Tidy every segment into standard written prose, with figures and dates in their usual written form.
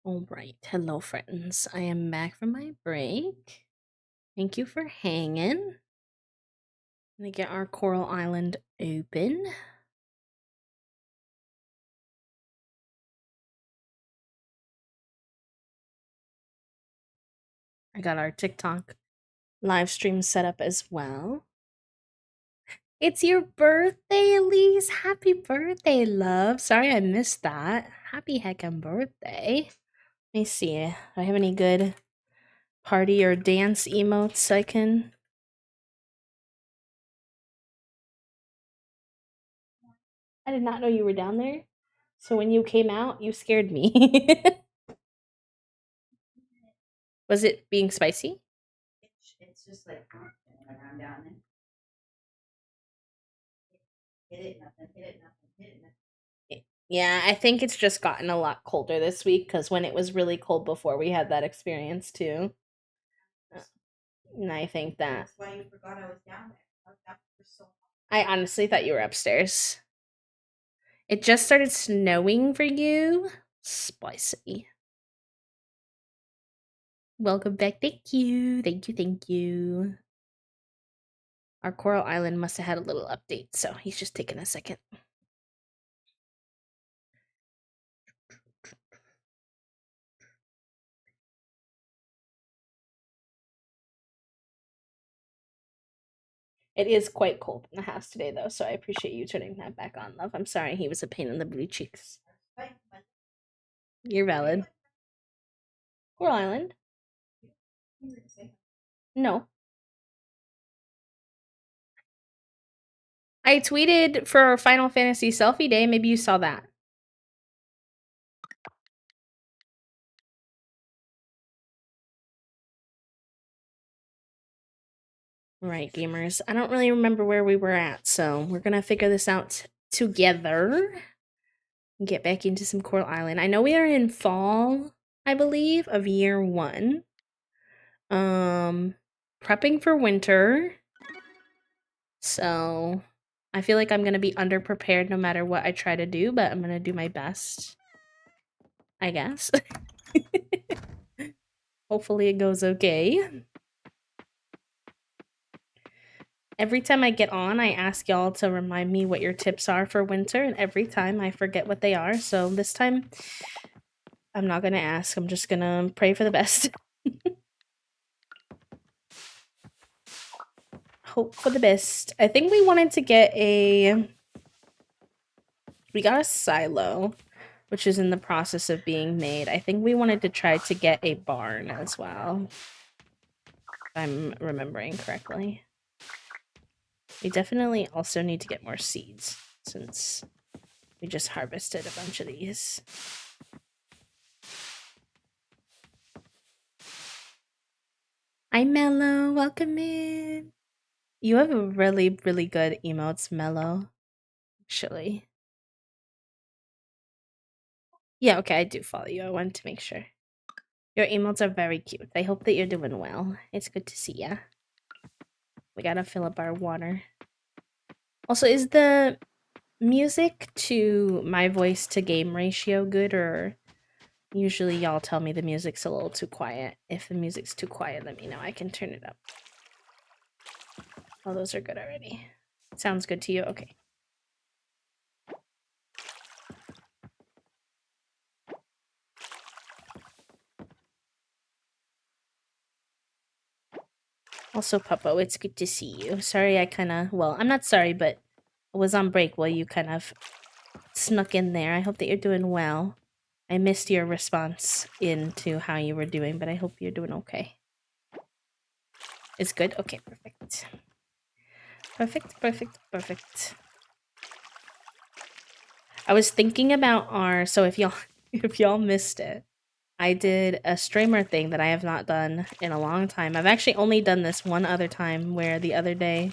All right. Hello, friends. I am back from my break. Thank you for hanging. Gonna get our Coral Island open. I got our TikTok live stream set up as well. It's your birthday, Elise. Happy birthday, love. Sorry I missed that. Happy heckin' birthday. Let me see. Do I have any good party or dance emotes I can? I did not know you were down there. So when you came out, you scared me. Was it being spicy? It's just like constant when I'm down there. Hit it, nothing, hit it, nothing, hit it, nothing. Yeah, I think it's just gotten a lot colder this week because when it was really cold before, we had that experience too. And I think that That's why you forgot I was down there. I was down for so long. I honestly thought you were upstairs. It just started snowing for you. Spicy. Welcome back. Thank you. Thank you. Thank you. Our Coral Island must have had a little update, so he's just taking a second. It is quite cold in the house today, though, so I appreciate you turning that back on, love. I'm sorry he was a pain in the booty cheeks. You're valid. Coral Island? No. I tweeted for Final Fantasy Selfie Day. Maybe you saw that. Right, gamers. I don't really remember where we were at, so we're gonna figure this out together and get back into some Coral Island. I know we are in fall, I believe, of year 1. Prepping for winter. So I feel like I'm gonna be underprepared no matter what I try to do, but I'm gonna do my best. I guess. Hopefully it goes okay. Every time I get on, I ask y'all to remind me what your tips are for winter, and every time I forget what they are. So this time, I'm not gonna ask. I'm just gonna pray for the best. Hope for the best. I think we wanted to get a... We got a silo, which is in the process of being made. I think we wanted to try to get a barn as well, if I'm remembering correctly. We definitely also need to get more seeds, since we just harvested a bunch of these. Hi, Mellow. Welcome in. You have a really, really good emotes, Mellow. Actually. Yeah, okay, I do follow you. I wanted to make sure. Your emotes are very cute. I hope that you're doing well. It's good to see ya. We gotta fill up our water. Also, is the music to my voice to game ratio good, or usually y'all tell me the music's a little too quiet? If the music's too quiet, let me know. I can turn it up. Oh, those are good already. Sounds good to you? Okay. Also, Puppo, it's good to see you. Sorry I kinda... Well, I'm not sorry, but I was on break while you kind of snuck in there. I hope that you're doing well. I missed your response into how you were doing, but I hope you're doing okay. It's good? Okay, perfect. Perfect, perfect, perfect. I was thinking about our... So if y'all if y'all missed it, I did a streamer thing that I have not done in a long time. I've actually only done this one other time, where the other day,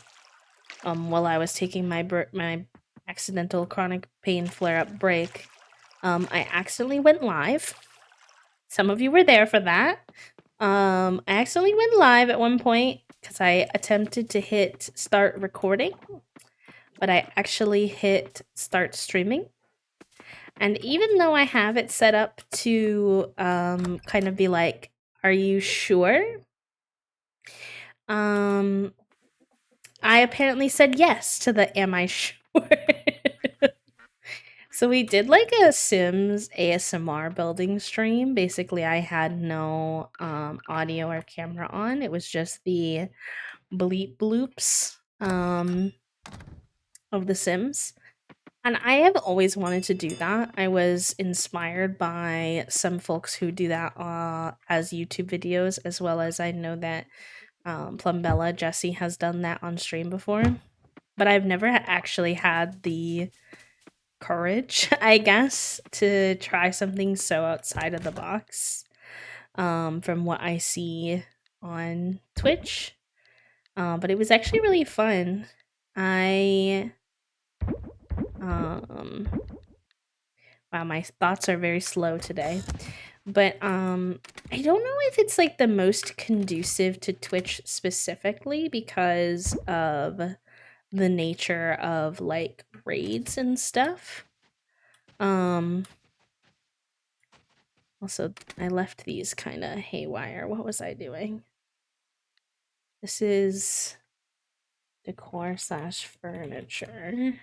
while I was taking my my accidental chronic pain flare-up break, I accidentally went live. Some of you were there for that. I accidentally went live at one point because I attempted to hit start recording, but I actually hit start streaming. And even though I have it set up to kind of be like, are you sure? I apparently said yes to the am I sure? So we did like a Sims ASMR building stream. Basically, I had no audio or camera on. It was just the bleep bloops of The Sims. And I have always wanted to do that. I was inspired by some folks who do that as YouTube videos, as well as I know that Plumbella Jesse has done that on stream before. But I've never actually had the courage, I guess, to try something so outside of the box from what I see on Twitch. But it was actually really fun. I wow, my thoughts are very slow today. But I don't know if it's like the most conducive to Twitch specifically because of the nature of like raids and stuff. Also, I left these kind of haywire. What was I doing? This is decor slash furniture.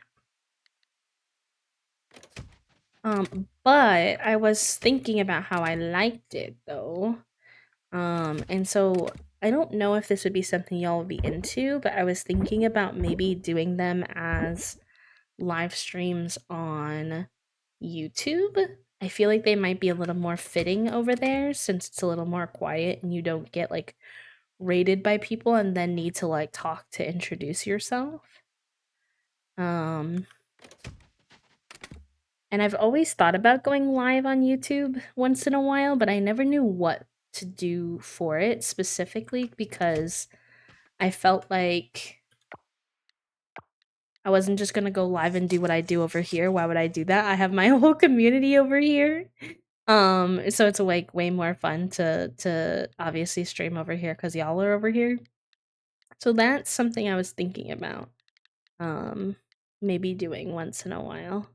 But I was thinking about how I liked it though. And so I don't know if this would be something y'all would be into, but I was thinking about maybe doing them as live streams on YouTube. I feel like they might be a little more fitting over there since it's a little more quiet and you don't get like rated by people and then need to like talk to introduce yourself. And I've always thought about going live on YouTube once in a while, but I never knew what to do for it specifically because I felt like I wasn't just gonna go live and do what I do over here. Why would I do that? I have my whole community over here. So it's like way more fun to obviously stream over here because y'all are over here. So that's something I was thinking about. Maybe doing once in a while.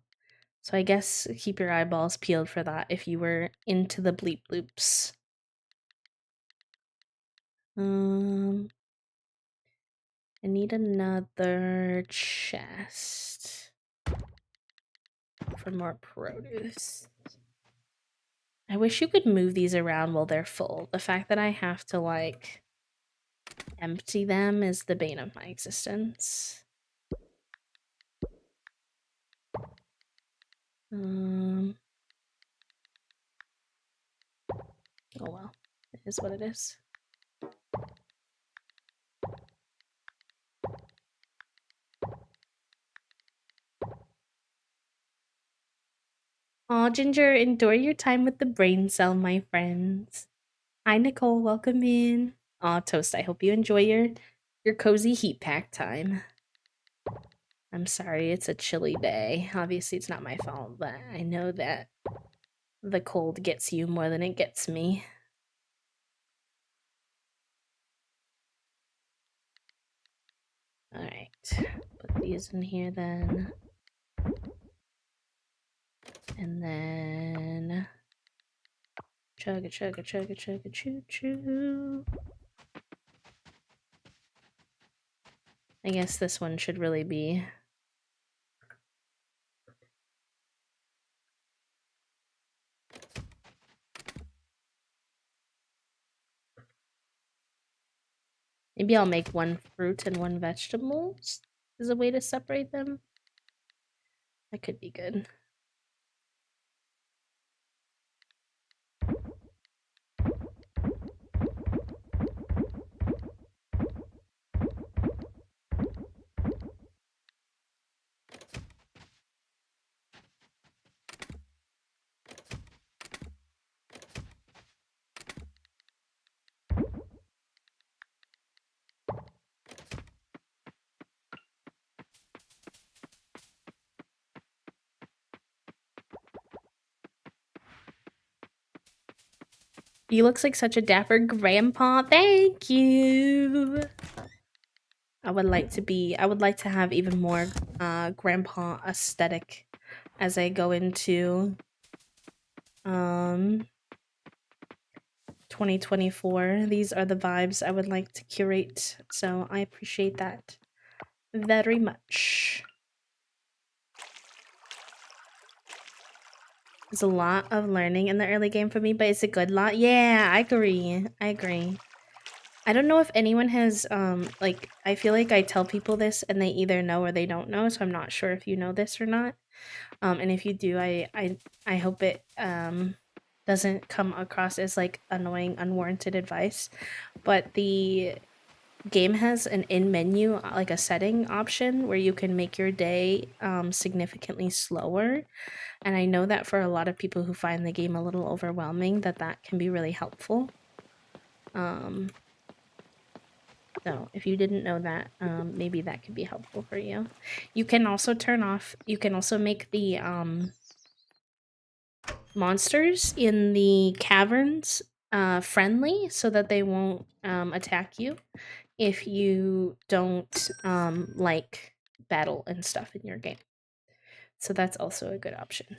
So I guess keep your eyeballs peeled for that if you were into the bleep bloops. I need another chest for more produce. I wish you could move these around while they're full. The fact that I have to like empty them is the bane of my existence. Oh well, it is what it is. Aw, Ginger, enjoy your time with the brain cell, my friends. Hi, Nicole, welcome in. Aw, Toast, I hope you enjoy your cozy heat pack time. I'm sorry, it's a chilly day. Obviously, it's not my fault, but I know that the cold gets you more than it gets me. Alright, put these in here then. And then... Chugga chugga chugga chugga choo choo. I guess this one should really be... Maybe I'll make one fruit and one vegetables as a way to separate them. That could be good. You looks like such a dapper grandpa. Thank you. I would like to have even more grandpa aesthetic as I go into 2024. These are the vibes I would like to curate, so I appreciate that very much. There's a lot of learning in the early game for me, but it's a good lot. Yeah, I agree. I agree. I don't know if anyone has like, I feel like I tell people this and they either know or they don't know, so I'm not sure if you know this or not. And if you do, I hope it doesn't come across as like annoying, unwarranted advice. But the game has an in menu, like a setting option where you can make your day significantly slower. And I know that for a lot of people who find the game a little overwhelming, that can be really helpful. So if you didn't know that, maybe that could be helpful for you. You can also make the monsters in the caverns friendly so that they won't attack you if you don't like battle and stuff in your game. So that's also a good option.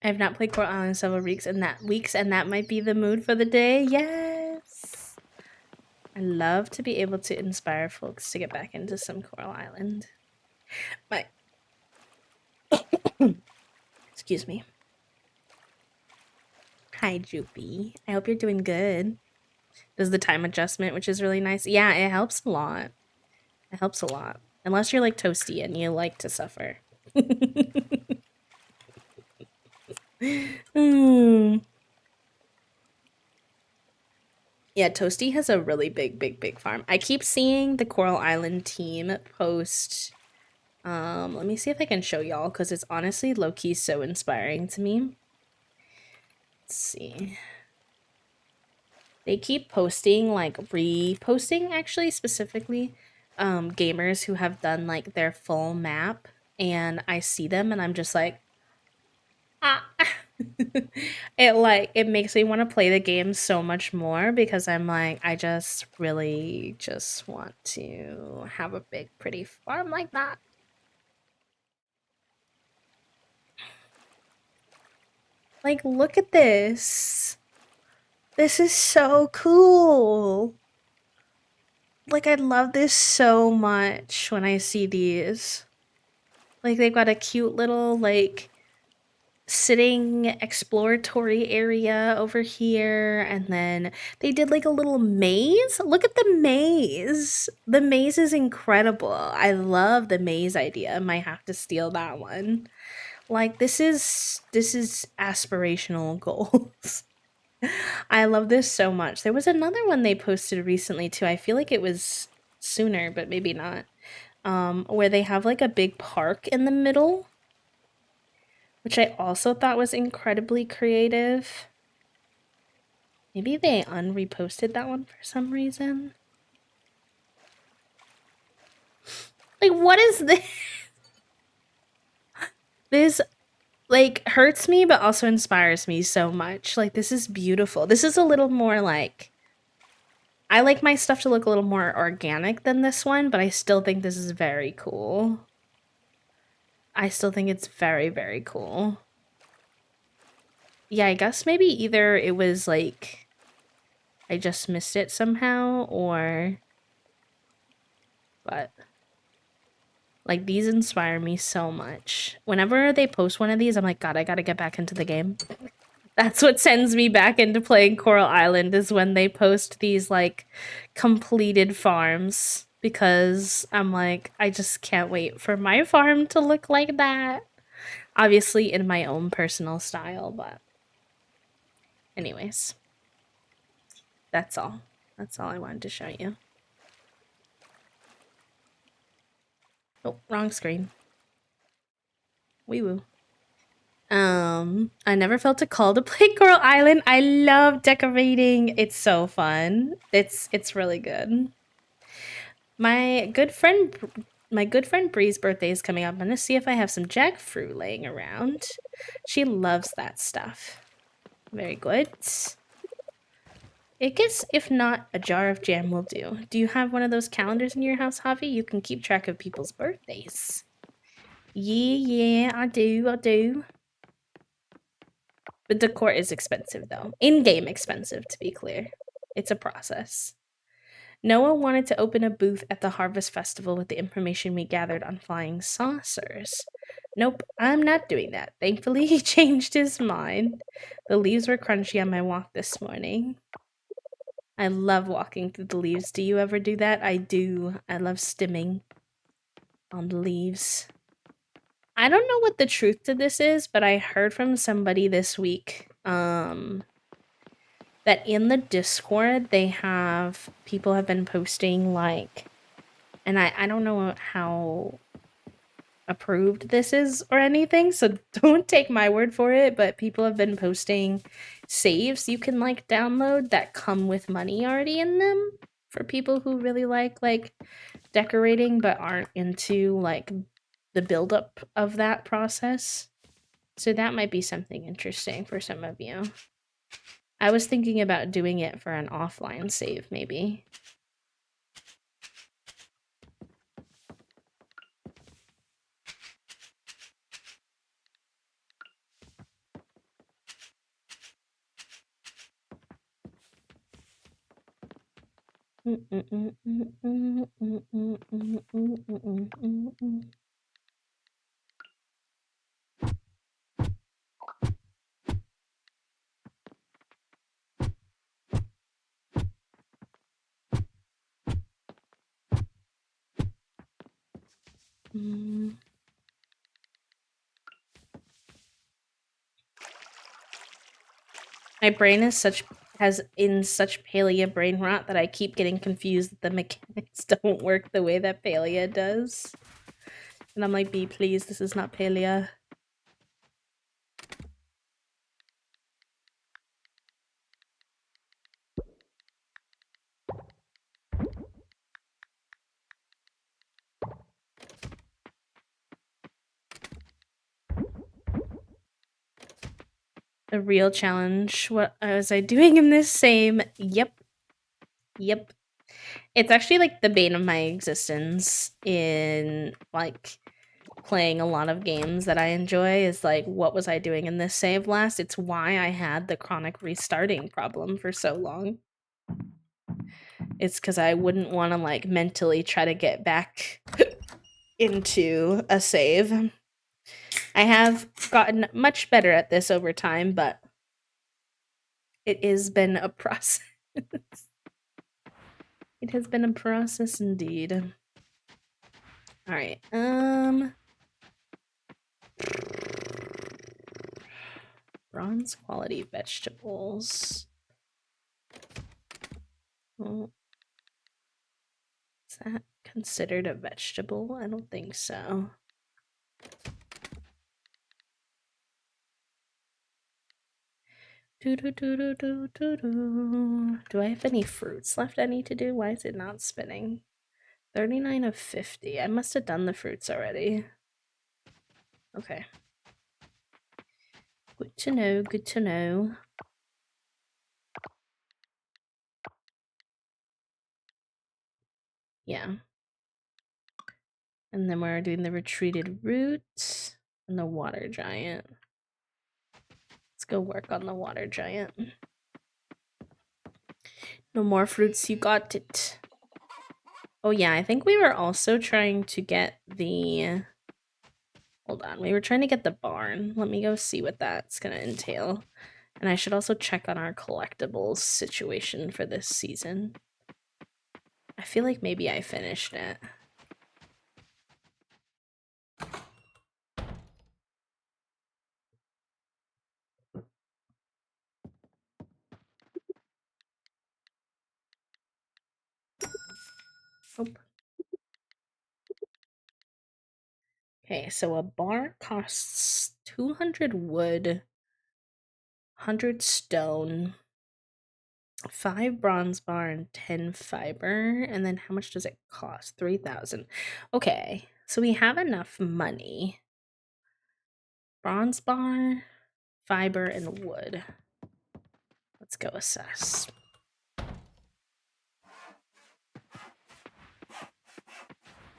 I have not played Coral Island in several weeks, and that might be the mood for the day. Yes. I love to be able to inspire folks to get back into some Coral Island. But excuse me. Hi, Joopy. I hope you're doing good. Does the time adjustment, which is really nice. Yeah, it helps a lot. It helps a lot. Unless you're like Toasty and you like to suffer. Mm. Yeah, Toasty has a really big farm. I keep seeing the Coral Island team post. Let me see if I can show y'all because it's honestly low-key so inspiring to me. Let's see. They keep posting, like reposting actually, specifically gamers who have done like their full map, and I see them and I'm just like, ah. It makes me want to play the game so much more because I'm like, I just really just want to have a big pretty farm like that. Like, look at this. This is so cool. Like, I love this so much when I see these. Like, they've got a cute little, like, sitting exploratory area over here, and then they did, like, a little maze. Look at the maze. The maze is incredible. I love the maze idea. I might have to steal that one. Like, this is aspirational goals. I love this so much. There was another one they posted recently too. I feel like it was sooner, but maybe not. Where they have like a big park in the middle, which I also thought was incredibly creative. Maybe they unreposted that one for some reason. Like, what is this? This like hurts me but also inspires me so much. Like, this is beautiful. This is a little more like, I like my stuff to look a little more organic than this one, but I still think this is very cool. I still think it's very cool. Yeah, I guess maybe either it was like I just missed it somehow, or but like, these inspire me so much. Whenever they post one of these, I'm like, God, I gotta get back into the game. That's what sends me back into playing Coral Island, is when they post these like completed farms, because I'm like, I just can't wait for my farm to look like that. Obviously in my own personal style, but anyways. That's all. That's all I wanted to show you. Oh, wrong screen. Wee woo. I never felt a call to play Coral Island. I love decorating. It's so fun. It's really good. My good friend my good friend Bree's birthday is coming up. I'm gonna see if I have some jackfruit laying around. She loves that stuff. Very good. I guess if not, a jar of jam will do. Do you have one of those calendars in your house, Javi? You can keep track of people's birthdays. Yeah, I do. The decor is expensive though. In-game expensive, to be clear. It's a process. Noah wanted to open a booth at the Harvest Festival with the information we gathered on flying saucers. Nope, I'm not doing that. Thankfully, he changed his mind. The leaves were crunchy on my walk this morning. I love walking through the leaves. Do you ever do that? I do. I love stimming on the leaves. I don't know what the truth to this is, but I heard from somebody this week that in the Discord people have been posting like, and I don't know how approved this is or anything, so don't take my word for it, but people have been posting saves you can like download that come with money already in them for people who really like decorating but aren't into like the buildup of that process. So that might be something interesting for some of you. I was thinking about doing it for an offline save, maybe. My brain is such paleo brain rot that I keep getting confused that the mechanics don't work the way that paleo does. And I'm like, B, please, this is not paleo. A real challenge. What was I doing in this same? Yep. It's actually like the bane of my existence in like playing a lot of games that I enjoy is like, what was I doing in this save last? It's why I had the chronic restarting problem for so long. It's because I wouldn't want to like mentally try to get back into a save. I have gotten much better at this over time, but it has been a process. It has been a process indeed. All right. Bronze quality vegetables. Well, is that considered a vegetable? I don't think so. Do I have any fruits left I need to do? Why is it not spinning? 39 of 50. I must have done the fruits already. Okay. Good to know, good to know. Yeah. And then we're doing the retreated roots and the water giant. Let's go work on the water giant. No more fruits, you got it. Oh yeah, I think we were also trying to get the... Hold on, we were trying to get the barn. Let me go see what that's gonna entail. And I should also check on our collectibles situation for this season. I feel like maybe I finished it. Oh. Okay, so a bar costs 200 wood, 100 stone, 5 bronze bar, and 10 fiber. And then how much does it cost? 3,000. Okay, so we have enough money. Bronze bar, fiber, and wood. Let's go assess.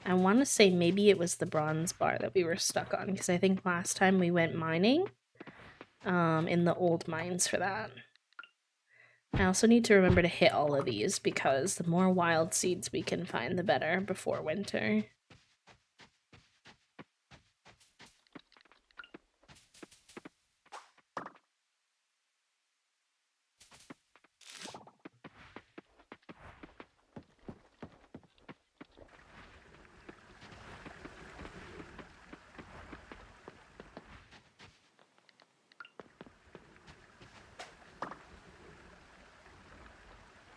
I want to say maybe it was the bronze bar that we were stuck on, because I think last time we went mining in the old mines for that. I also need to remember to hit all of these, because the more wild seeds we can find, the better before winter.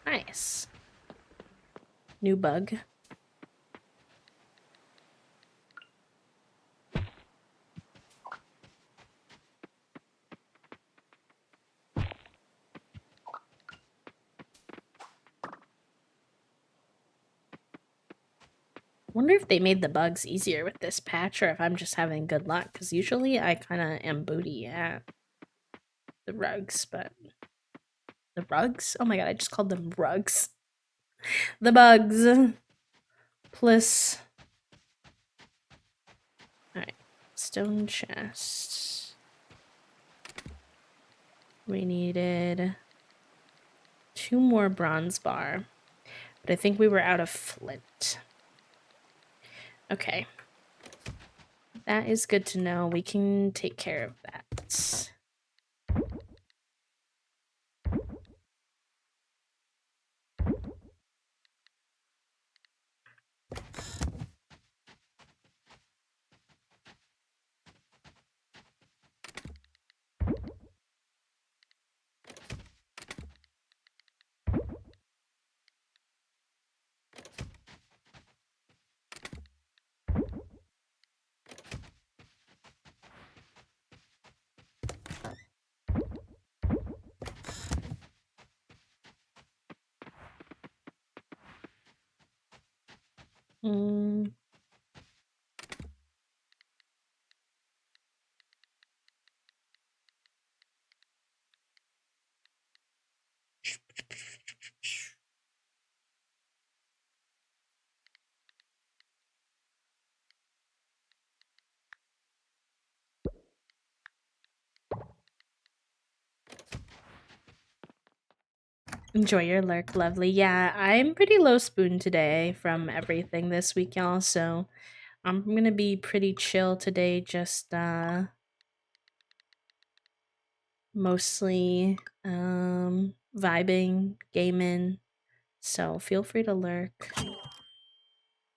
Nice. New bug. Wonder if they made the bugs easier with this patch, or if I'm just having good luck, because usually I kind of am booty at the rugs, but... The rugs? Oh my god, I just called them rugs. The bugs. Plus... Alright. Stone chest. We needed 2 more bronze bar. But I think we were out of flint. Okay. That is good to know. We can take care of that. Mm. Enjoy your lurk, lovely. Yeah, I'm pretty low spoon today from everything this week, y'all, so I'm gonna be pretty chill today, just mostly vibing, gaming. So feel free to lurk.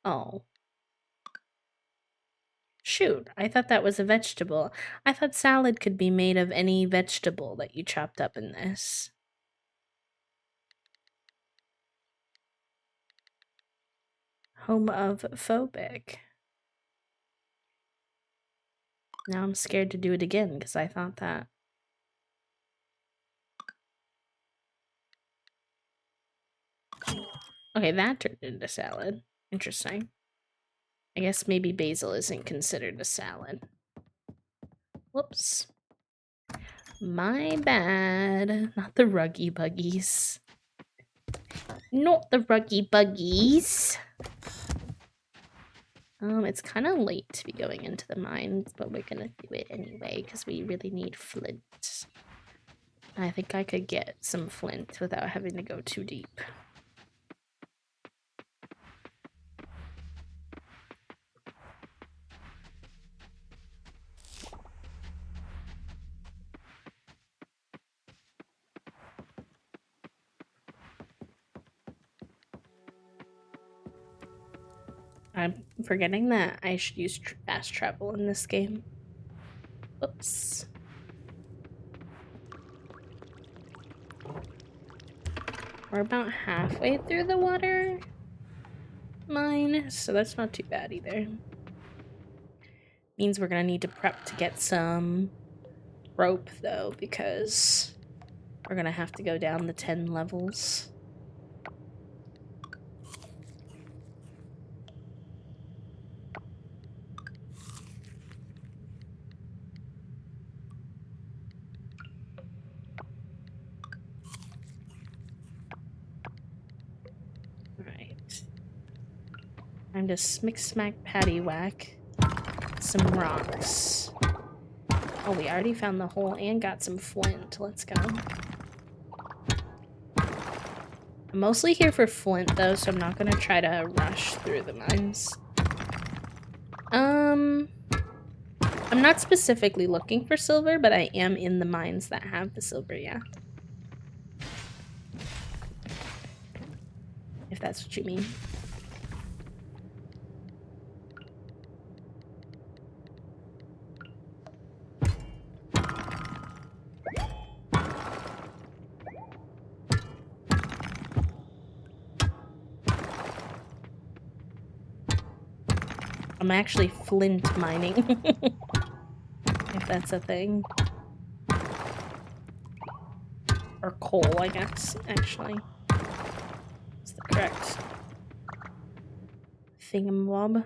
Oh. Shoot, I thought that was a vegetable. I thought salad could be made of any vegetable that you chopped up in this. Home of phobic. Now I'm scared to do it again because I thought that. Okay, that turned into salad. Interesting. I guess maybe basil isn't considered a salad. Whoops. My bad. Not the ruggy buggies. Not the ruggy buggies. It's kind of late to be going into the mines, but we're gonna do it anyway because we really need flint. I think I could get some flint without having to go too deep. I'm forgetting that I should use fast travel in this game. Oops. We're about halfway through the water mine, so that's not too bad either. Means we're gonna need to prep to get some rope though, because we're gonna have to go down the 10 levels. Alright. Time to smick smack patty whack some rocks. Oh, we already found the hole and got some flint. Let's go. I'm mostly here for flint though, so I'm not gonna try to rush through the mines. I'm not specifically looking for silver, but I am in the mines that have the silver, yeah. If that's what you mean. I'm actually flint mining. If that's a thing. Or coal, I guess, actually. It's the correct thingamabob.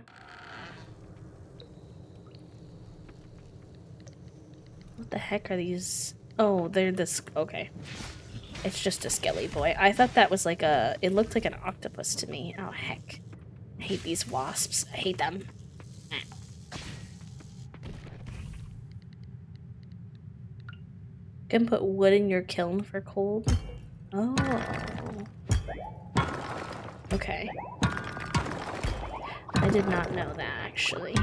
What the heck are these? Oh, they're this. Okay. It's just a skelly boy. I thought that was like a. It looked like an octopus to me. Oh, heck. I hate these wasps. I hate them. You can put wood in your kiln for cold. Oh. Okay. I did not know that, actually.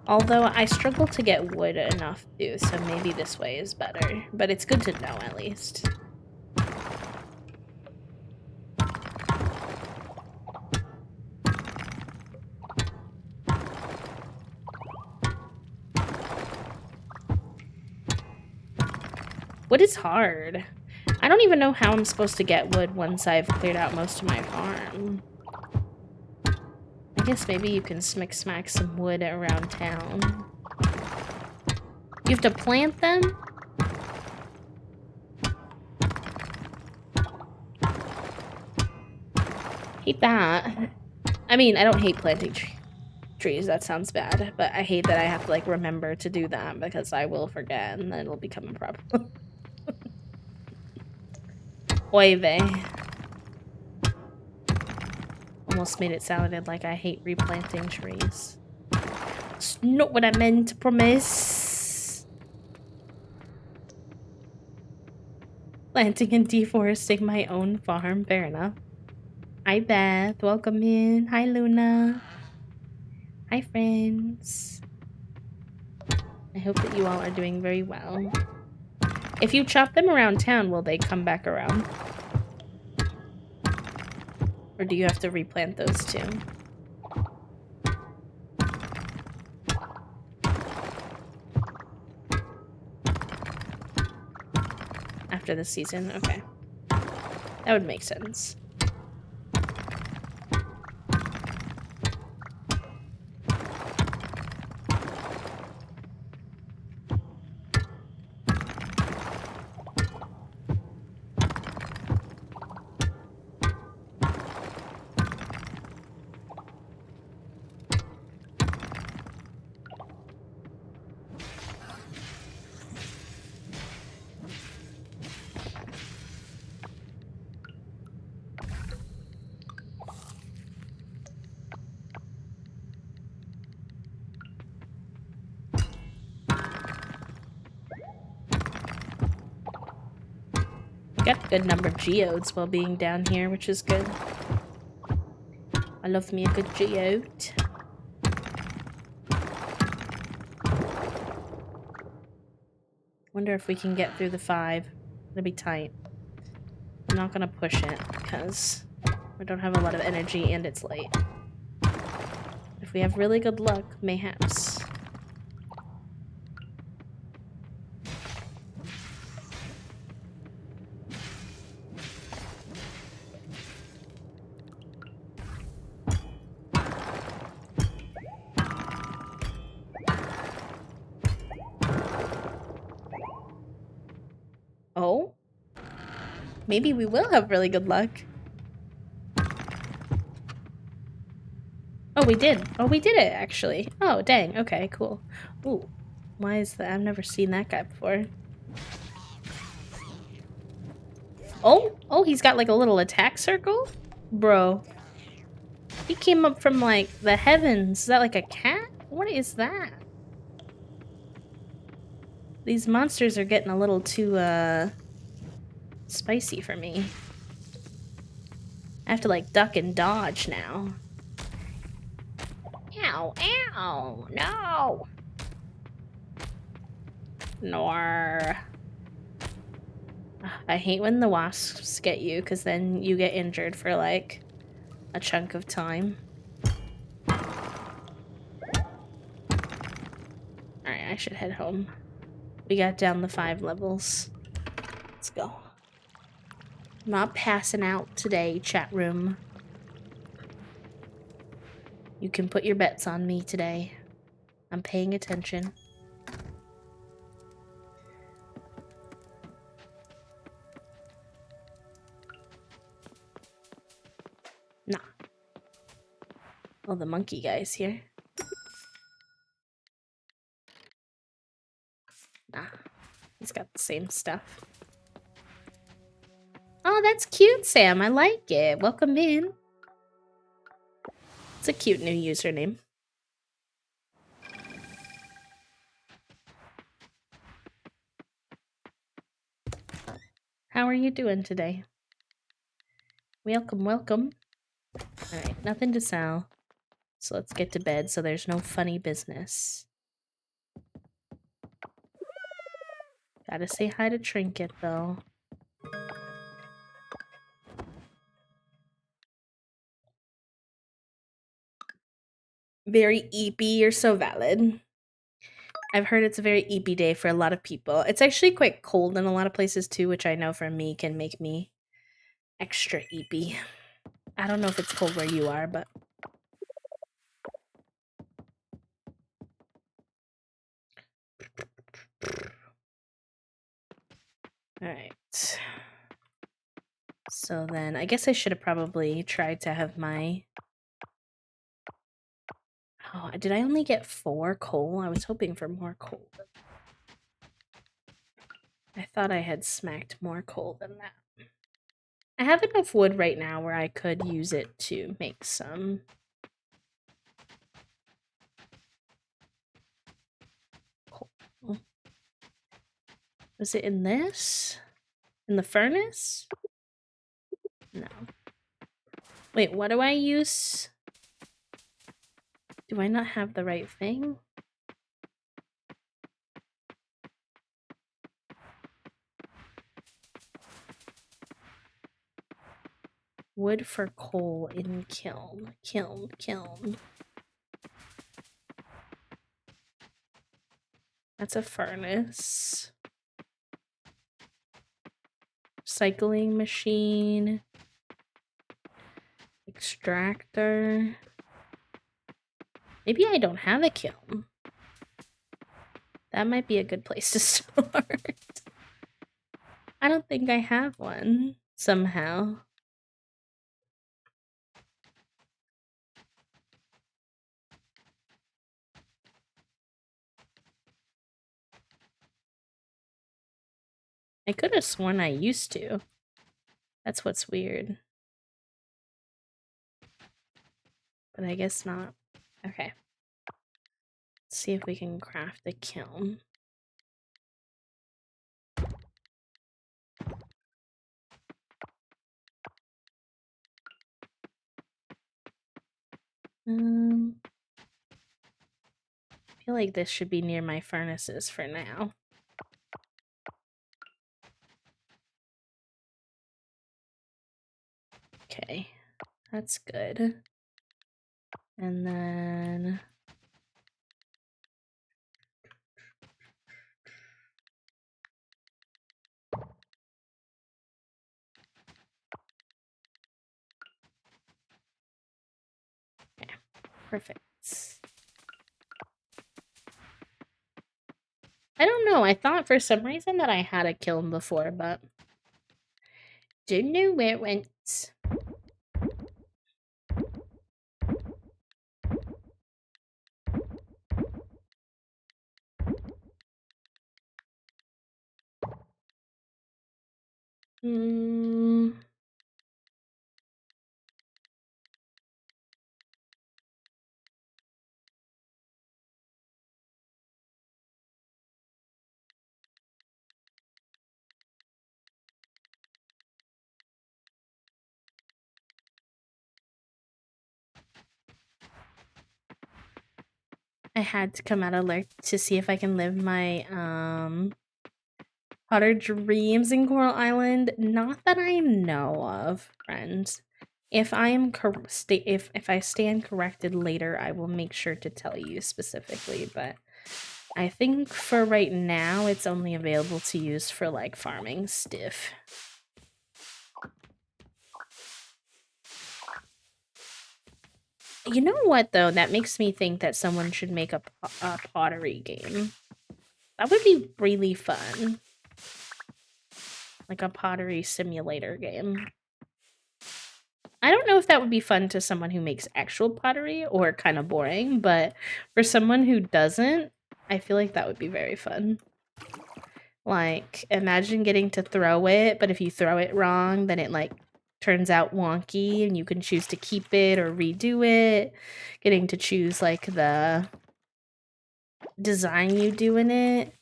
Although I struggle to get wood enough too, so maybe this way is better. But it's good to know at least. Wood is hard. I don't even know how I'm supposed to get wood once I've cleared out most of my farm. I guess maybe you can smick smack some wood around town. You have to plant them? Hate that. I mean, I don't hate planting trees, that sounds bad, but I hate that I have to like remember to do that because I will forget and then it'll become a problem. Oy vey. Almost made it sounded like I hate replanting trees. It's not what I meant to promise. Planting and deforesting my own farm, fair enough. Hi Beth, welcome in. Hi Luna. Hi friends. I hope that you all are doing very well. If you chop them around town, will they come back around? Or do you have to replant those too? After the season? Okay. That would make sense. Got a good number of geodes while being down here, which is good. I love me a good geode. Wonder if we can get through the 5. It'll be tight. I'm not gonna push it because I don't have a lot of energy and it's late. If we have really good luck, mayhaps. Maybe we will have really good luck. Oh, we did. Oh, we did it, actually. Oh, dang. Okay, cool. Ooh. Why is that? I've never seen that guy before. Oh, oh, he's got like a little attack circle? Bro. He came up from like the heavens. Is that like a cat? What is that? These monsters are getting a little too, spicy for me. I have to like duck and dodge now. Ow, ow, no. Nor. I hate when the wasps get you, because then you get injured for like a chunk of time. Alright, I should head home. We got down the 5 levels. Let's go. I'm not passing out today, chat room. You can put your bets on me today. I'm paying attention. Nah. Oh, the monkey guy's here. Nah. He's got the same stuff. Oh, that's cute, Sam. I like it. Welcome in. It's a cute new username. How are you doing today? Welcome, welcome. Alright, nothing to sell. So let's get to bed so there's no funny business. Gotta say hi to Trinket, though. Very eepy, you're so valid. I've heard it's a very eepy day for a lot of people. It's actually quite cold in a lot of places too, which I know for me can make me extra eepy. I don't know if it's cold where you are, but... Alright. So then, I guess I should have probably tried to have my... Oh, did I only get 4 coal? I was hoping for more coal. I thought I had smacked more coal than that. I have enough wood right now where I could use it to make some... coal. Was it in this? In the furnace? No. Wait, what do I use? Do I not have the right thing? Wood for coal in kiln. Kiln. That's a furnace. Cycling machine. Extractor. Maybe I don't have a kiln. That might be a good place to start. I don't think I have one, somehow. I could have sworn I used to. That's what's weird. But I guess not. Okay. Let's see if we can craft a kiln. I feel like this should be near my furnaces for now. Okay, that's good. And then... Okay, perfect. I don't know, I thought for some reason that I had a kiln before, but... Don't know where it went. Hmm. I had to come out alert to see if I can live my Potter dreams in Coral Island. Not that I know of, friends. If I am if I stand corrected later, I will make sure to tell you specifically, but I think for right now it's only available to use for like farming stuff. You know what though? That makes me think that someone should make a pottery game. That would be really fun. Like a pottery simulator game. I don't know if that would be fun to someone who makes actual pottery or kind of boring, but for someone who doesn't, I feel like that would be very fun. Like, imagine getting to throw it, but if you throw it wrong, then it like turns out wonky and you can choose to keep it or redo it. Getting to choose like the design you do in it.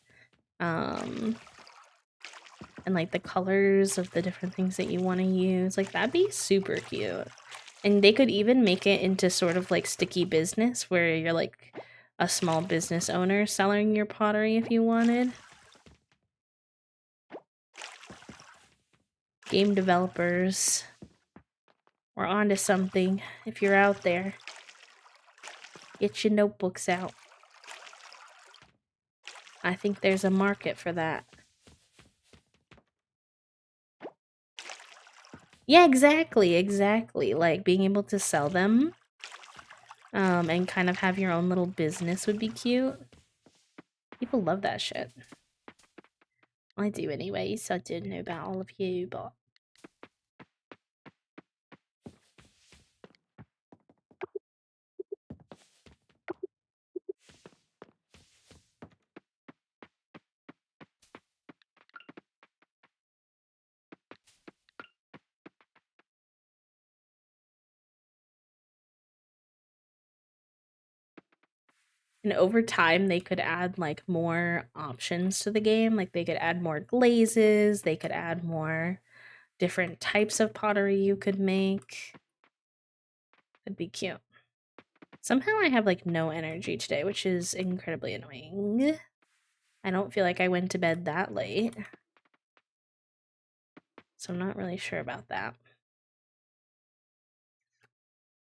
And like the colors of the different things that you want to use. Like that'd be super cute. And they could even make it into sort of like sticky business where you're like a small business owner selling your pottery if you wanted. Game developers, we're onto something. If you're out there, get your notebooks out. I think there's a market for that. Yeah, exactly. Like being able to sell them and kind of have your own little business would be cute. People love that shit. I do anyway, so I didn't know about all of you, but and over time they could add like more options to the game. Like they could add more glazes, they could add more different types of pottery you could make. That'd be cute. Somehow I have like no energy today, which is incredibly annoying. I don't feel like I went to bed that late. So I'm not really sure about that.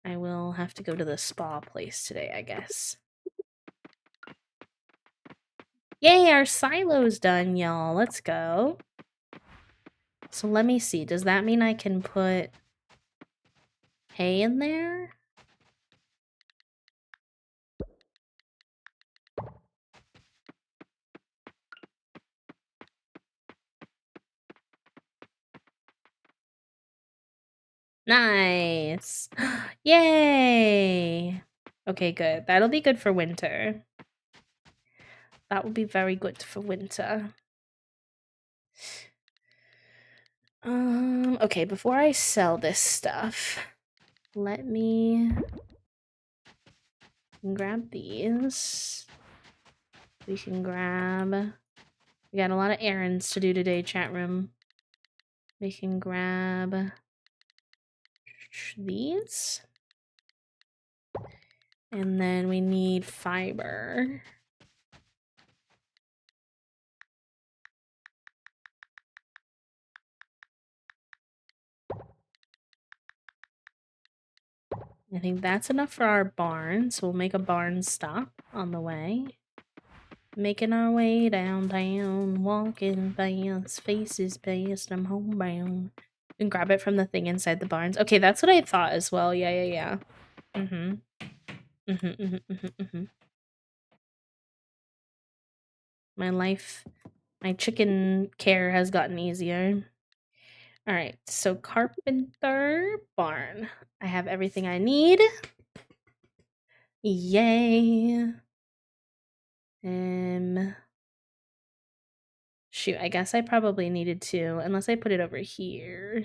I will have to go to the spa place today, I guess. Yay, our silo's done, y'all. Let's go. So let me see. Does that mean I can put hay in there? Nice. Yay. Okay, good. That'll be good for winter. That would be very good for winter. Okay, before I sell this stuff, let me grab these. We can grab... We got a lot of errands to do today, chat room. We can grab these. And then we need fiber. I think that's enough for our barn, so we'll make a barn stop on the way. Making our way downtown, walking fast, faces past, I'm homebound. And grab it from the thing inside the barns. Okay, that's what I thought as well. Yeah. Mm-hmm. My life, my chicken care has gotten easier. All right, so carpenter barn. I have everything I need. Yay. Shoot, I guess I probably needed to, unless I put it over here.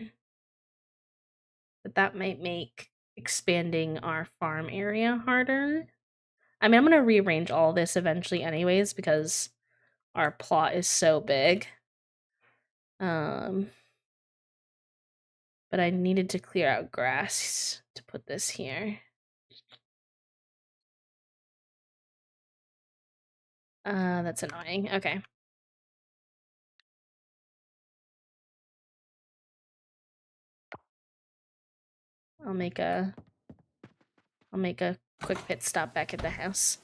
But that might make expanding our farm area harder. I mean, I'm going to rearrange all this eventually anyways because our plot is so big. But I needed to clear out grass to put this here. That's annoying. Okay. I'll make a quick pit stop back at the house.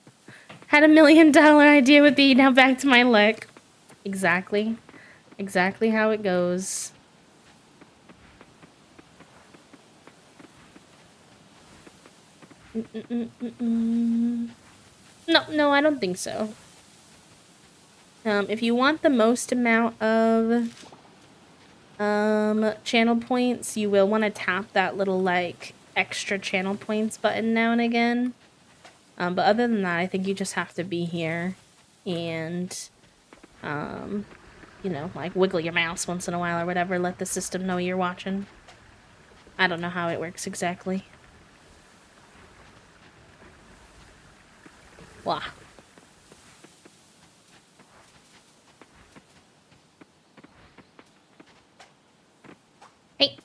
Had $1 million idea with the now back to my luck. Exactly. Exactly how it goes. No, I don't think so. If you want the most amount of channel points, you will want to tap that little like extra channel points button now and again. But other than that, I think you just have to be here and you know, like wiggle your mouse once in a while or whatever, let the system know you're watching. I don't know how it works exactly. Blah. Hey!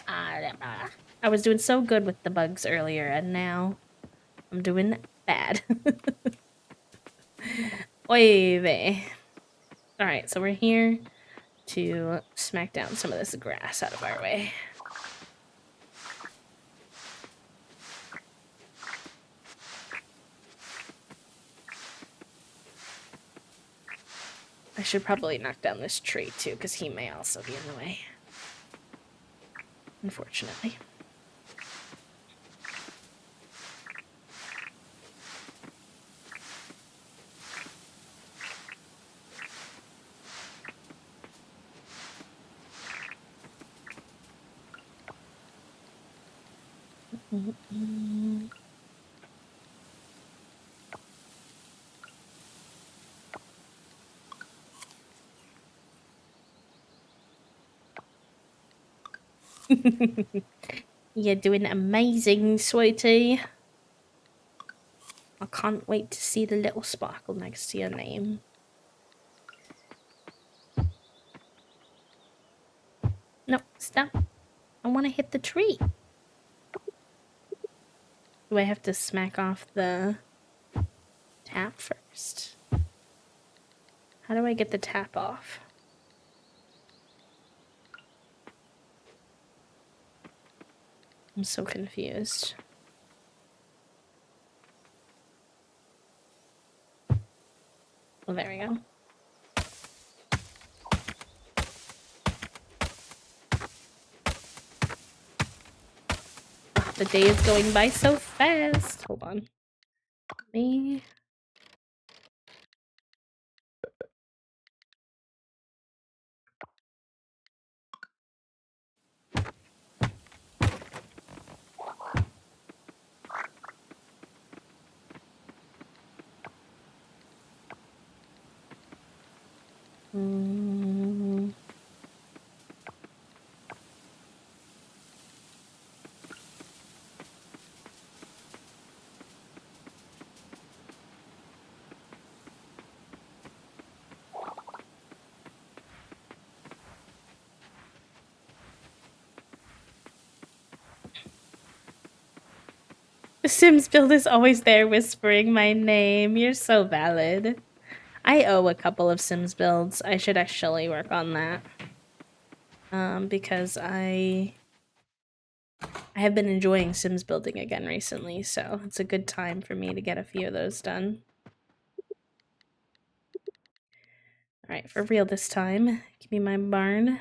I was doing so good with the bugs earlier, and now I'm doing bad. Oy vey. Alright, so we're here to smack down some of this grass out of our way. I should probably knock down this tree too, because he may also be in the way. Unfortunately. You're doing amazing, sweetie. I can't wait to see the little sparkle next to your name. No, stop. I want to hit the tree. Do I have to smack off the tap first? How do I get the tap off? I'm so confused. Well, there we go. Oh, the day is going by so fast. Hold on. Me. The Sims build is always there whispering my name. You're so valid. I owe a couple of Sims builds. I should actually work on that. Because I have been enjoying Sims building again recently, so it's a good time for me to get a few of those done. Alright, for real this time. Give me my barn.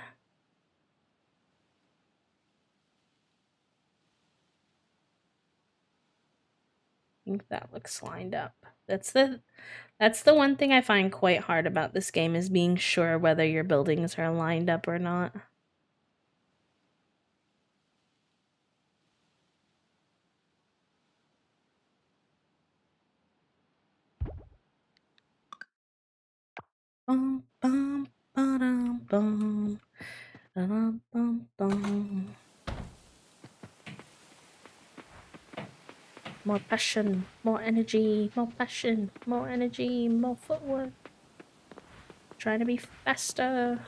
I think that looks lined up. That's the one thing I find quite hard about this game is being sure whether your buildings are lined up or not. Bum, bum, ba-dum, bum. Ba-dum, bum, bum. More passion, more energy, more passion, more energy, more footwork. Trying to be faster.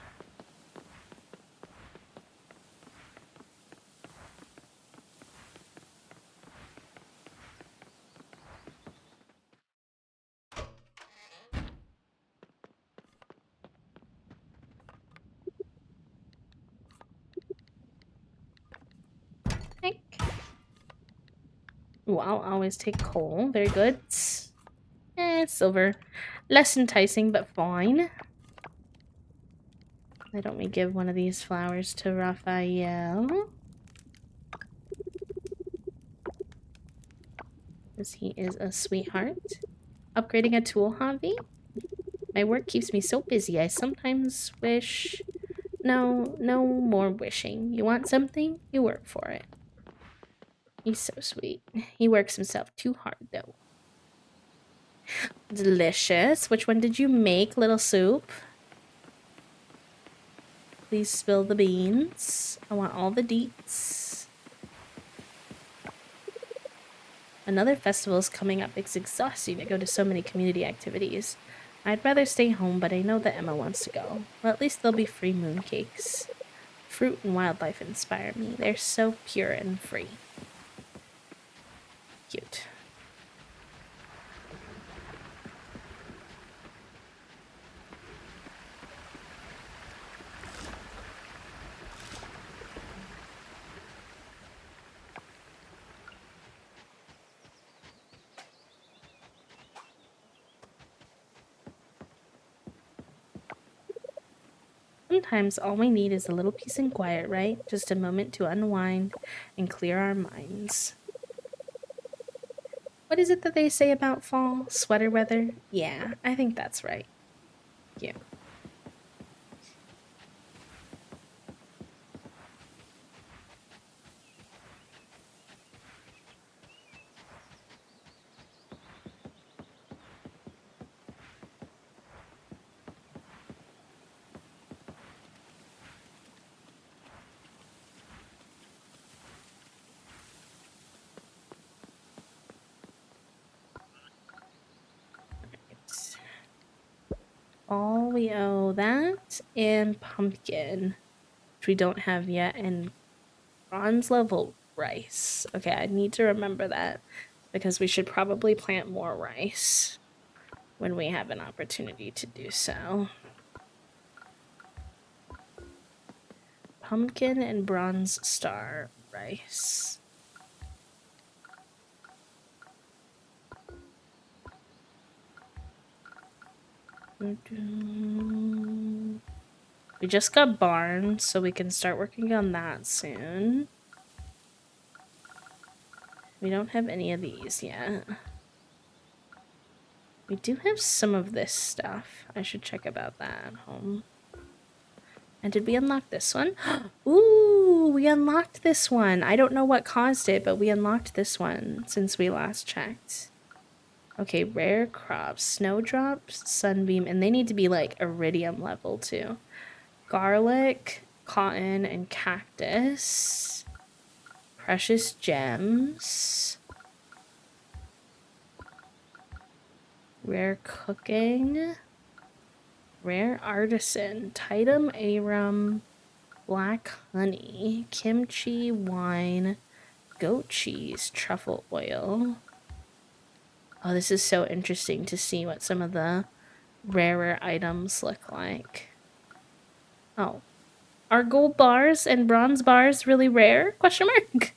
Heck. Ooh, I'll always take coal. Very good. Silver. Less enticing, but fine. Why don't we give one of these flowers to Raphael? Because he is a sweetheart. Upgrading a tool hobby? My work keeps me so busy, I sometimes wish... No, no more wishing. You want something? You work for it. He's so sweet. He works himself too hard, though. Delicious. Which one did you make, little soup? Please spill the beans. I want all the deets. Another festival is coming up. It's exhausting to go to so many community activities. I'd rather stay home, but I know that Emma wants to go. Well, at least there'll be free mooncakes. Fruit and wildlife inspire me. They're so pure and free. Cute. Sometimes all we need is a little peace and quiet, right? Just a moment to unwind and clear our minds. What is it that they say about fall? Sweater weather? Yeah, I think that's right. Yeah. All we owe that and pumpkin, which we don't have yet, and bronze level rice. Okay, I need to remember that because we should probably plant more rice when we have an opportunity to do so. Pumpkin and bronze star rice. We just got barns, so we can start working on that soon. We don't have any of these yet. We do have some of this stuff. I should check about that at home. And did we unlock this one? Ooh, we unlocked this one. I don't know what caused it, but we unlocked this one since we last checked. Okay, rare crops, snowdrops, sunbeam, and they need to be like iridium level too. Garlic, cotton, and cactus. Precious gems. Rare cooking. Rare artisan. Titum arum. Black honey. Kimchi, wine. Goat cheese. Truffle oil. Oh, this is so interesting to see what some of the rarer items look like. Oh. Are gold bars and bronze bars really rare? Question mark.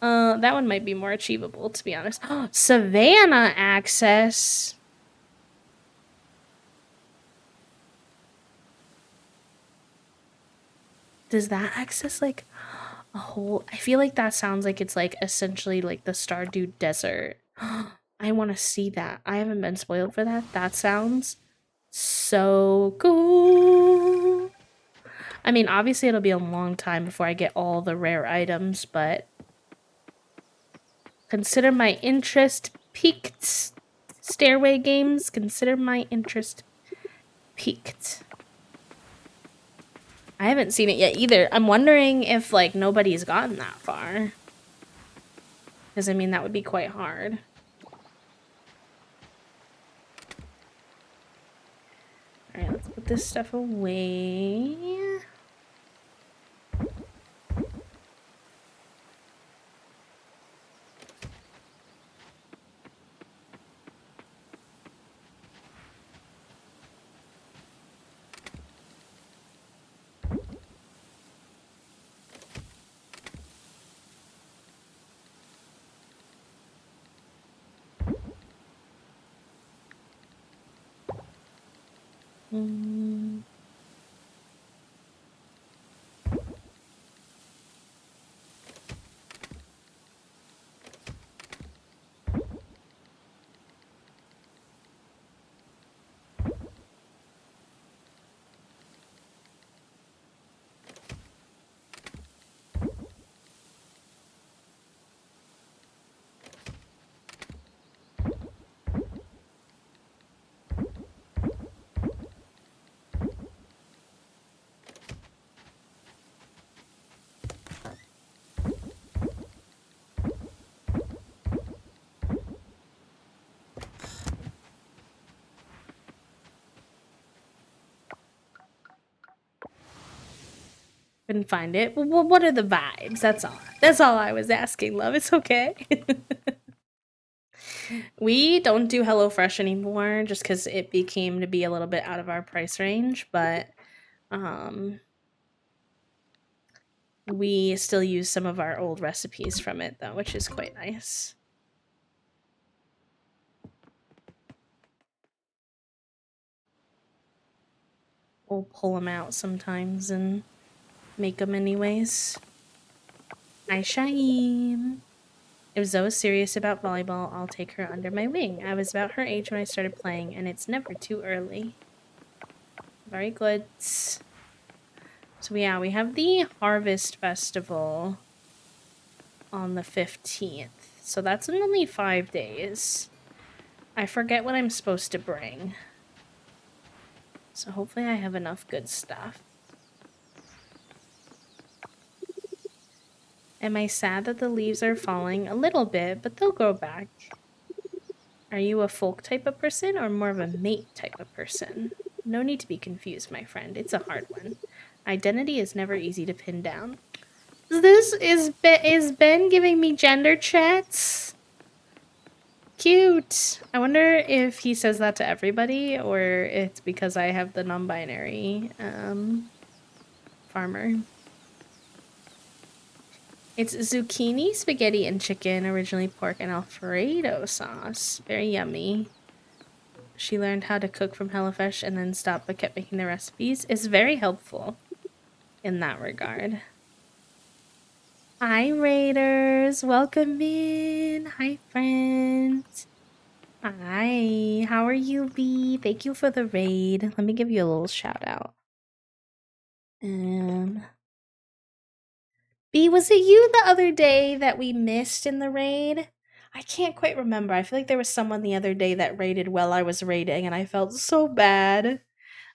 That one might be more achievable, to be honest. Savannah access. Does that access like a whole... I feel like that sounds like it's like essentially like the Stardew Desert. I want to see that. I haven't been spoiled for that. That sounds so cool. I mean, obviously it'll be a long time before I get all the rare items, but consider my interest piqued. Stairway games, consider my interest peaked. I haven't seen it yet either. I'm wondering if, like, nobody's gotten that far. Because, I mean, that would be quite hard. Alright, let's put this stuff away. Mm. Couldn't find it. Well, what are the vibes? That's all. That's all I was asking, love. It's okay. We don't do HelloFresh anymore just because it became to be a little bit out of our price range, but we still use some of our old recipes from it though, which is quite nice. We'll pull them out sometimes and make them anyways. Hi, Shaim. If Zoe's serious about volleyball, I'll take her under my wing. I was about her age when I started playing, and it's never too early. Very good. So yeah, we have the Harvest Festival on the 15th. So that's in only 5 days. I forget what I'm supposed to bring. So hopefully I have enough good stuff. Am I sad that the leaves are falling? A little bit, but they'll grow back. Are you a folk type of person or more of a mate type of person? No need to be confused, my friend. It's a hard one. Identity is never easy to pin down. Is Ben giving me gender chats? Cute. I wonder if he says that to everybody or it's because I have the non-binary farmer. It's zucchini, spaghetti, and chicken, originally pork and Alfredo sauce. Very yummy. She learned how to cook from HelloFresh and then stopped but kept making the recipes. It's very helpful in that regard. Hi, Raiders. Welcome in. Hi, friends. Hi. How are you, B? Thank you for the raid. Let me give you a little shout out. B, was it you the other day that we missed in the raid? I can't quite remember. I feel like there was someone the other day that raided while I was raiding, and I felt so bad.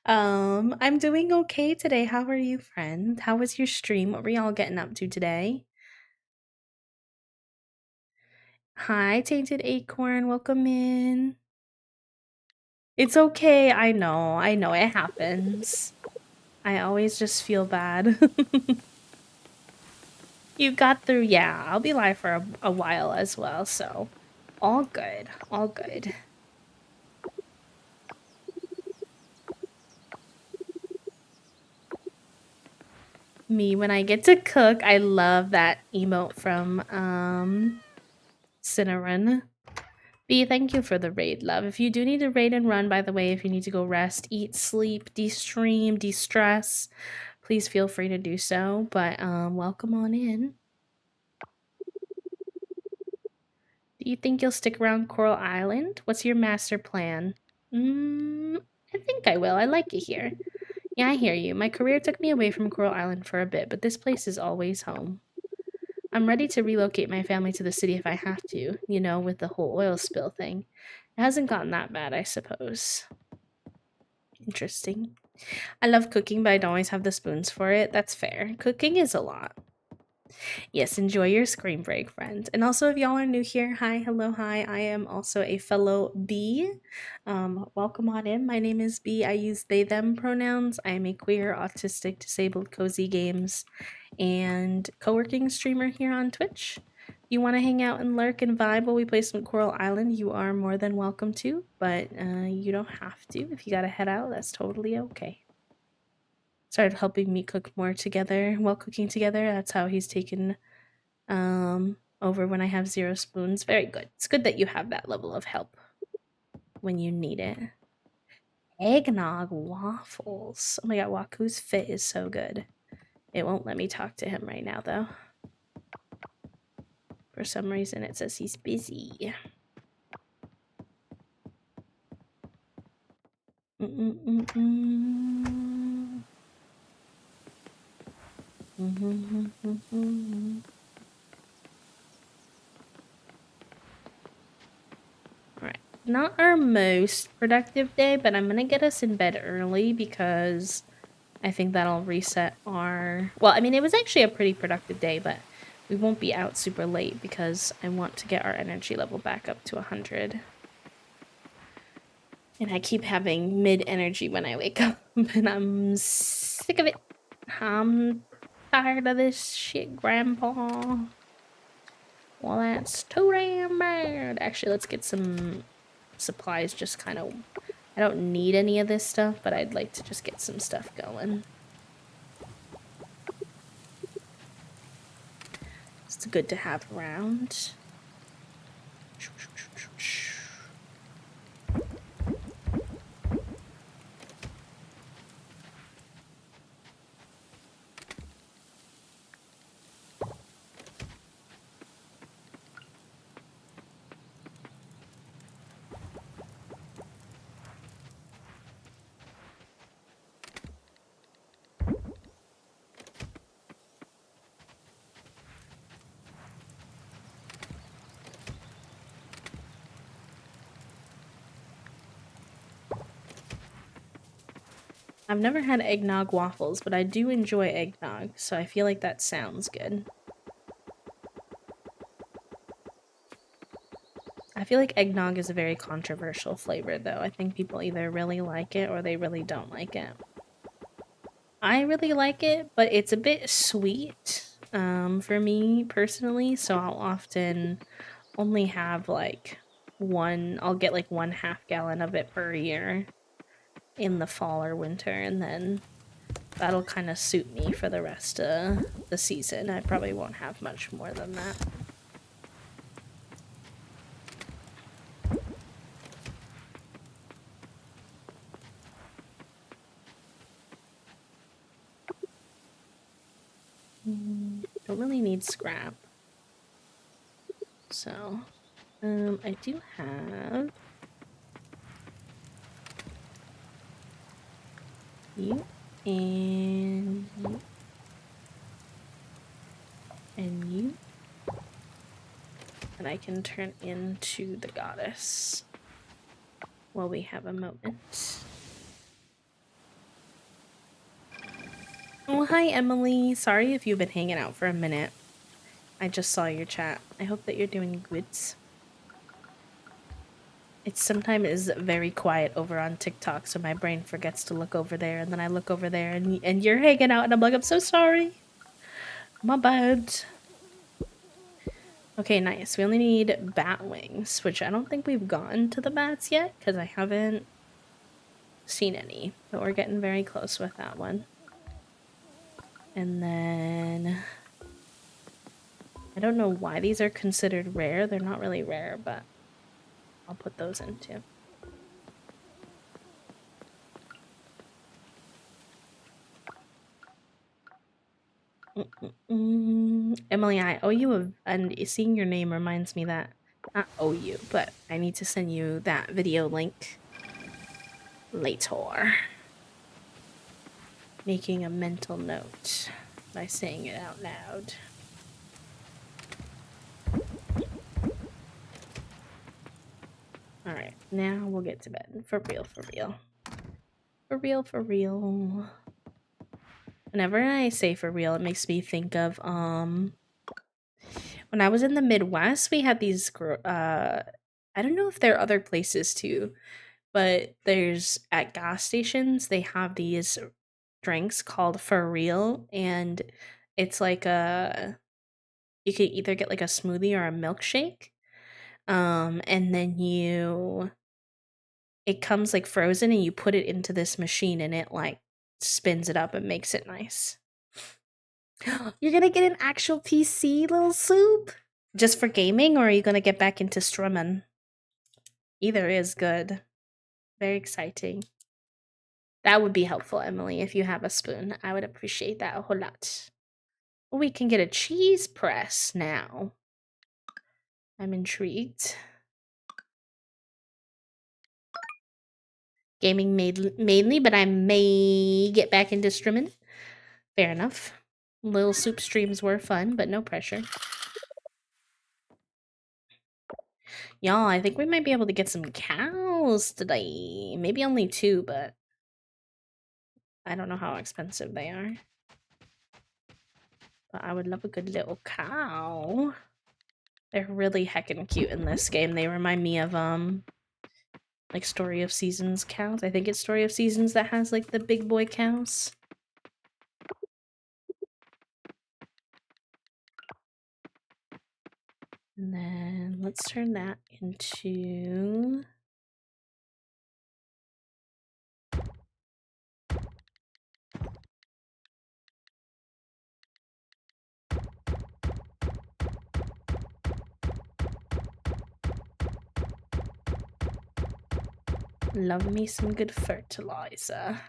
I'm doing okay today. How are you, friend? How was your stream? What were y'all getting up to today? Hi, Tainted Acorn. Welcome in. It's okay. I know. It happens. I always just feel bad. You got through. Yeah, I'll be live for a while as well, so all good. All good. Me, when I get to cook, I love that emote from Cinnarun. B, thank you for the raid, love. If you do need to raid and run, by the way, if you need to go rest, eat, sleep, de-stream, de-stress, please feel free to do so. But welcome on in. Do you think you'll stick around Coral Island? What's your master plan? I think I will. I like it here. Yeah, I hear you. My career took me away from Coral Island for a bit, but this place is always home. I'm ready to relocate my family to the city if I have to, you know, with the whole oil spill thing. It hasn't gotten that bad, I suppose. Interesting. I love cooking, but I don't always have the spoons for it. That's fair. Cooking is a lot. Yes, enjoy your screen break, friend. And also, if y'all are new here, hi, hello, hi. I am also a fellow B. Welcome on in. My name is B. I use they, them pronouns. I am a queer, autistic, disabled, cozy games, and co working streamer here on Twitch. If you want to hang out and lurk and vibe while we play some Coral Island, you are more than welcome to, but you don't have to. If you gotta head out, that's totally okay. Started helping me cook more together while cooking together. That's how he's taken over when I have 0 spoons. Very good. It's good that you have that level of help when you need it. Eggnog waffles. Oh my god, Waku's fit is so good. It won't let me talk to him right now though. For some reason it says he's busy. Alright, not our most productive day, but I'm gonna get us in bed early because I think that'll reset our... Well, I mean, it was actually a pretty productive day, but we won't be out super late because I want to get our energy level back up to 100. And I keep having mid-energy when I wake up, and I'm sick of it. I'm tired of this shit, Grandpa. Well, that's too damn bad. Actually, let's get some supplies just kind of... I don't need any of this stuff, but I'd like to just get some stuff going. It's good to have around. I've never had eggnog waffles, but I do enjoy eggnog, so I feel like that sounds good. I feel like eggnog is a very controversial flavor, though. I think people either really like it or they really don't like it. I really like it, but it's a bit sweet for me personally, so I'll often only have like I'll get like 1/2 gallon of it per year in the fall or winter, and then that'll kind of suit me for the rest of the season. I probably won't have much more than that. Don't really need scrap. So, I do have you and you that I can turn into the goddess while we have a moment. Oh, hi Emily. Sorry if you've been hanging out for a minute. I just saw your chat. I hope that you're doing good. It sometimes is very quiet over on TikTok, so my brain forgets to look over there, and then I look over there and you're hanging out, and I'm like, I'm so sorry. My bad. Okay, nice. We only need bat wings, which I don't think we've gotten to the bats yet, because I haven't seen any, but we're getting very close with that one. And then... I don't know why these are considered rare. They're not really rare, but I'll put those in too. Emily, I owe you and seeing your name reminds me that, not owe you, but I need to send you that video link later. Making a mental note by saying it out loud. Alright, now we'll get to bed. For real, for real. For real, for real. Whenever I say for real, it makes me think of, when I was in the Midwest, we had these, I don't know if there are other places too, but there's, at gas stations, they have these drinks called For Real, and it's like you could either get like a smoothie or a milkshake. And then it comes like frozen and you put it into this machine and it like spins it up and makes it nice. You're gonna get an actual PC, little soup? Just for gaming, or are you gonna get back into strumming? Either is good. Very exciting. That would be helpful, Emily, if you have a spoon. I would appreciate that a whole lot. We can get a cheese press now. I'm intrigued. Gaming mainly, but I may get back into strumming. Fair enough. Little soup streams were fun, but no pressure. Y'all, I think we might be able to get some cows today. Maybe only 2, but I don't know how expensive they are. But I would love a good little cow. They're really heckin' cute in this game. They remind me of, like Story of Seasons cows. I think it's Story of Seasons that has, like, the big boy cows. And then let's turn that into... Love me some good fertilizer.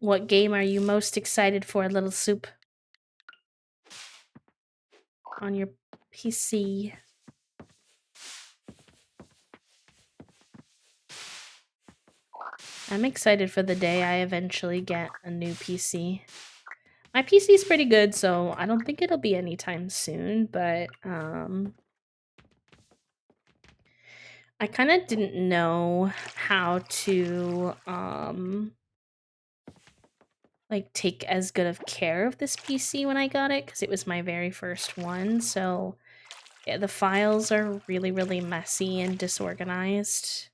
What game are you most excited for, little soup? On your PC. I'm excited for the day I eventually get a new PC. My PC is pretty good, so I don't think it'll be anytime soon, but I kind of didn't know how to like take as good of care of this PC when I got it, because it was my very first one. So yeah, the files are really, really messy and disorganized.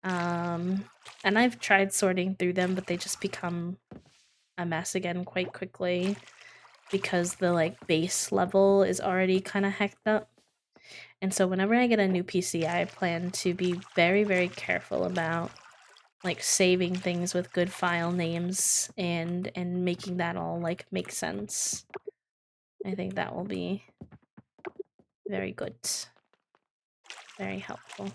And I've tried sorting through them, but they just become a mess again quite quickly because the like base level is already kind of hecked up. And so whenever I get a new PC, I plan to be very, very careful about like saving things with good file names and making that all like make sense. I think that will be very good. Very helpful.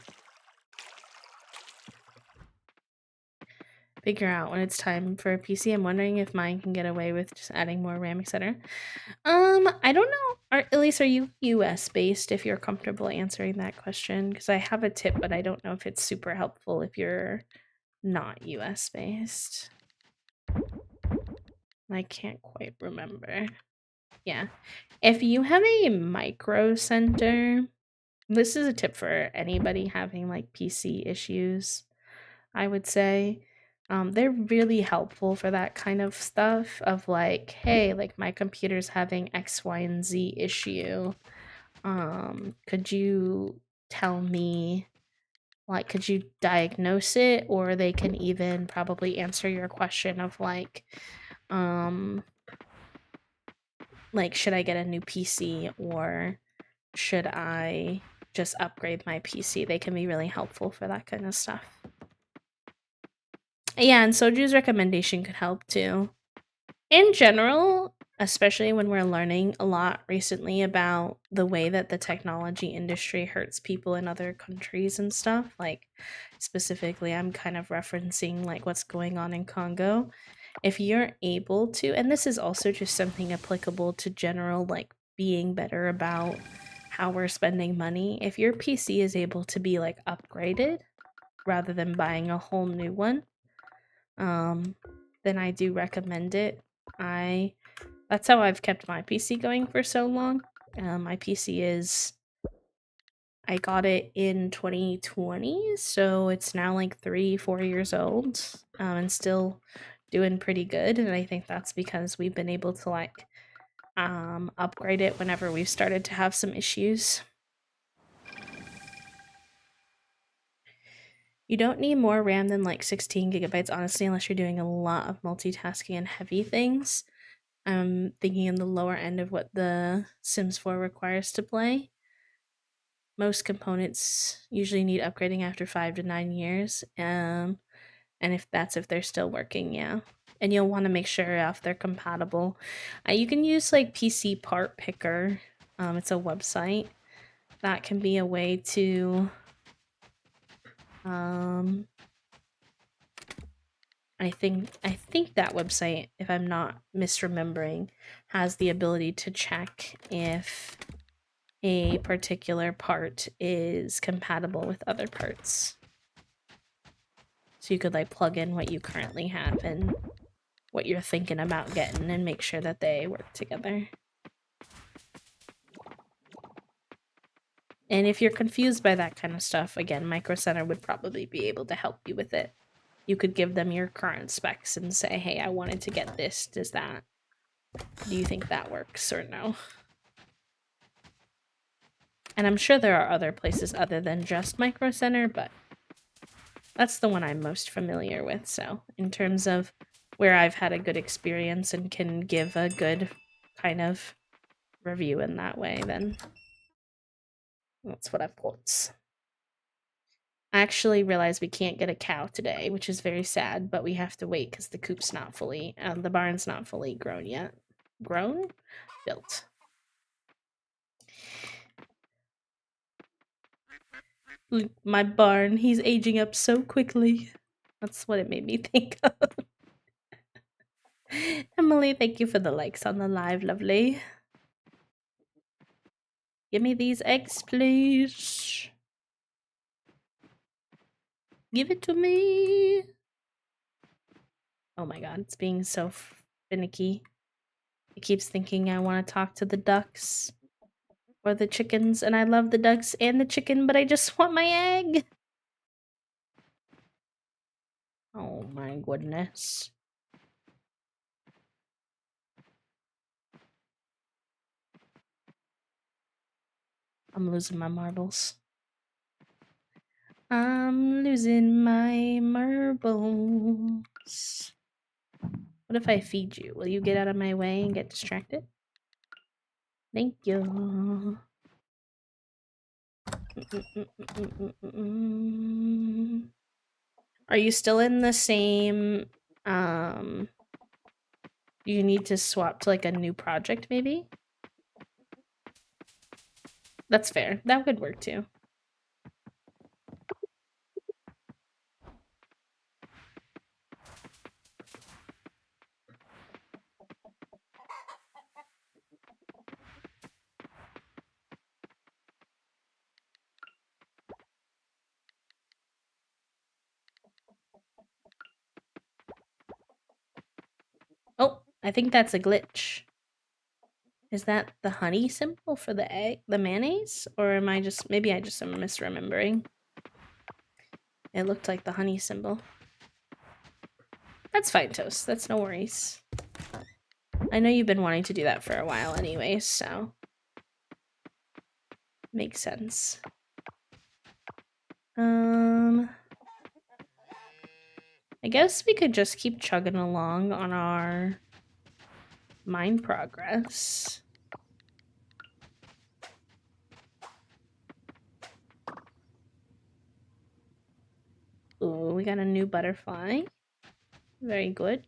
Figure out when it's time for a PC. I'm wondering if mine can get away with just adding more RAM, etc. I don't know. Elise, are you US based if you're comfortable answering that question? Because I have a tip, but I don't know if it's super helpful if you're not US based. I can't quite remember. Yeah. If you have a micro center, this is a tip for anybody having like PC issues, I would say. They're really helpful for that kind of stuff of like, hey, like my computer's having X, Y, and Z issue. Could you tell me, like, could you diagnose it? Or they can even probably answer your question of like, should I get a new PC or should I just upgrade my PC? They can be really helpful for that kind of stuff. Yeah, and Soju's recommendation could help too. In general, especially when we're learning a lot recently about the way that the technology industry hurts people in other countries and stuff, like specifically I'm kind of referencing like what's going on in Congo. If you're able to, and this is also just something applicable to general like being better about how we're spending money, if your PC is able to be like upgraded rather than buying a whole new one, then I do recommend it. I That's how I've kept my PC going for so long. My PC is, I got it in 2020, so it's now like 3, 4 years old, and still doing pretty good. And I think that's because we've been able to like upgrade it whenever we've started to have some issues. You don't need more RAM than like 16 gigabytes, honestly, unless you're doing a lot of multitasking and heavy things. I'm thinking in the lower end of what the Sims 4 requires to play. Most components usually need upgrading after 5 to 9 years. And if they're still working, yeah. And you'll want to make sure if they're compatible. You can use like PC Part Picker. It's a website that can be a way to I think that website, if I'm not misremembering, has the ability to check if a particular part is compatible with other parts. So you could like plug in what you currently have and what you're thinking about getting and make sure that they work together. And if you're confused by that kind of stuff, again, Micro Center would probably be able to help you with it. You could give them your current specs and say, hey, I wanted to get this. Do you think that works or no? And I'm sure there are other places other than just Micro Center, but that's the one I'm most familiar with. So in terms of where I've had a good experience and can give a good kind of review in that way, then that's what I've put. I actually realized we can't get a cow today, which is very sad, but we have to wait because the coop's not fully, the barn's not fully grown yet. Grown? Built. Look, my barn, he's aging up so quickly. That's what it made me think of. Emily, thank you for the likes on the live, lovely. Give me these eggs, please. Give it to me. Oh my god, it's being so finicky. It keeps thinking I want to talk to the ducks or the chickens, and I love the ducks and the chicken, but I just want my egg. Oh my goodness. I'm losing my marbles. I'm losing my marbles. What if I feed you? Will you get out of my way and get distracted? Thank you. Are you still in the same, you need to swap to like a new project maybe? That's fair. That could work too. Oh, I think that's a glitch. Is that the honey symbol for the egg, the mayonnaise? Or am I just, maybe I just am misremembering. It looked like the honey symbol. That's fine, Toast. That's no worries. I know you've been wanting to do that for a while anyway, so makes sense. I guess we could just keep chugging along on our mine progress. Ooh, we got a new butterfly. Very good.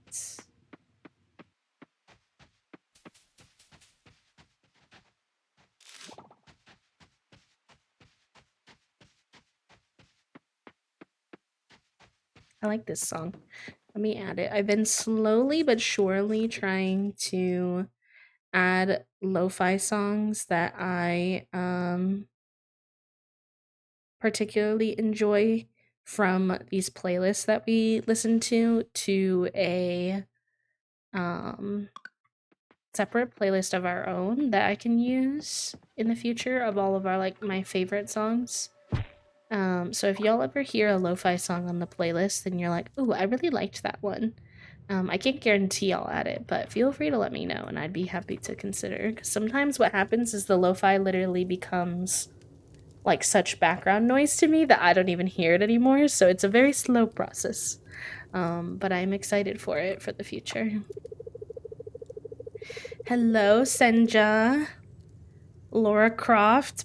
I like this song. Let me add it. I've been slowly but surely trying to add lo-fi songs that I particularly enjoy from these playlists that we listen to a separate playlist of our own that I can use in the future of all of our like my favorite songs. So if y'all ever hear a lo-fi song on the playlist and you're like, "Ooh, I really liked that one," I can't guarantee I'll add it, but feel free to let me know, and I'd be happy to consider. Because sometimes what happens is the lo-fi literally becomes like such background noise to me that I don't even hear it anymore. So it's a very slow process, but I'm excited for it for the future. Hello, Senja, Laura Croft,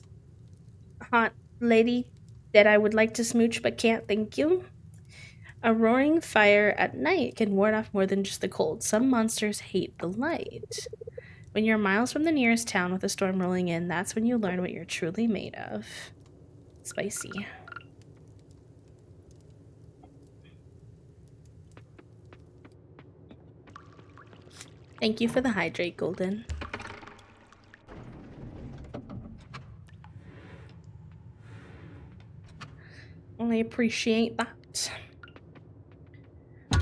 hot lady that I would like to smooch but can't, thank you. A roaring fire at night can ward off more than just the cold. Some monsters hate the light. When you're miles from the nearest town with a storm rolling in, that's when you learn what you're truly made of. Spicy. Thank you for the hydrate, Golden. I appreciate that.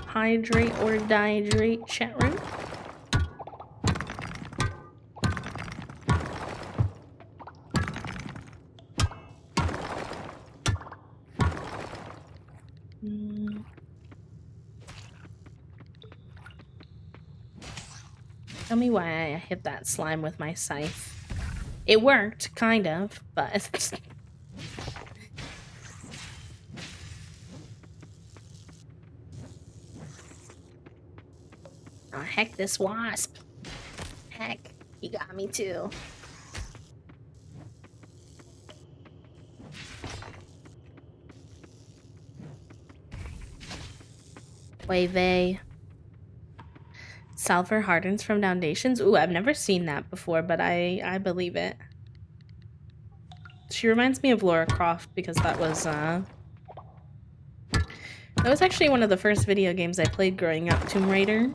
Hydrate or dihydrate, chat room. Tell me why I hit that slime with my scythe. It worked, kind of, but... Oh, heck, this wasp. Heck, he got me too. Wave. Salver hardens from foundations. Ooh, I've never seen that before, but I believe it. She reminds me of Laura Croft because that was actually one of the first video games I played growing up, Tomb Raider.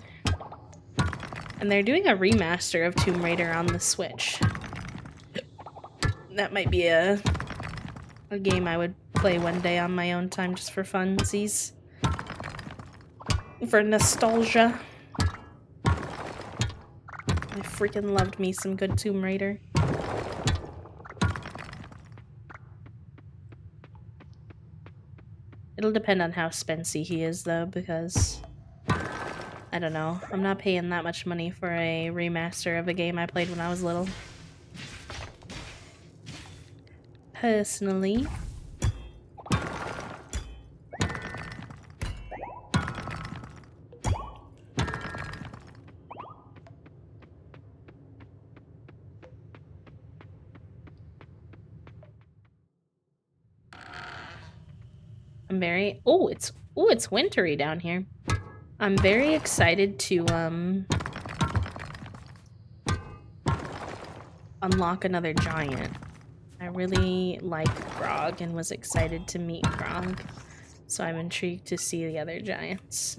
And they're doing a remaster of Tomb Raider on the Switch. That might be a game I would play one day on my own time just for funsies. For nostalgia. I freaking loved me some good Tomb Raider. It'll depend on how spency he is though, because I don't know. I'm not paying that much money for a remaster of a game I played when I was little. Personally. I'm very... Oh, it's wintry down here. I'm very excited to, unlock another giant. I really like Grog and was excited to meet Grog. So I'm intrigued to see the other giants.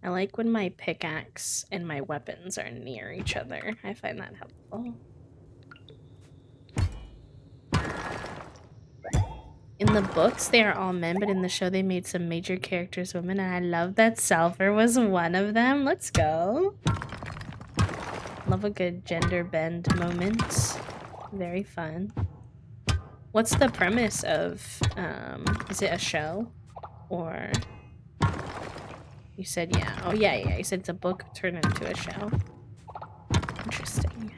I like when my pickaxe and my weapons are near each other. I find that helpful. In the books, they are all men, but in the show, they made some major characters women, and I love that Salver was one of them. Let's go. Love a good gender bend moment. Very fun. What's the premise of, is it a show? Or... You said, yeah. Oh, yeah. You said it's a book turned into a show. Interesting.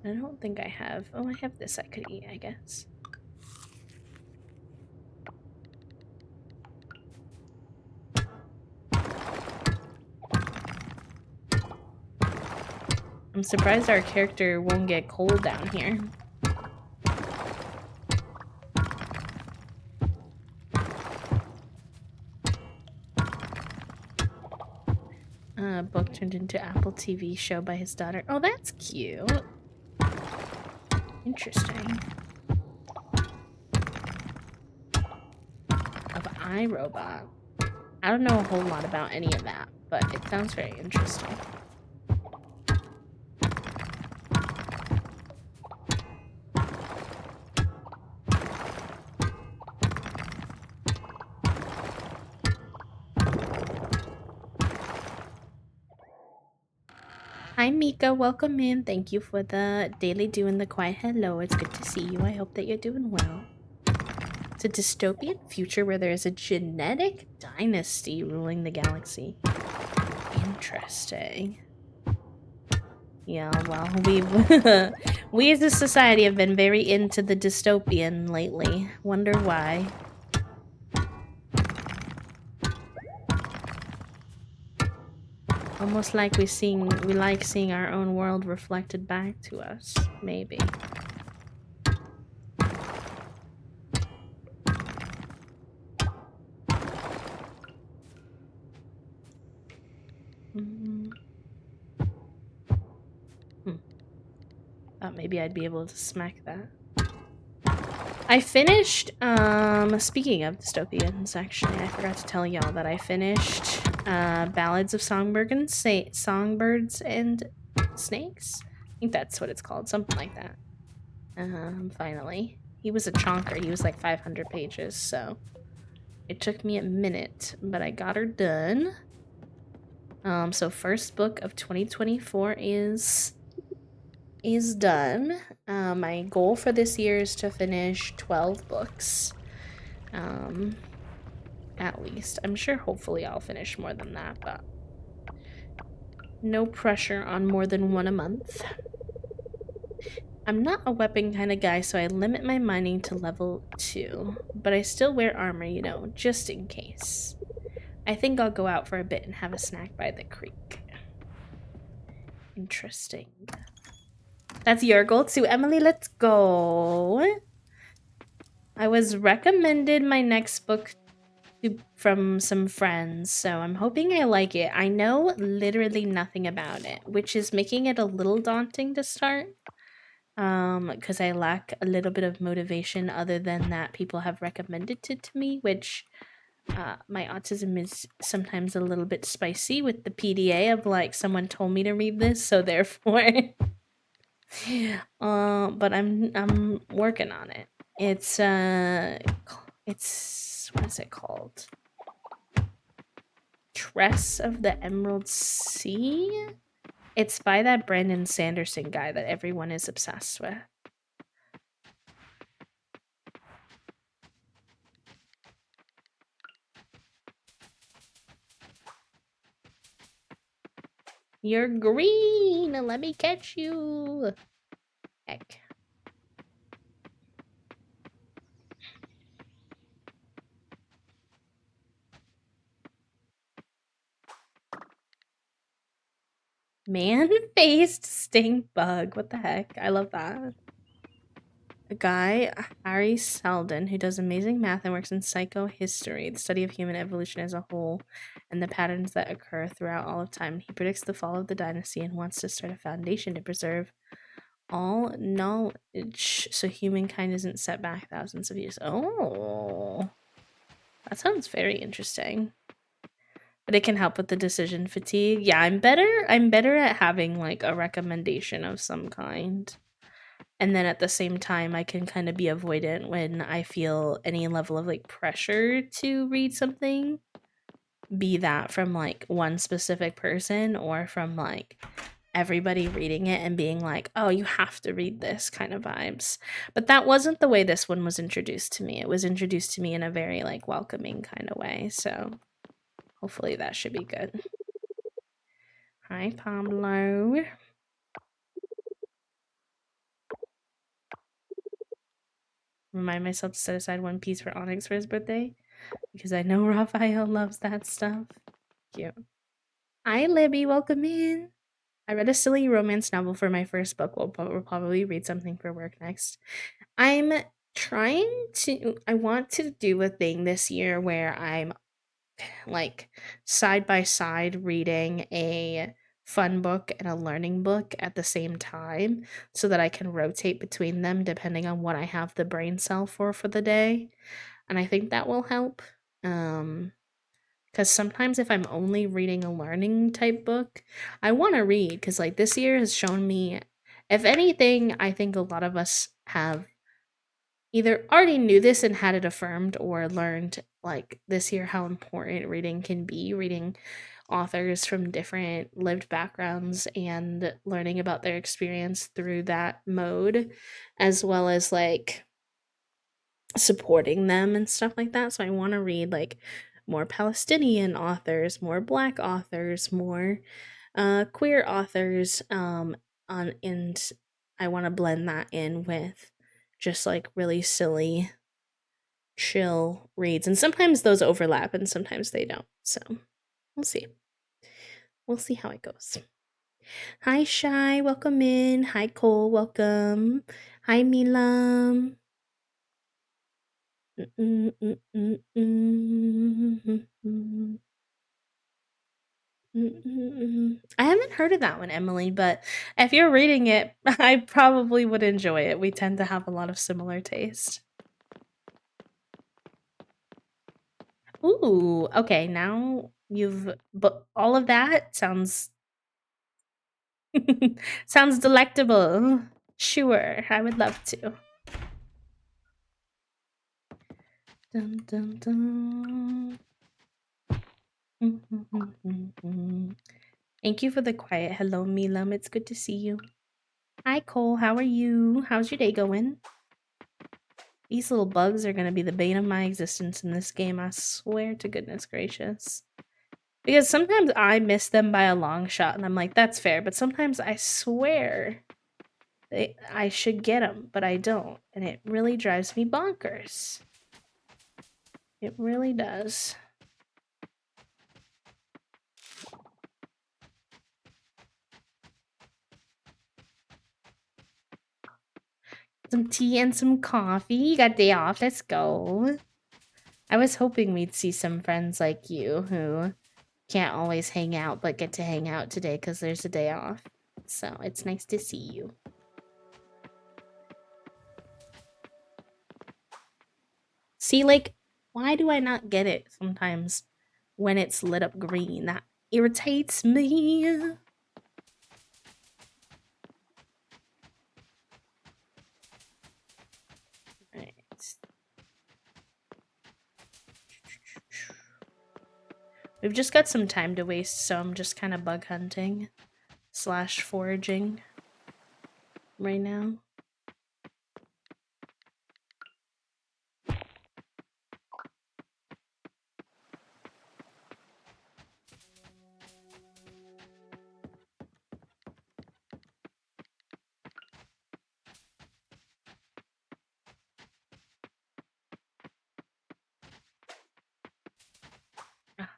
I don't think I have... Oh, I have this I could eat, I guess. I'm surprised our character won't get cold down here. Book turned into Apple TV show by his daughter. Oh, that's cute. Interesting. Of iRobot. I don't know a whole lot about any of that, but it sounds very interesting. Hi Mika, welcome in. Thank you for the daily doing the quiet hello. It's good to see you. I hope that you're doing well. It's a dystopian future where there is a genetic dynasty ruling the galaxy. Interesting. Yeah, well, we as a society have been very into the dystopian lately. Wonder why. Almost like we like seeing our own world reflected back to us, maybe. Thought maybe I'd be able to smack that. I finished, speaking of dystopians, actually, I forgot to tell y'all that I finished, Ballads of Songbirds and Snakes? I think that's what it's called, something like that. Finally. He was a chonker, he was like 500 pages, so it took me a minute, but I got her done. So first book of 2024 is done. My goal for this year is to finish 12 books. At least. I'm sure hopefully I'll finish more than that, but no pressure on more than one a month. I'm not a weapon kind of guy, so I limit my mining to level 2, but I still wear armor, you know, just in case. I think I'll go out for a bit and have a snack by the creek. Interesting. That's your goal too, Emily. Let's go. I was recommended my next book from some friends, so I'm hoping I like it. I know literally nothing about it, which is making it a little daunting to start. Because I lack a little bit of motivation other than that people have recommended it to me, which my autism is sometimes a little bit spicy with the PDA of like someone told me to read this, so therefore but I'm working on it. It's what is it called? Tress of the Emerald Sea? It's by that Brandon Sanderson guy that everyone is obsessed with. You're green! Let me catch you! Heck. Man-faced stink bug. What the heck? I love that. A guy, Harry Seldon, who does amazing math and works in psychohistory, the study of human evolution as a whole, and the patterns that occur throughout all of time. He predicts the fall of the dynasty and wants to start a foundation to preserve all knowledge so humankind isn't set back thousands of years. Oh, that sounds very interesting. But it can help with the decision fatigue. Yeah, I'm better at having like a recommendation of some kind. And then at the same time, I can kind of be avoidant when I feel any level of like pressure to read something, be that from like one specific person or from like everybody reading it and being like, oh, you have to read this kind of vibes. But that wasn't the way this one was introduced to me. It was introduced to me in a very like welcoming kind of way. So hopefully that should be good. Hi, Pablo. Remind myself to set aside one piece for Onyx for his birthday because I know Raphael loves that stuff. Cute. Hi, Libby. Welcome in. I read a silly romance novel for my first book. We'll probably read something for work next. I want to do a thing this year where I'm like side by side reading a fun book and a learning book at the same time so that I can rotate between them depending on what I have the brain cell for the day. And I think that will help. Because sometimes if I'm only reading a learning type book, I want to read because, like, this year has shown me, if anything, I think a lot of us have either already knew this and had it affirmed or learned, like, this year how important reading can be, reading authors from different lived backgrounds and learning about their experience through that mode, as well as, like, supporting them and stuff like that. So I want to read like more Palestinian authors, more Black authors, more queer authors, and I want to blend that in with just like really silly, chill reads. And sometimes those overlap, and sometimes they don't. So we'll see. We'll see how it goes. Hi, Shy, welcome in. Hi, Cole, welcome. Hi, Milam. Mm, mm, mm, mm, mm. I haven't heard of that one, Emily, but if you're reading it, I probably would enjoy it. We tend to have a lot of similar taste. Ooh, okay, now but all of that sounds sounds delectable. Sure, I would love to. Dun, dun, dun. Thank you for the quiet hello, Milam. It's good to see you. Hi, Cole. How are you? How's your day going? These little bugs are going to be the bane of my existence in this game, I swear to goodness gracious. Because sometimes I miss them by a long shot, and I'm like, that's fair. But sometimes I swear I should get them, but I don't. And it really drives me bonkers. It really does. Some tea and some coffee. You got day off. Let's go. I was hoping we'd see some friends like you who can't always hang out but get to hang out today because there's a day off. So it's nice to see you. See, like, why do I not get it sometimes when it's lit up green? That irritates me. Right. We've just got some time to waste, so I'm just kind of bug hunting / foraging right now.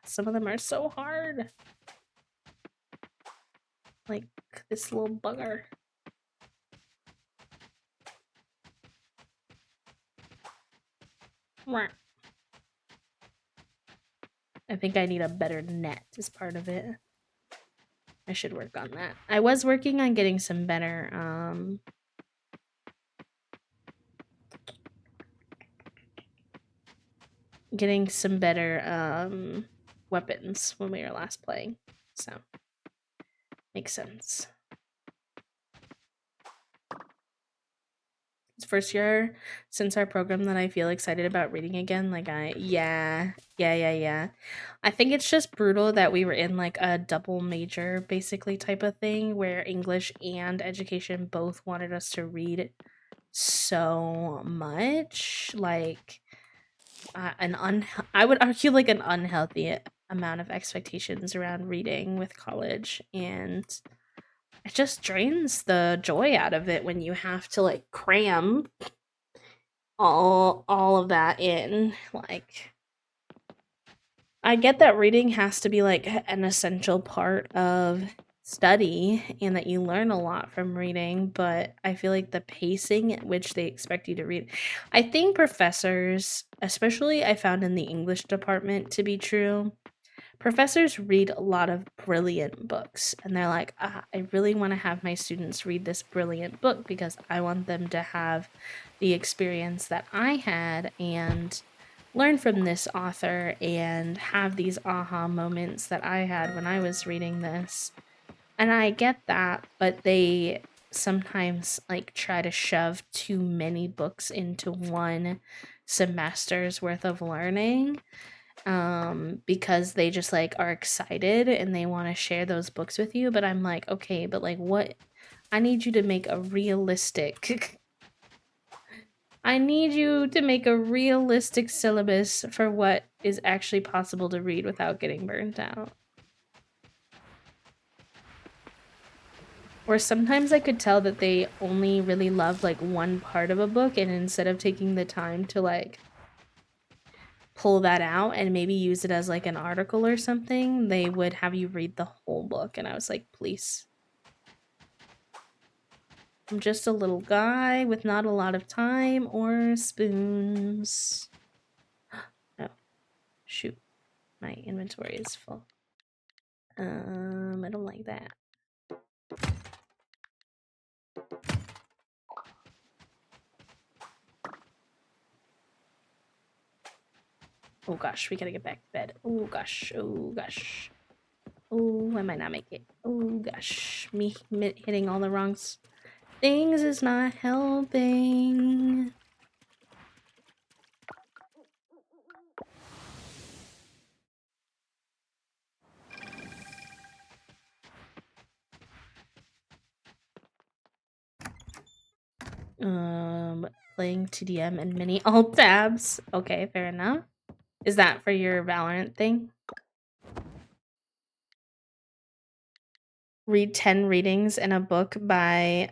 Some of them are so hard. Like this little bugger. I think I need a better net as part of it. I should work on that. I was working on getting some better weapons when we were last playing. So makes sense. It's first year since our program that I feel excited about reading again. Like yeah. I think it's just brutal that we were in like a double major basically type of thing where English and education both wanted us to read so much. Like I would argue like an unhealthy amount of expectations around reading with college, and it just drains the joy out of it when you have to like cram all of that in. Like I get that reading has to be like an essential part of study and that you learn a lot from reading, but I feel like the pacing at which they expect you to read, I think professors, especially I found in the English department to be true, professors read a lot of brilliant books, and they're like, I really want to have my students read this brilliant book because I want them to have the experience that I had and learn from this author and have these aha moments that I had when I was reading this. And I get that, but they sometimes like try to shove too many books into one semester's worth of learning, because they just like are excited and they want to share those books with you. But I'm like, okay, but like what? I need you to make a realistic I need you to make a realistic syllabus for what is actually possible to read without getting burnt out. Or sometimes I could tell that they only really love like one part of a book, and instead of taking the time to like pull that out and maybe use it as like an article or something, they would have you read the whole book. And I was like, please. I'm just a little guy with not a lot of time or spoons. Oh, shoot. My inventory is full. I don't like that. Oh gosh, we gotta get back to bed. Oh gosh, oh gosh. Oh, I might not make it. Oh gosh, me hitting all the wrong things is not helping. Playing TDM and mini alt tabs. Okay, fair enough. Is that for your Valorant thing? Read 10 readings in a book by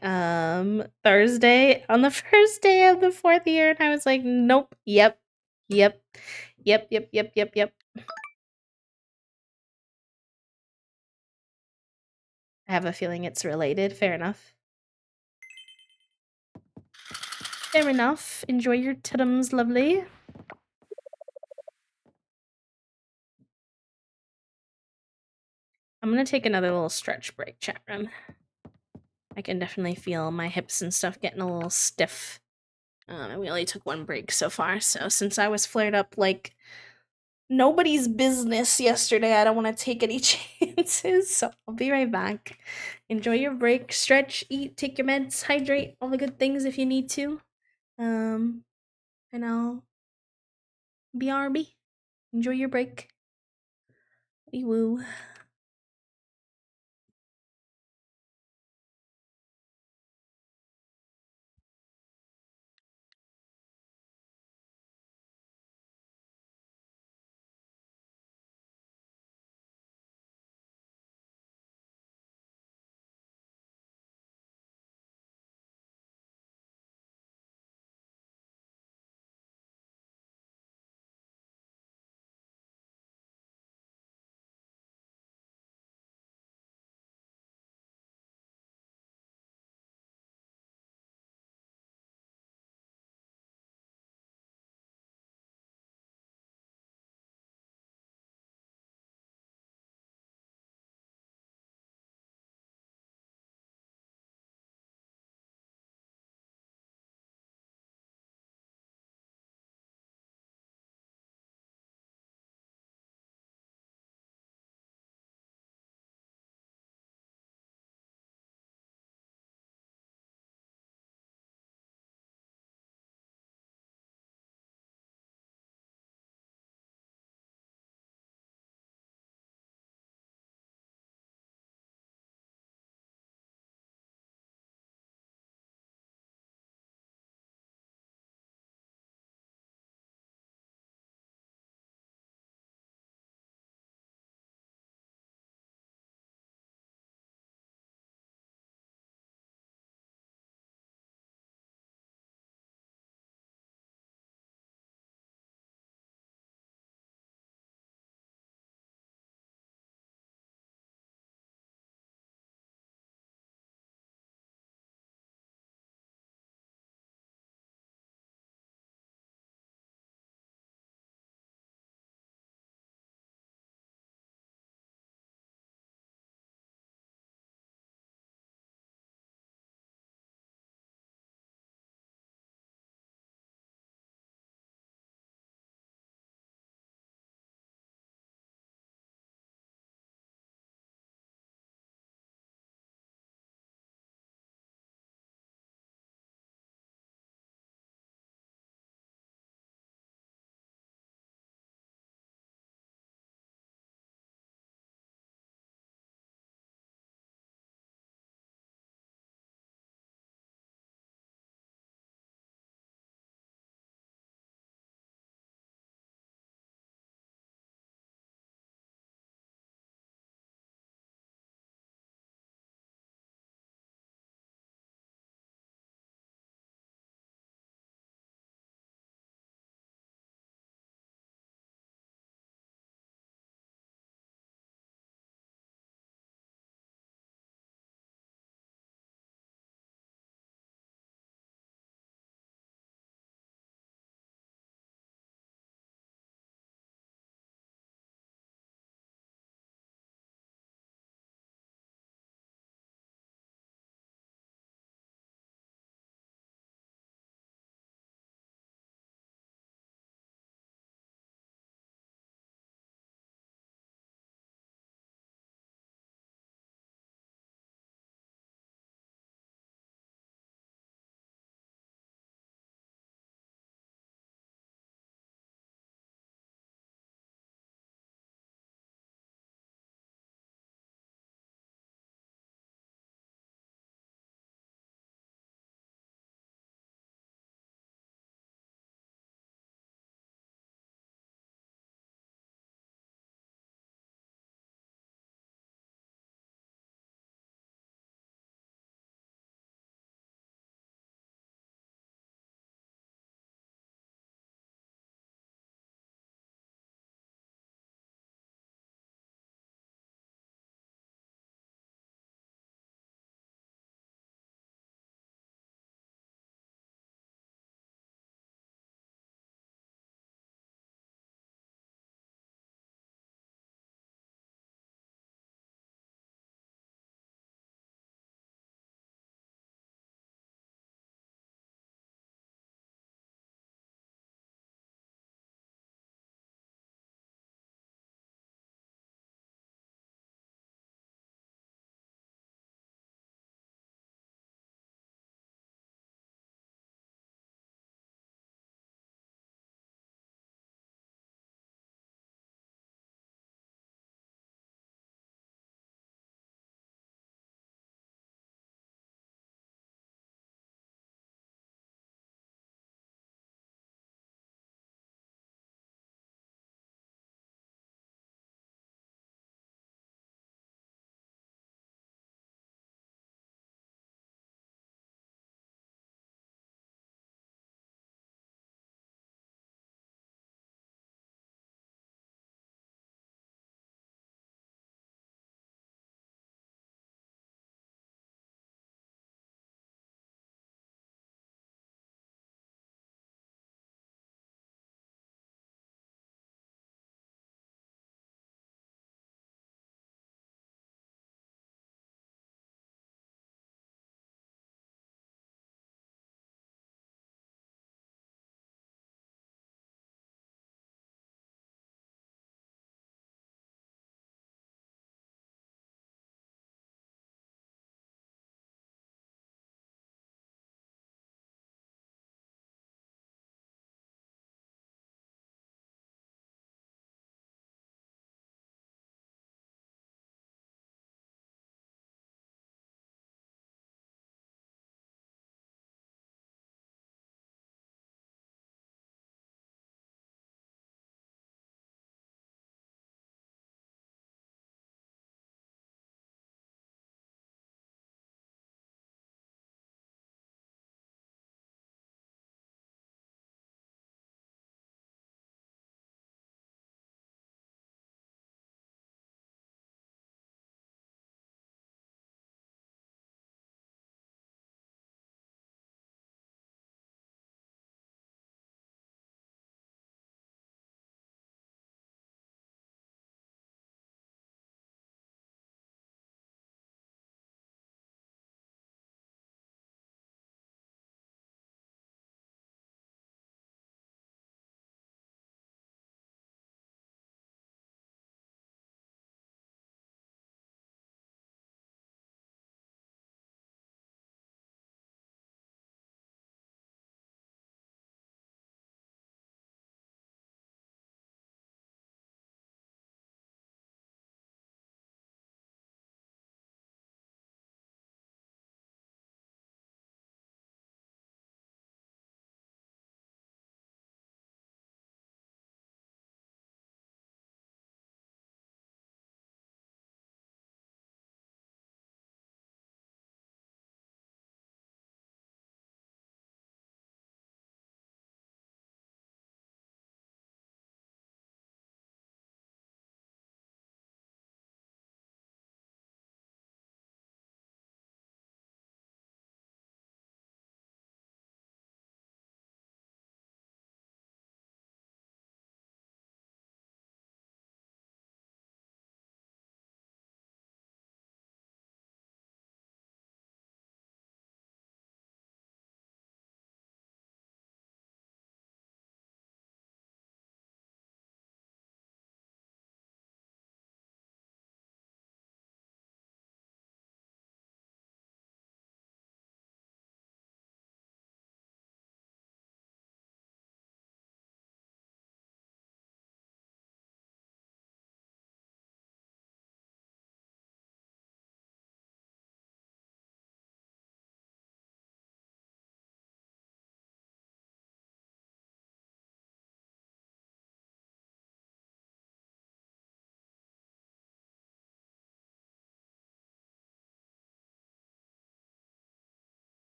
Thursday on the first day of the fourth year, and I was like, nope, yep. I have a feeling it's related. Fair enough. Fair enough. Enjoy your tittums, lovely. I'm gonna take another little stretch break, chat room. I can definitely feel my hips and stuff getting a little stiff. And we only took one break so far, so since I was flared up like nobody's business yesterday, I don't want to take any chances, so I'll be right back. Enjoy your break, stretch, eat, take your meds, hydrate, all the good things if you need to. And I'll BRB. Enjoy your break. Woo.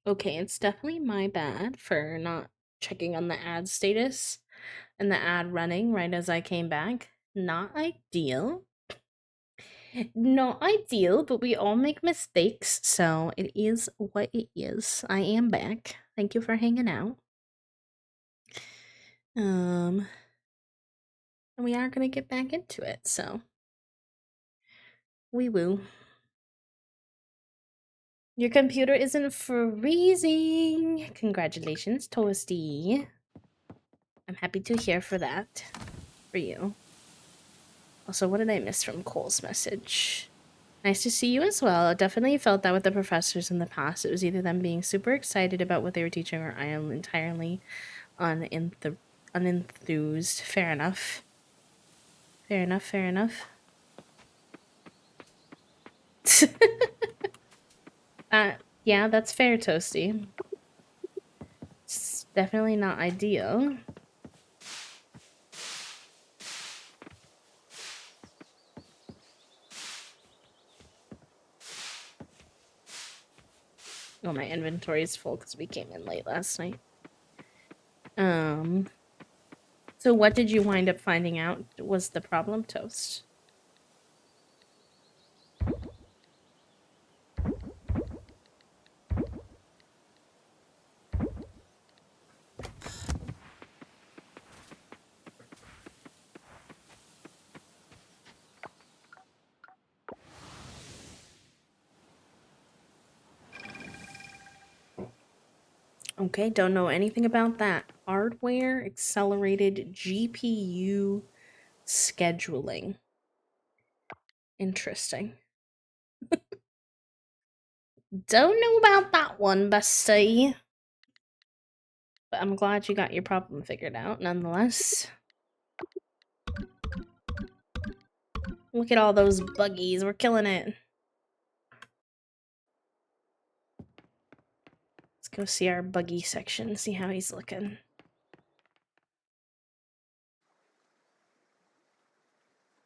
Okay, it's definitely my bad for not checking on the ad status and the ad running right as I came back. Not ideal. Not ideal, but we all make mistakes, so it is what it is. I am back. Thank you for hanging out. And we are gonna get back into it, so we will. Your computer isn't freezing. Congratulations, Toasty. I'm happy to hear for that. For you. Also, what did I miss from Cole's message? Nice to see you as well. I definitely felt that with the professors in the past. It was either them being super excited about what they were teaching or I am entirely unenthused. Fair enough. Fair enough, fair enough. Yeah, that's fair, Toasty. It's definitely not ideal. Oh, my inventory is full because we came in late last night. So what did you wind up finding out was the problem, Toast? Okay, don't know anything about that. Hardware accelerated GPU scheduling. Interesting. Don't know about that one, Bestie. But I'm glad you got your problem figured out, nonetheless. Look at all those buggies. We're killing it. Let's go see our buggy section, see how he's looking.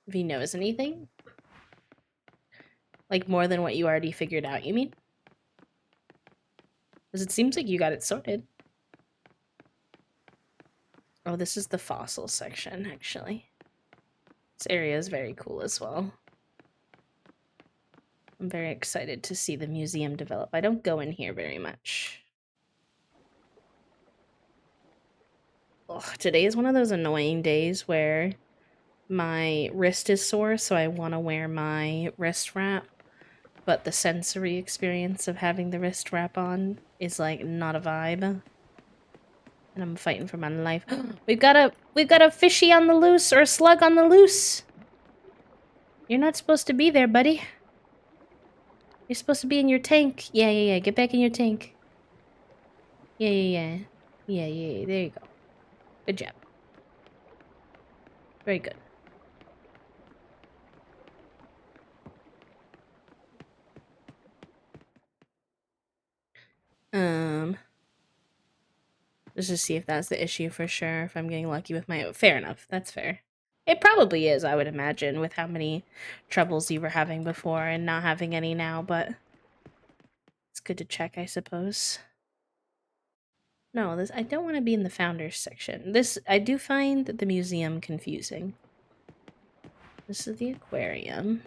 If he knows anything? Like more than what you already figured out, you mean? Because it seems like you got it sorted. Oh, this is the fossil section, actually. This area is very cool as well. I'm very excited to see the museum develop. I don't go in here very much. Ugh, today is one of those annoying days where my wrist is sore, so I want to wear my wrist wrap, but the sensory experience of having the wrist wrap on is like not a vibe. And I'm fighting for my life. We've got a fishy on the loose, or a slug on the loose. You're not supposed to be there, buddy. You're supposed to be in your tank. Yeah. Get back in your tank. Yeah. Yeah. There you go. Good job. Very good. Let's just see if that's the issue for sure. If I'm getting lucky with my... Fair enough. That's fair. It probably is, I would imagine, with how many troubles you were having before and not having any now, but... It's good to check, I suppose. No, I don't want to be in the founders section. I do find the museum confusing. This is the aquarium.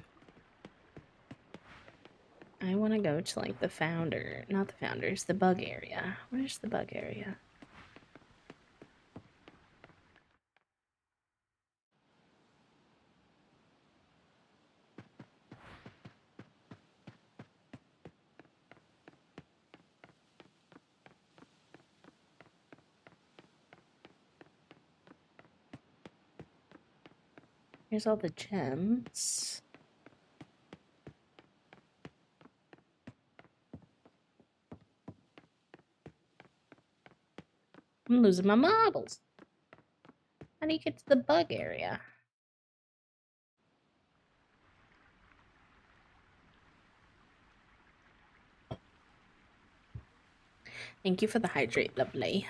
I want to go to, like, not the founders, the bug area. Where's the bug area? Here's all the gems. I'm losing my marbles. How do you get to the bug area? Thank you for the hydrate, lovely.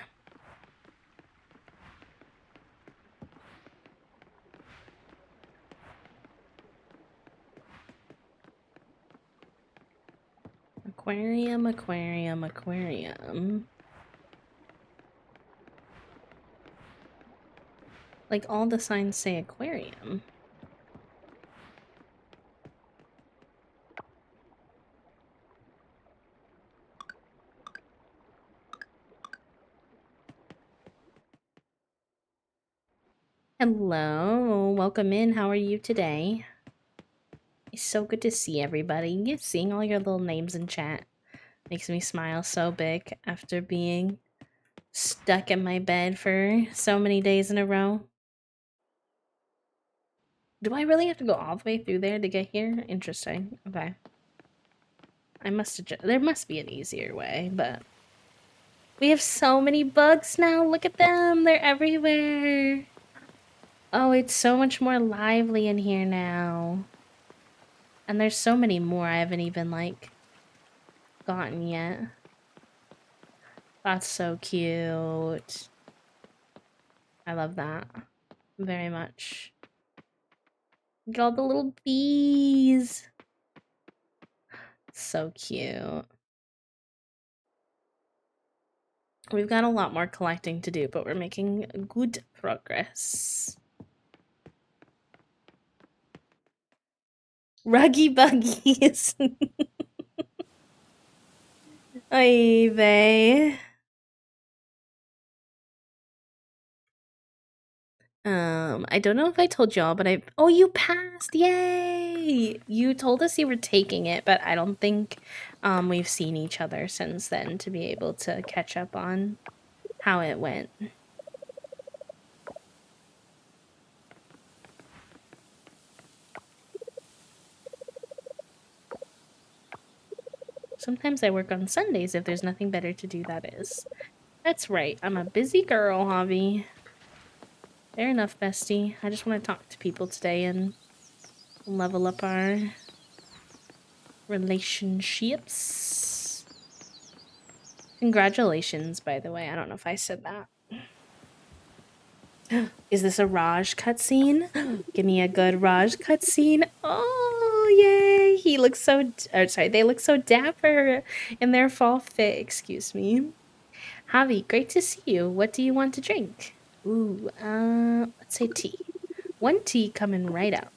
Aquarium, aquarium, aquarium. Like, all the signs say aquarium. Hello, welcome in. How are you today? It's so good to see everybody. Seeing all your little names in chat makes me smile so big after being stuck in my bed for so many days in a row. Do I really have to go all the way through there to get here? Interesting. Okay. I must have there must be an easier way, but we have so many bugs now. Look at them. They're everywhere. Oh, it's so much more lively in here now. And there's so many more I haven't even, like, gotten yet. That's so cute. I love that very much. Look at all the little bees. So cute. We've got a lot more collecting to do, but we're making good progress. Ruggy buggies. Oy vey. I don't know if I told y'all, but oh, you passed! Yay! You told us you were taking it, but I don't think we've seen each other since then to be able to catch up on how it went. Sometimes I work on Sundays if there's nothing better to do, that is. That's right, I'm a busy girl, Javi. Fair enough, bestie. I just want to talk to people today and level up our relationships. Congratulations, by the way. I don't know if I said that. Is this a Raj cutscene? Give me a good Raj cutscene. Oh, yay. He looks so... sorry, they look so dapper in their fall fit. Excuse me. Javi, great to see you. What do you want to drink? Ooh, let's say tea. One tea coming right out.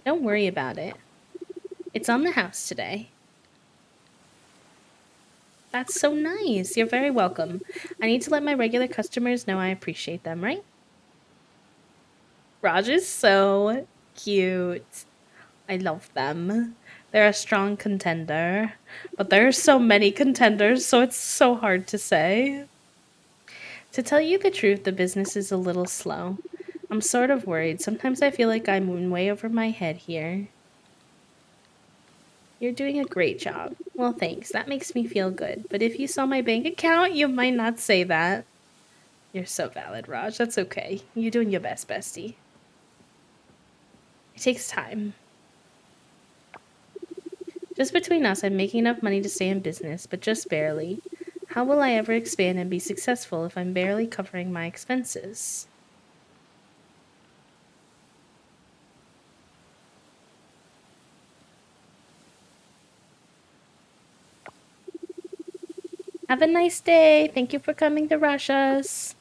Don't worry about it. It's on the house today. That's so nice. You're very welcome. I need to let my regular customers know I appreciate them, right? Raj is so cute. I love them. They're a strong contender. But there are so many contenders, so it's so hard to say. To tell you the truth, the business is a little slow. I'm sort of worried. Sometimes I feel like I'm in way over my head here. You're doing a great job. Well, thanks. That makes me feel good. But if you saw my bank account, you might not say that. You're so valid, Raj. That's okay. You're doing your best, bestie. It takes time. Just between us, I'm making enough money to stay in business, but just barely. How will I ever expand and be successful if I'm barely covering my expenses? Have a nice day. Thank you for coming to Russia's.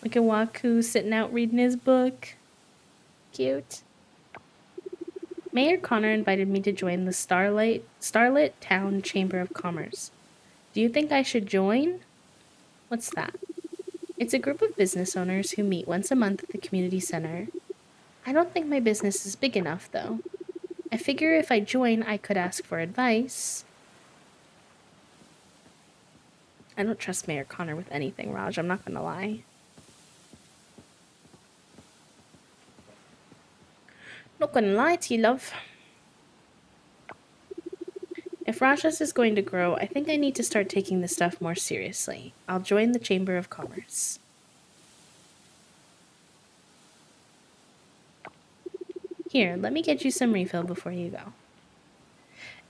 Look at Waku sitting out reading his book. Cute. Mayor Connor invited me to join the Starlit Town Chamber of Commerce. Do you think I should join? What's that? It's a group of business owners who meet once a month at the community center. I don't think my business is big enough, though. I figure if I join, I could ask for advice. I don't trust Mayor Connor with anything, Raj. I'm not gonna lie. Not gonna lie to you, love. If Rajas is going to grow, I think I need to start taking this stuff more seriously. I'll join the Chamber of Commerce. Here, let me get you some refill before you go.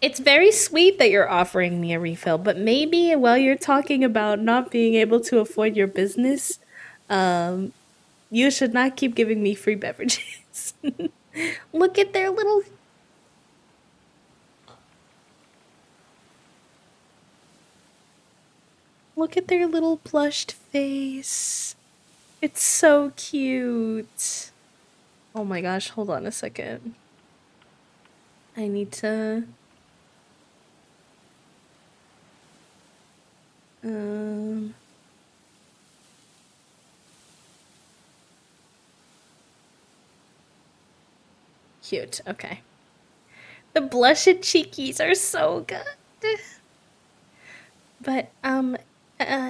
It's very sweet that you're offering me a refill, but maybe while you're talking about not being able to afford your business, um, you should not keep giving me free beverages. Look at their little. Look at their little plushed face. It's so cute. Oh my gosh, hold on a second. I need to. Um. Cute. Okay. The blushed cheekies are so good. But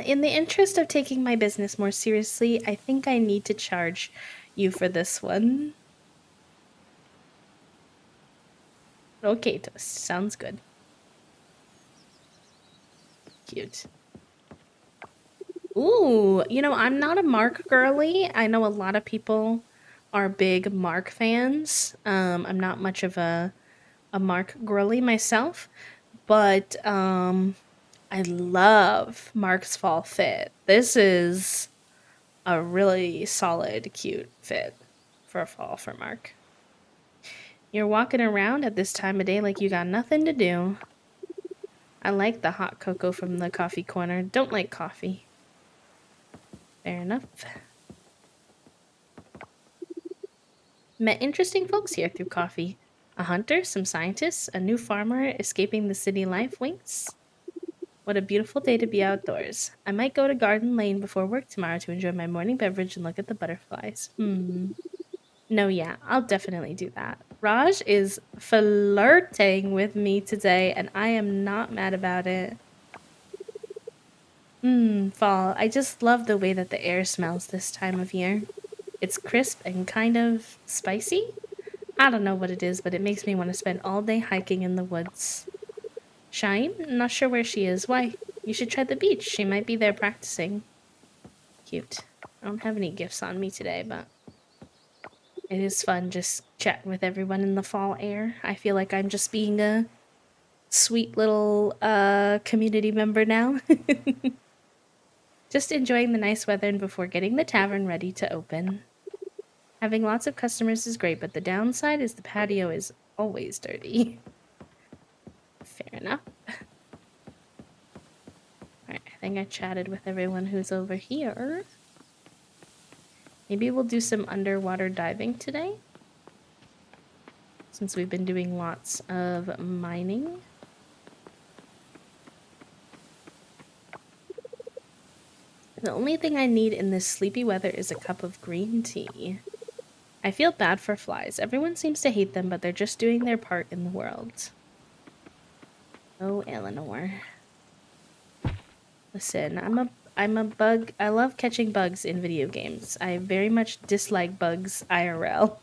in the interest of taking my business more seriously, I think I need to charge you for this one. Okay, Toast. Sounds good. Cute. Ooh, I'm not a Mark girly. I know a lot of people are big Mark fans. I'm not much of a Mark girly myself, but I love Mark's fall fit. This is a really solid, cute fit for a fall for Mark. You're walking around at this time of day like you got nothing to do. I like the hot cocoa from the coffee corner. Don't like coffee. Fair enough. Met interesting folks here through coffee. A hunter, some scientists, a new farmer escaping the city life. Winks. What a beautiful day to be outdoors. I might go to Garden Lane before work tomorrow to enjoy my morning beverage and look at the butterflies. No, yeah, I'll definitely do that. Raj is flirting with me today, and I am not mad about it. Fall. I just love the way that the air smells this time of year. It's crisp and kind of spicy. I don't know what it is, but it makes me want to spend all day hiking in the woods. Shine? Not sure where she is. Why? You should try the beach. She might be there practicing. Cute. I don't have any gifts on me today, but it is fun just chatting with everyone in the fall air. I feel like I'm just being a sweet little community member now. Just enjoying the nice weather and before getting the tavern ready to open. Having lots of customers is great, but the downside is the patio is always dirty. Fair enough. Alright, I think I chatted with everyone who's over here. Maybe we'll do some underwater diving today, since we've been doing lots of mining. The only thing I need in this sleepy weather is a cup of green tea. I feel bad for flies. Everyone seems to hate them, but they're just doing their part in the world. Oh, Eleanor. Listen, I'm a bug. I love catching bugs in video games. I very much dislike bugs IRL.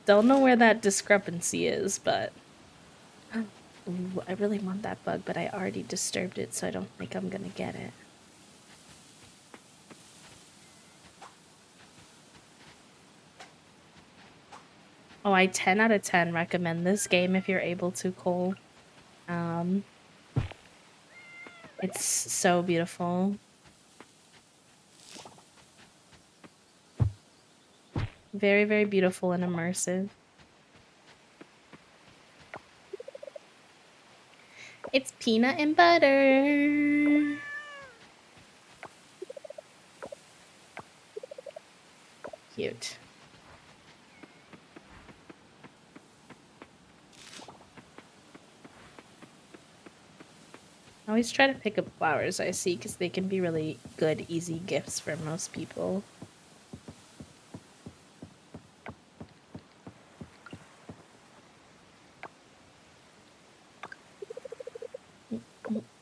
Don't know where that discrepancy is, but ooh, I really want that bug, but I already disturbed it, so I don't think I'm gonna get it. Oh, I 10 out of 10 recommend this game if you're able to, Cole. It's so beautiful. Very, very beautiful and immersive. It's peanut and butter. Cute. I always try to pick up flowers I see because they can be really good, easy gifts for most people.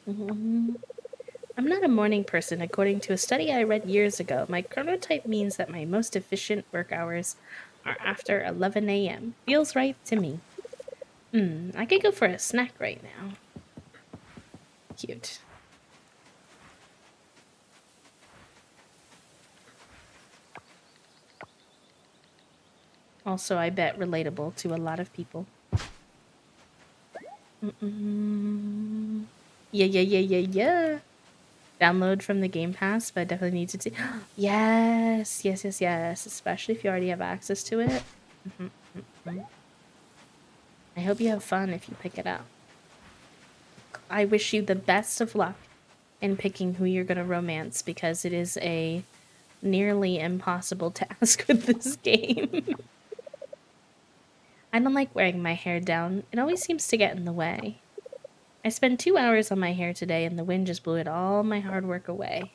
I'm not a morning person. According to a study I read years ago, my chronotype means that my most efficient work hours are after 11 a.m. Feels right to me. I could go for a snack right now. Cute. Also, I bet relatable to a lot of people. Yeah, yeah, yeah, yeah, yeah. Download from the Game Pass, but I definitely need to do. Yes, yes, yes, yes. Especially if you already have access to it. Mhm, mhm, mhm. I hope you have fun if you pick it up. I wish you the best of luck in picking who you're gonna romance because it is a nearly impossible task with this game. I don't like wearing my hair down. It always seems to get in the way. I spent 2 hours on my hair today and the wind just blew it all my hard work away.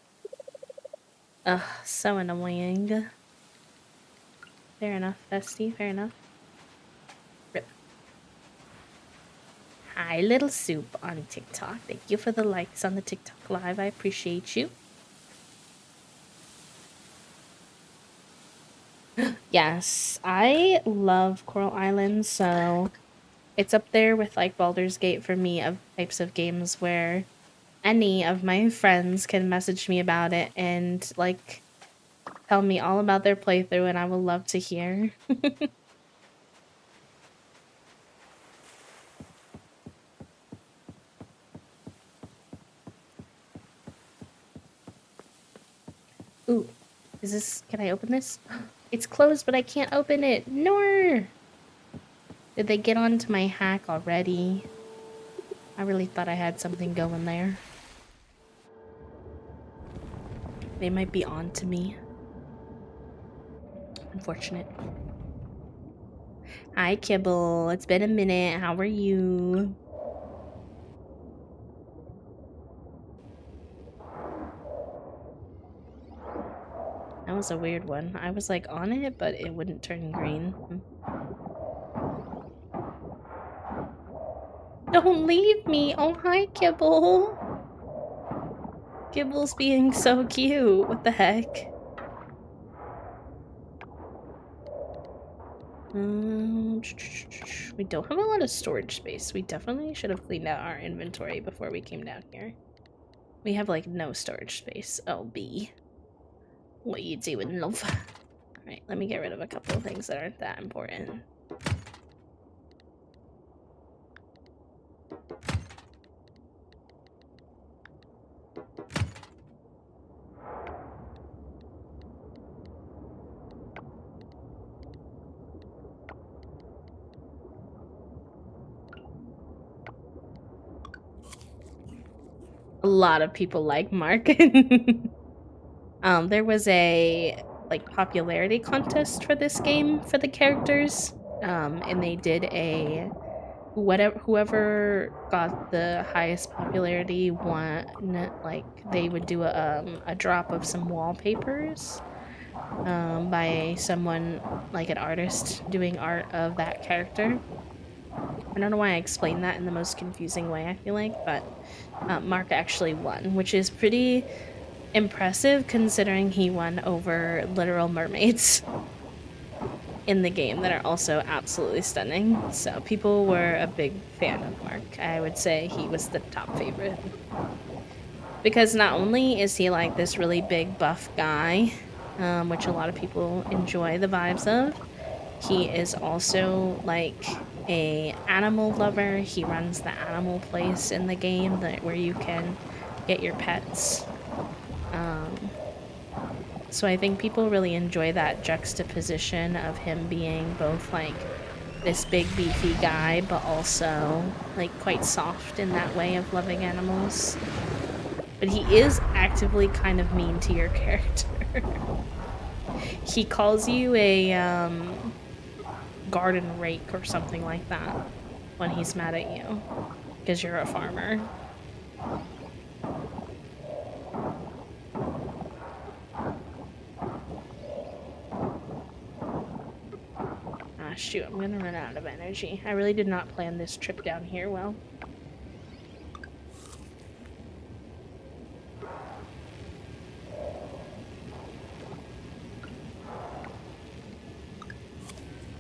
Ugh, so annoying. Fair enough, bestie, fair enough. Rip. Hi, Little Soup on TikTok. Thank you for the likes on the TikTok live. I appreciate you. Yes, I love Coral Island, so it's up there with like Baldur's Gate for me of types of games where any of my friends can message me about it and like tell me all about their playthrough and I will love to hear. Ooh, is this, can I open this? It's closed, but I can't open it. No! Did they get onto my hack already? I really thought I had something going there. They might be on to me. Unfortunate. Hi, Kibble. It's been a minute. How are you? That was a weird one. I was like on it, but it wouldn't turn green. Don't leave me. Oh, hi, Kibble. Kibble's being so cute. What the heck? We don't have a lot of storage space. We definitely should have cleaned out our inventory before we came down here. We have like no storage space. Oh, B. What you doing, love? Alright, let me get rid of a couple of things that aren't that important. A lot of people like Mark. There was a like popularity contest for this game for the characters. And they did a whoever got the highest popularity won, like they would do a drop of some wallpapers by someone like an artist doing art of that character. I don't know why I explained that in the most confusing way, I feel like, but Mark actually won, which is pretty impressive considering he won over literal mermaids in the game that are also absolutely stunning. So people were a big fan of Mark. I would say he was the top favorite. Because not only is he like this really big buff guy, which a lot of people enjoy the vibes of, he is also like a animal lover. He runs the animal place in the game where you can get your pets. So I think people really enjoy that juxtaposition of him being both like this big beefy guy, but also like quite soft in that way of loving animals. But he is actively kind of mean to your character. He calls you a garden rake or something like that when he's mad at you because you're a farmer. Ah, shoot, I'm gonna run out of energy. I really did not plan this trip down here well.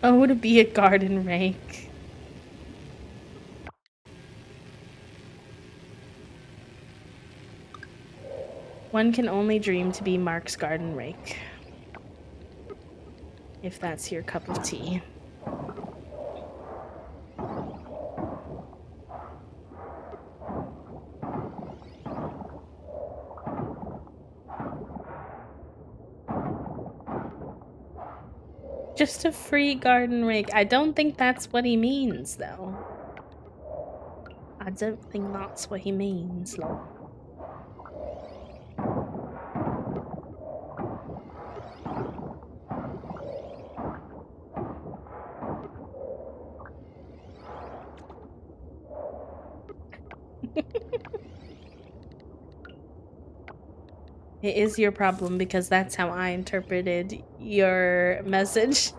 Oh, to be a garden rake. One can only dream to be Mark's garden rake. if that's your cup of tea. Just a free garden rake. I don't think that's what he means, though. I don't think that's what he means, lol. It is your problem because that's how I interpreted your message.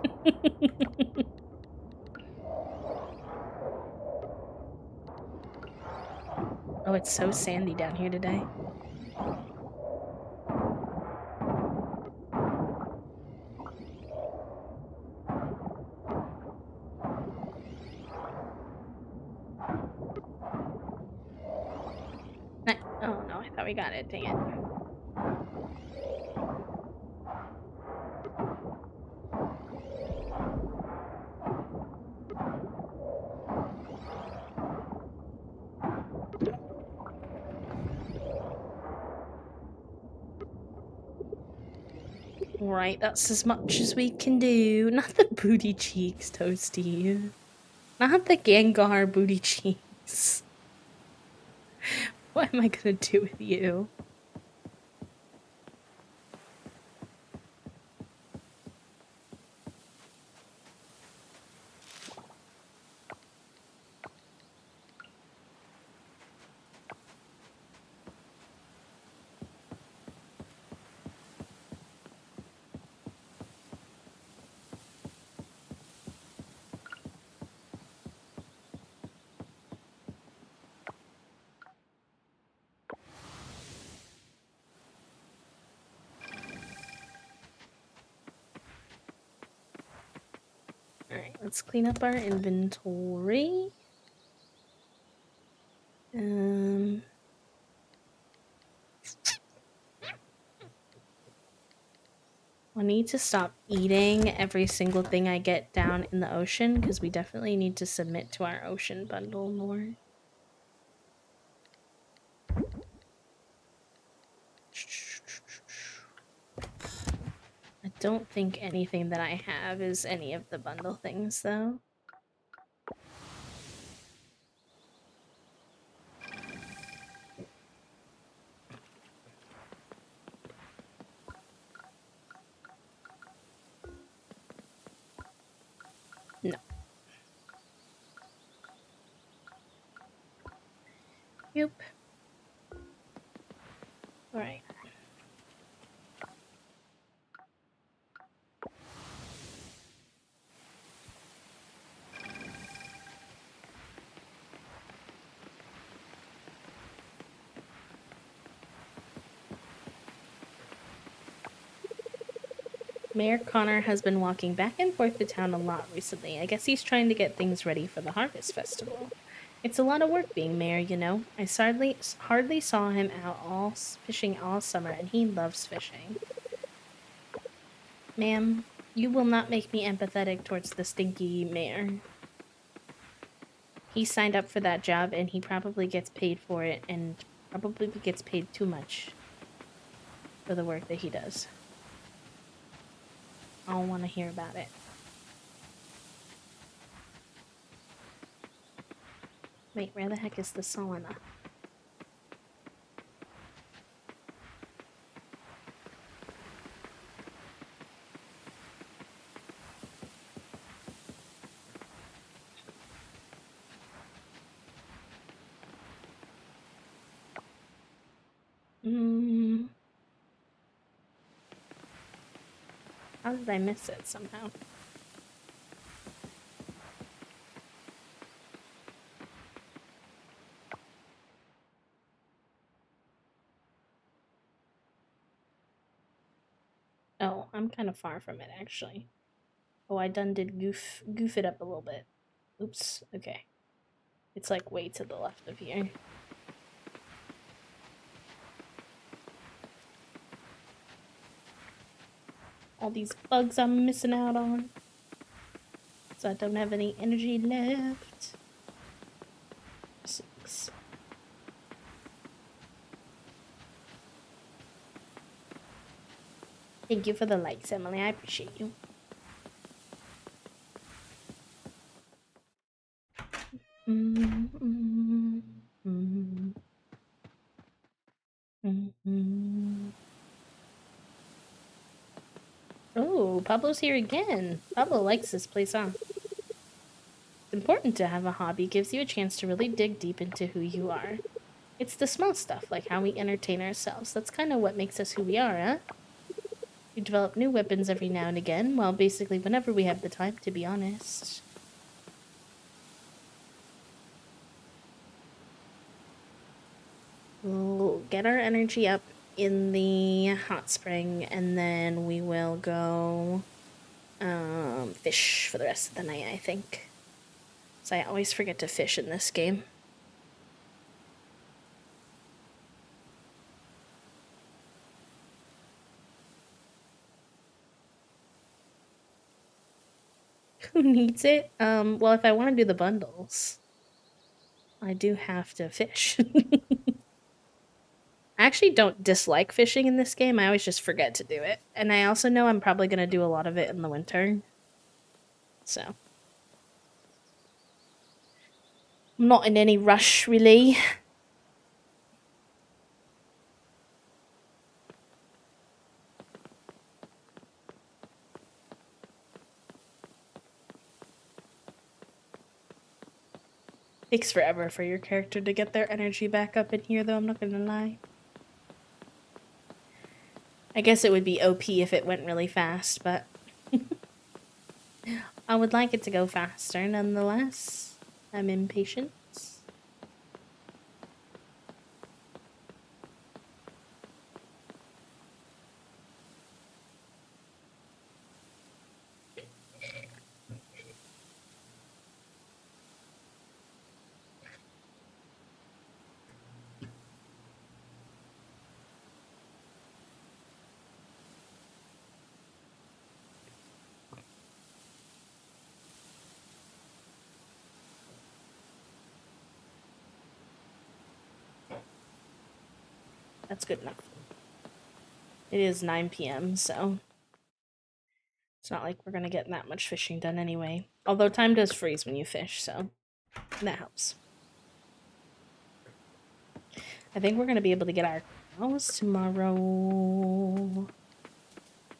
Oh, it's so sandy down here today. Oh no, I thought we got it. Dang it. Right, that's as much as we can do. Not the booty cheeks, Toasty. Not the Gengar booty cheeks. What am I gonna do with you? Alright, let's clean up our inventory. I need to stop eating every single thing I get down in the ocean because we definitely need to submit to our ocean bundle more. I don't think anything that I have is any of the bundle things though. No. Yep. Alright. Mayor Connor has been walking back and forth to town a lot recently. I guess he's trying to get things ready for the Harvest Festival. It's a lot of work being mayor, you know. I hardly saw him out fishing all summer, and he loves fishing. Ma'am, you will not make me empathetic towards the stinky mayor. He signed up for that job, and he probably gets paid for it, and probably gets paid too much for the work that he does. I don't want to hear about it. Wait, where the heck is the sauna? How did I miss it somehow? Oh, I'm kind of far from it, actually. Oh, I done did goof it up a little bit. Oops, okay. It's like way to the left of here. All these bugs I'm missing out on. So I don't have any energy left. 6. Thank you for the likes, Emily. I appreciate you. Oh, Pablo's here again. Pablo likes this place, huh? It's important to have a hobby. It gives you a chance to really dig deep into who you are. It's the small stuff, like how we entertain ourselves. That's kind of what makes us who we are, huh? We develop new weapons every now and again. Well, basically whenever we have the time, to be honest. We'll get our energy up in the hot spring, and then we will go fish for the rest of the night, I think. So I always forget to fish in this game. Who needs it? Well, if I want to do the bundles, I do have to fish. I actually don't dislike fishing in this game. I always just forget to do it. And I also know I'm probably going to do a lot of it in the winter. So. I'm not in any rush, really. Takes forever for your character to get their energy back up in here, though, I'm not gonna lie. I guess it would be OP if it went really fast, but I would like it to go faster nonetheless. I'm impatient. That's good enough. It is 9 p.m., so it's not like we're gonna get that much fishing done anyway. Although time does freeze when you fish, so that helps. I think we're gonna be able to get our cows tomorrow,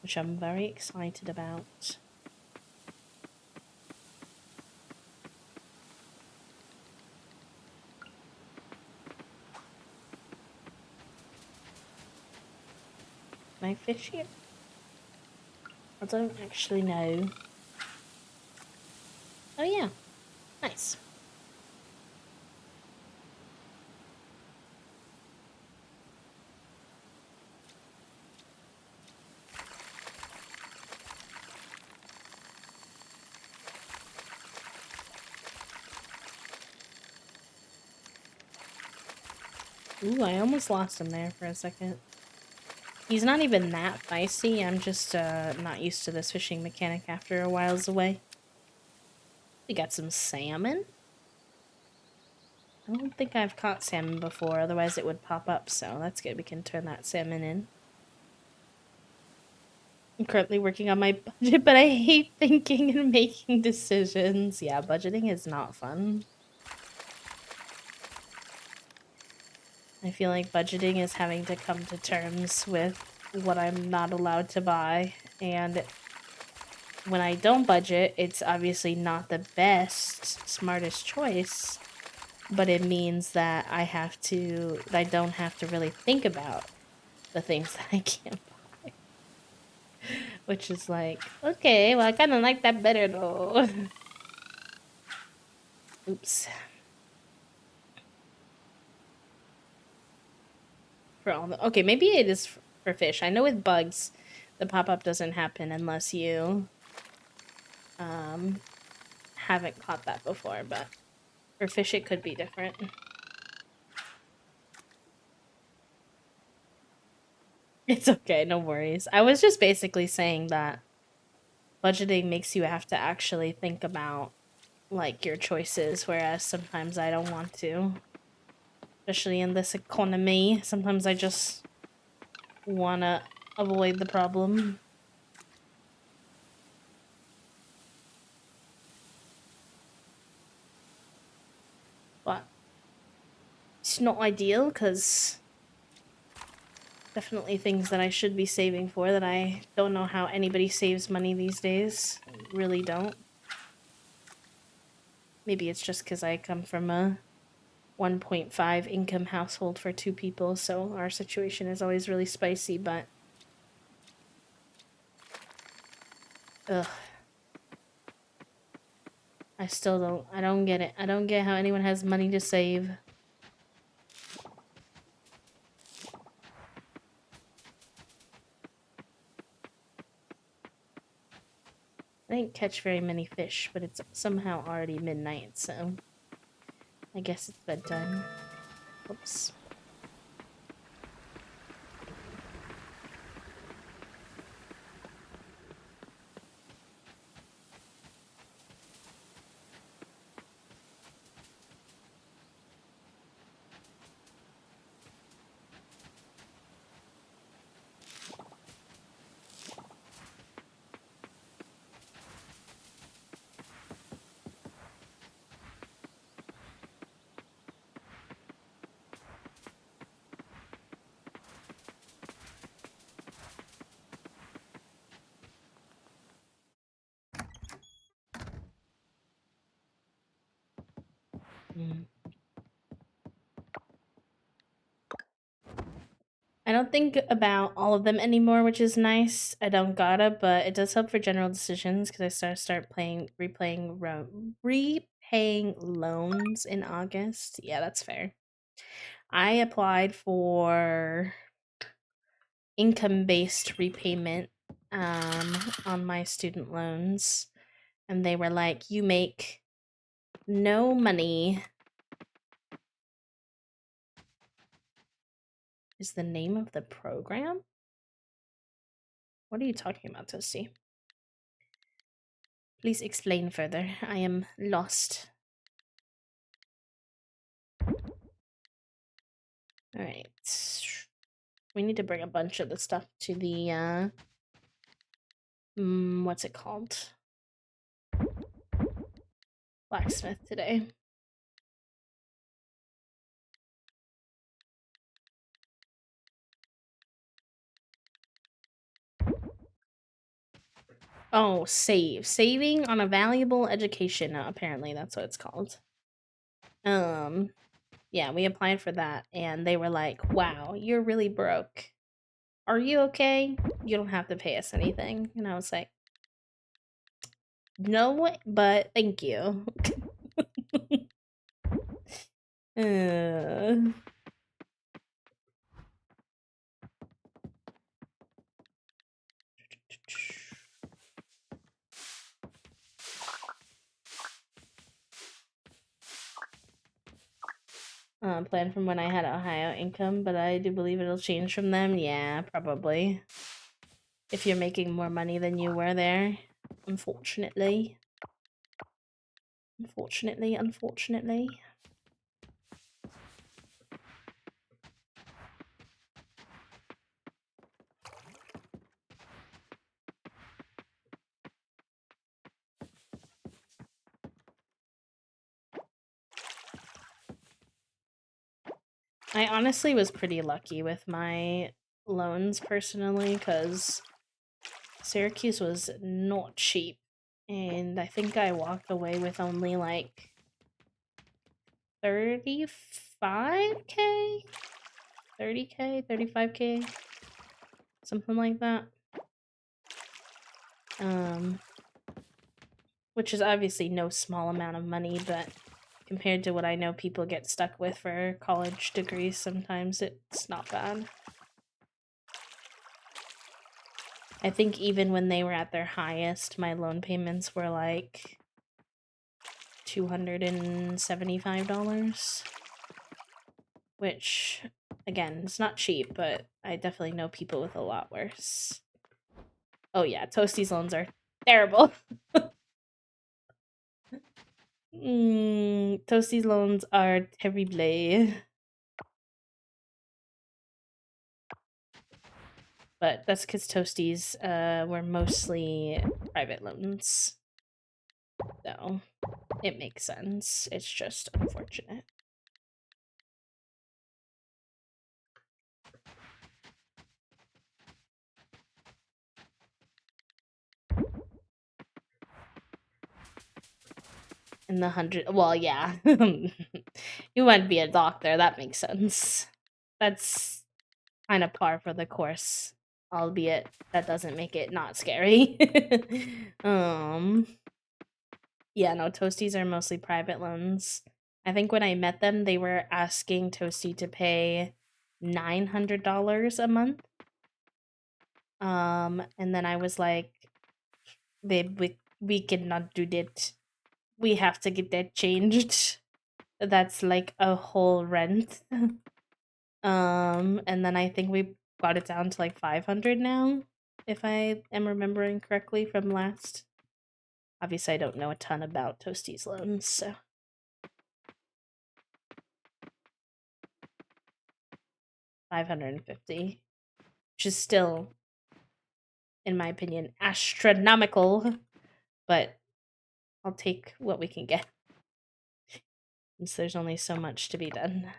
which I'm very excited about. Can I fish here? I don't actually know. Oh yeah, nice. Ooh, I almost lost him there for a second. He's not even that feisty, I'm just not used to this fishing mechanic after a while's away. We got some salmon. I don't think I've caught salmon before, otherwise it would pop up, so that's good. We can turn that salmon in. I'm currently working on my budget, but I hate thinking and making decisions. Yeah, budgeting is not fun. I feel like budgeting is having to come to terms with what I'm not allowed to buy, and when I don't budget, it's obviously not the best, smartest choice, but it means that I don't have to really think about the things that I can't buy. Which is like, okay, well, I kind of like that better though. Oops. For all the, okay, maybe it is for fish. I know with bugs, the pop-up doesn't happen unless you haven't caught that before, but for fish it could be different. It's okay, no worries. I was just basically saying that budgeting makes you have to actually think about like your choices, whereas sometimes I don't want to. Especially in this economy, sometimes I just wanna avoid the problem. But it's not ideal because definitely things that I should be saving for that I don't know how anybody saves money these days. I really don't. Maybe it's just because I come from a 1.5 income household for 2 people, so our situation is always really spicy, but ugh. I don't get it. I don't get how anyone has money to save. I didn't catch very many fish, but it's somehow already midnight, so I guess it's bedtime. Oops. Mm. I don't think about all of them anymore, which is nice. I don't gotta, but it does help for general decisions because I start repaying loans in August. Yeah, that's fair. I applied for income-based repayment on my student loans, and they were like, "You make no money." Is the name of the program? What are you talking about, Toasty? Please explain further. I am lost. Alright. We need to bring a bunch of the stuff to the, what's it called? Blacksmith today. Oh, save. Saving on a valuable education. Apparently, that's what it's called. Yeah, we applied for that, and they were like, "Wow, you're really broke. Are you okay? You don't have to pay us anything." And I was like, "No, but thank you." uh, plan from when I had Ohio income, but I do believe it'll change from them. Yeah, probably. If you're making more money than you were there, unfortunately. Unfortunately. I honestly was pretty lucky with my loans personally because Syracuse was not cheap. And I think I walked away with only like 35k, 30k, 35k, something like that. Which is obviously no small amount of money, but compared to what I know people get stuck with for college degrees, sometimes it's not bad. I think even when they were at their highest, my loan payments were like $275, which Again, it's not cheap, but I definitely know people with a lot worse. Oh yeah, Toasties loans are terrible. Toasties loans are terrible. But that's because Toasties were mostly private loans. So it makes sense. It's just unfortunate. In the 100, well, yeah. You want to be a doctor, that makes sense. That's kind of par for the course, albeit that doesn't make it not scary. Yeah, no, Toasties are mostly private loans. I think when I met them, they were asking Toasty to pay $900 a month. And then I was like, babe, we cannot do that. We have to get that changed. That's like a whole rent. And then I think we got it down to like 500 now, if I am remembering correctly from last. Obviously, I don't know a ton about Toasties loans, so 550, which is still, in my opinion, astronomical, but I'll take what we can get since there's only so much to be done.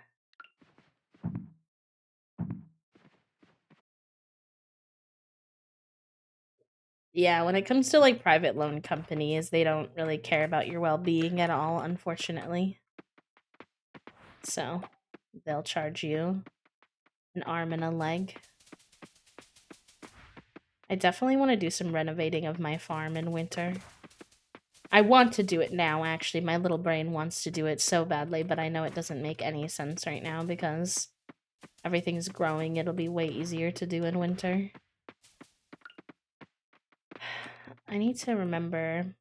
Yeah, when it comes to like private loan companies, they don't really care about your well-being at all, unfortunately. So they'll charge you an arm and a leg. I definitely want to do some renovating of my farm in winter. I want to do it now, actually. My little brain wants to do it so badly, but I know it doesn't make any sense right now because everything's growing. It'll be way easier to do in winter. I need to remember.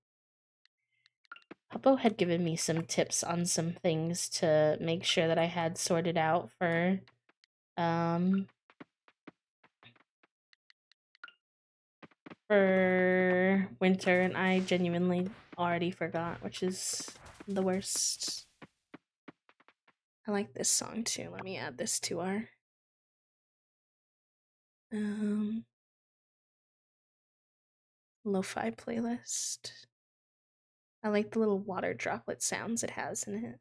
Puppo had given me some tips on some things to make sure that I had sorted out for winter, and I genuinely already forgot, which is the worst. I like this song too. Let me add this to our lo-fi playlist. I like the little water droplet sounds it has in it.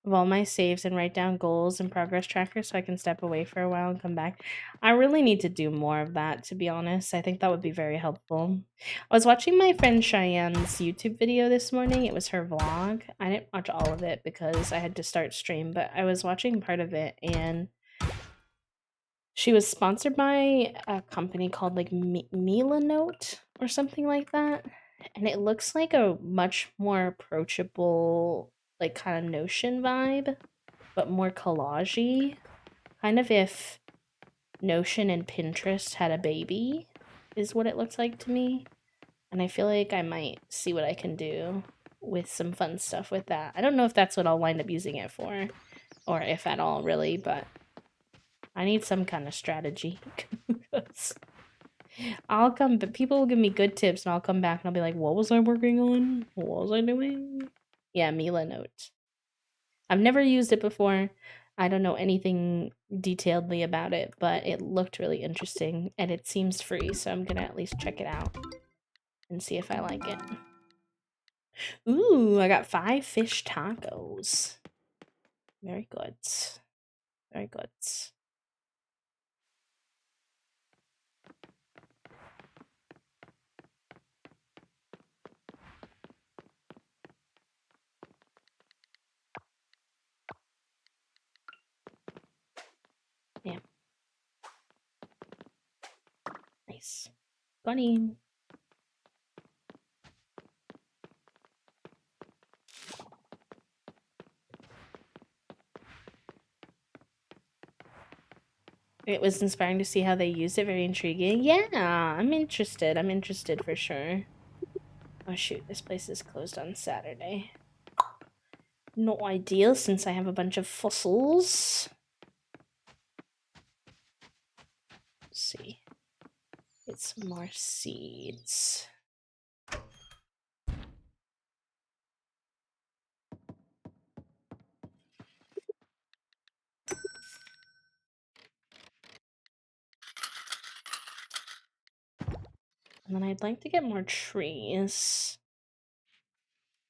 Of all my saves and write down goals and progress trackers so I can step away for a while and come back. I really need to do more of that, to be honest. I think that would be very helpful. I was watching my friend Cheyenne's YouTube video this morning. It was her vlog. I didn't watch all of it because I had to start stream, but I was watching part of it, and she was sponsored by a company called like Milanote or something like that. And it looks like a much more approachable, like kind of Notion vibe, but more collagey. Kind of if Notion and Pinterest had a baby, is what it looks like to me. And I feel like I might see what I can do with some fun stuff with that. I don't know if that's what I'll wind up using it for, or if at all, really, but I need some kind of strategy. I'll come, but people will give me good tips, and I'll come back and I'll be like, what was I working on? What was I doing? Yeah, Milanote. I've never used it before. I don't know anything detailedly about it, but it looked really interesting, and it seems free, so I'm gonna at least check it out and see if I like it. Ooh, I got 5 fish tacos. Very good. Very good. Nice. Got him. It was inspiring to see how they used it. Very intriguing. Yeah, I'm interested. I'm interested for sure. Oh shoot, this place is closed on Saturday. Not ideal since I have a bunch of fossils. Let's see. Get some more seeds. And then I'd like to get more trees.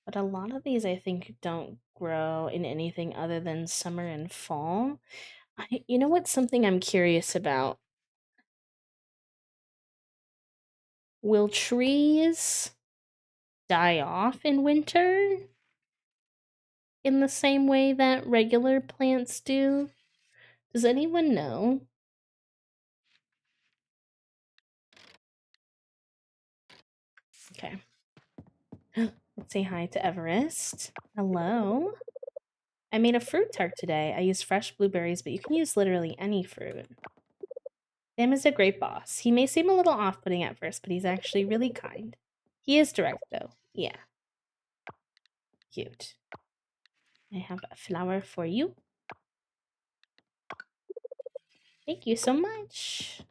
But a lot of these I think don't grow in anything other than summer and fall. You know what's something I'm curious about? Will trees die off in winter in the same way that regular plants do? Does anyone know? Okay. Let's say hi to Everest. Hello. I made a fruit tart today. I used fresh blueberries, but you can use literally any fruit. Sam is a great boss. He may seem a little off-putting at first, but he's actually really kind. He is direct, though. Yeah. Cute. I have a flower for you. Thank you so much.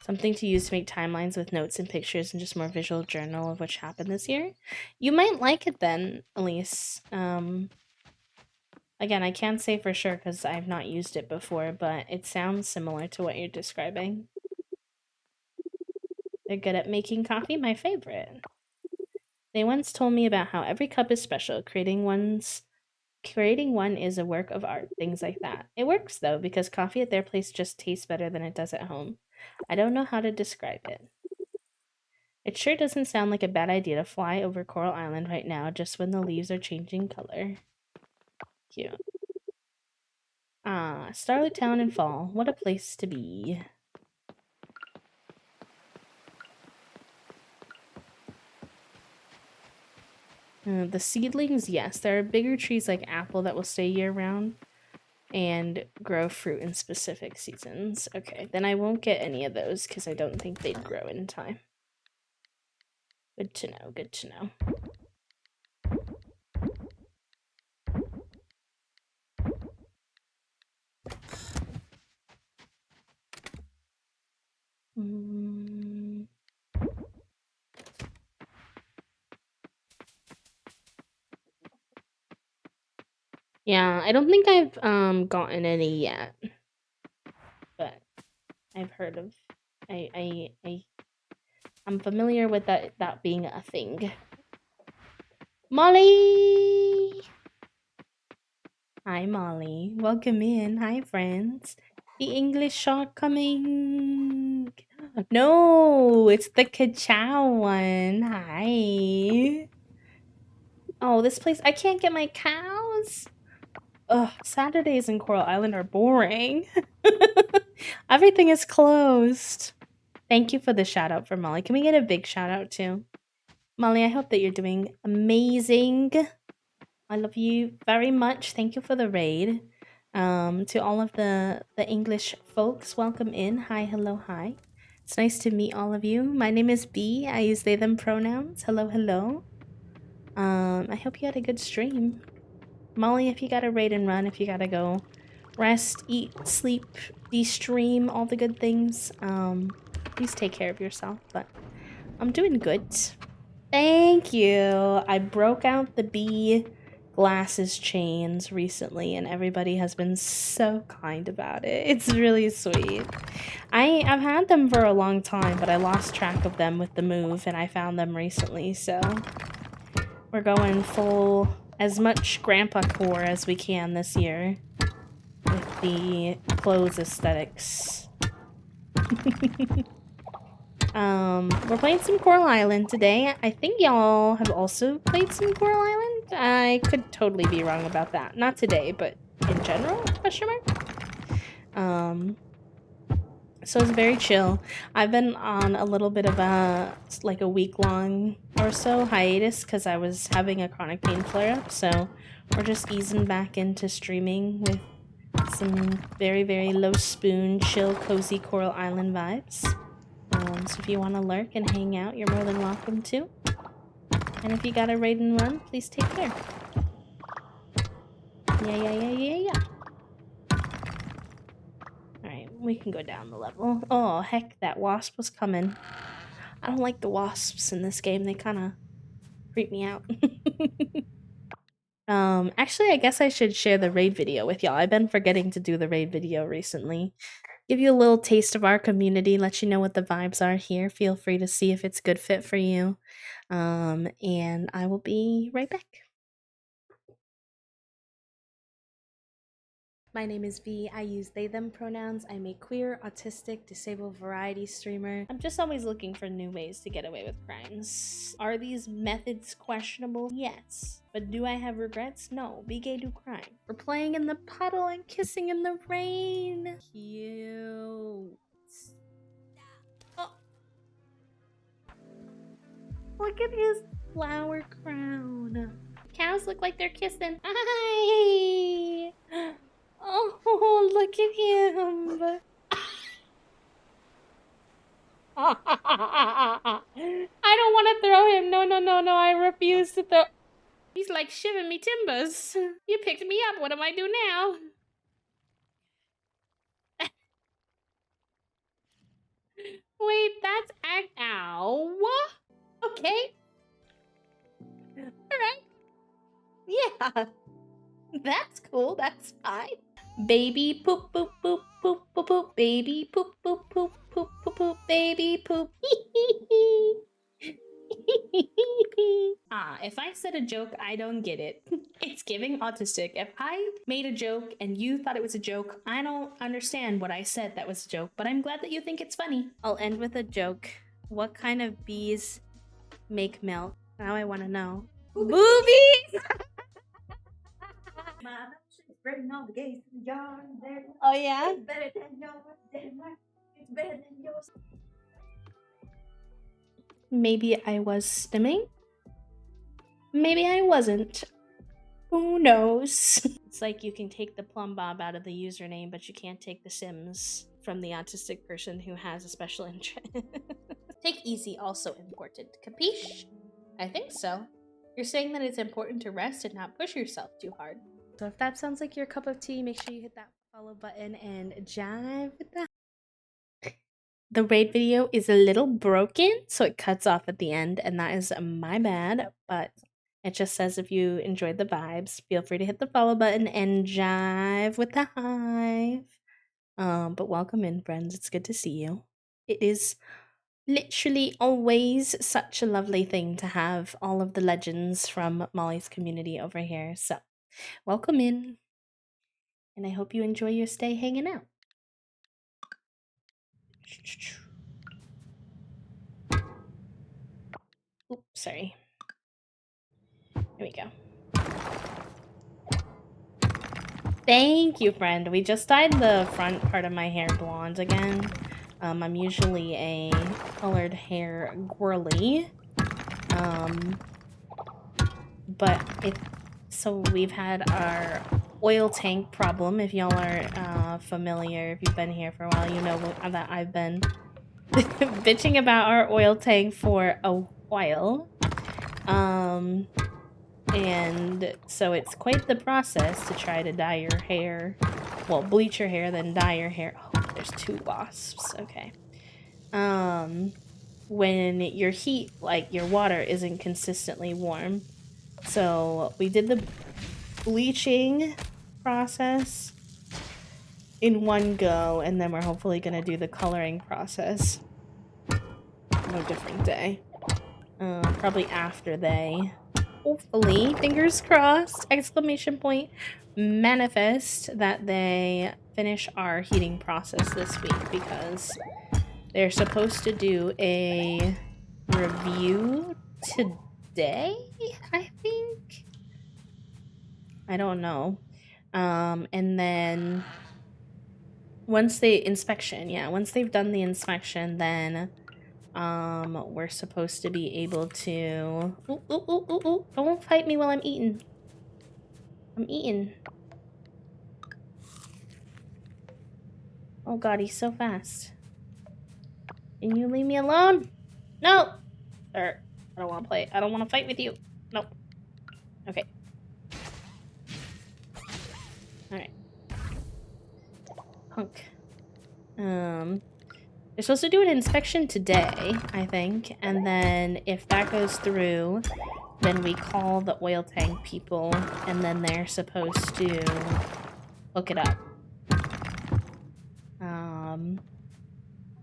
Something to use to make timelines with notes and pictures and just more visual journal of what happened this year. You might like it then, Elise. Again, I can't say for sure because I've not used it before, but it sounds similar to what you're describing. They're good at making coffee, my favorite. They once told me about how every cup is special. Creating one is a work of art, things like that. It works though, because coffee at their place just tastes better than it does at home. I don't know how to describe it. It sure doesn't sound like a bad idea to fly over Coral Island right now, just when the leaves are changing color. Cute. Ah, Starlit Town in fall. What a place to be. The seedlings, yes. There are bigger trees like apple that will stay year-round and grow fruit in specific seasons. Okay, then I won't get any of those because I don't think they'd grow in time. Good to know, good to know. Yeah, I don't think I've gotten any yet. But I've heard of I'm familiar with that being a thing. Molly! Hi Molly. Welcome in. Hi friends. The English are coming. No, it's the Ka-Chow one. Hi. Oh, this place, I can't get my cows. Ugh, Saturdays in Coral Island are boring. Everything is closed. Thank you for the shout out for Molly. Can we get a big shout out too? Molly, I hope that you're doing amazing. I love you very much. Thank you for the raid. To all of the English folks, welcome in. Hi, hello, hi. It's nice to meet all of you. My name is B. I use they, them pronouns. Hello, hello. I hope you had a good stream. Molly, if you gotta raid and run, if you gotta go rest, eat, sleep, de-stream, all the good things, please take care of yourself, but I'm doing good. Thank you. I broke out the bee glasses chains recently and everybody has been so kind about it. It's really sweet. I've had them for a long time, but I lost track of them with the move and I found them recently, so we're going full as much grandpa core as we can this year with the clothes aesthetics. We're playing some Coral Island today. I think y'all have also played some Coral Island. I could totally be wrong about that. Not today, but in general, question mark? So it's very chill. I've been on a little bit of a like a week-long or so hiatus because I was having a chronic pain flare-up. So we're just easing back into streaming with some very, very low spoon, chill, cozy Coral Island vibes. So if you want to lurk and hang out, you're more than welcome to. And if you got a raid and run, please take care. Yeah. Alright, we can go down the level. Oh, heck, that wasp was coming. I don't like the wasps in this game. They kind of creep me out. Actually, I guess I should share the raid video with y'all. I've been forgetting to do the raid video recently. Give you a little taste of our community, let you know what the vibes are here. Feel free to see if it's a good fit for you. And I will be right back. My name is V. I use they, them pronouns. I'm a queer, autistic, disabled variety streamer. I'm just always looking for new ways to get away with crimes. Are these methods questionable? Yes. But do I have regrets? No. Be gay, do crime. We're playing in the puddle and kissing in the rain. Cute. Oh. Look at his flower crown. Cows look like they're kissing. Hi! Oh, look at him. I don't want to throw him. No. I refuse to throw. He's like shivering me timbers. You picked me up. What do I do now? Wait, that's ow. Okay. Alright. Yeah. That's cool. That's fine. Baby poop poop poop poop poop poop. Baby poop poop poop poop poop poop. Baby poop. If I said a joke, I don't get it. It's giving autistic. If I made a joke and you thought it was a joke, I don't understand what I said that was a joke, but I'm glad that you think it's funny. I'll end with a joke. What kind of bees make milk? Now I want to know. Boobies! Spreading all the gays to the yard. Oh, yeah? It's better than yours. Denmark. It's better than yours. Maybe I was stimming? Maybe I wasn't. Who knows? It's like you can take the plumb bob out of the username, but you can't take the Sims from the autistic person who has a special interest. Take easy, also important. Capiche? I think so. You're saying that it's important to rest and not push yourself too hard. So if that sounds like your cup of tea, make sure you hit that follow button and jive with that. The raid video is a little broken, so it cuts off at the end, and that is my bad, but it just says if you enjoyed the vibes, feel free to hit the follow button and jive with the hive. But welcome in, friends. It's good to see you. It is literally always such a lovely thing to have all of the legends from Molly's community over here. So, welcome in. And I hope you enjoy your stay hanging out. Oops, sorry. Here we go. Thank you, friend. We just dyed the front part of my hair blonde again. I'm usually a colored hair girly. So we've had our oil tank problem. If y'all are familiar, if you've been here for a while, you know that I've been bitching about our oil tank for a while. And so it's quite the process to try to dye your hair. Well, bleach your hair, then dye your hair. Oh, there's 2 wasps. Okay. When your heat, like your water, isn't consistently warm. So we did the bleaching process in one go, and then we're hopefully gonna do the coloring process on a different day. Probably after they, hopefully, fingers crossed, exclamation point, manifest that they finish our heating process this week, because they're supposed to do a review today, I think? I don't know. And then once they inspection, yeah, once they've done the inspection, then we're supposed to be able to ooh, don't fight me while I'm eating. I'm eating. Oh god, he's so fast. Can you leave me alone? No! Sir, I don't want to play. I don't want to fight with you. Nope. Okay. Alright. Punk. They're supposed to do an inspection today, I think, and then if that goes through, then we call the oil tank people, and then they're supposed to hook it up.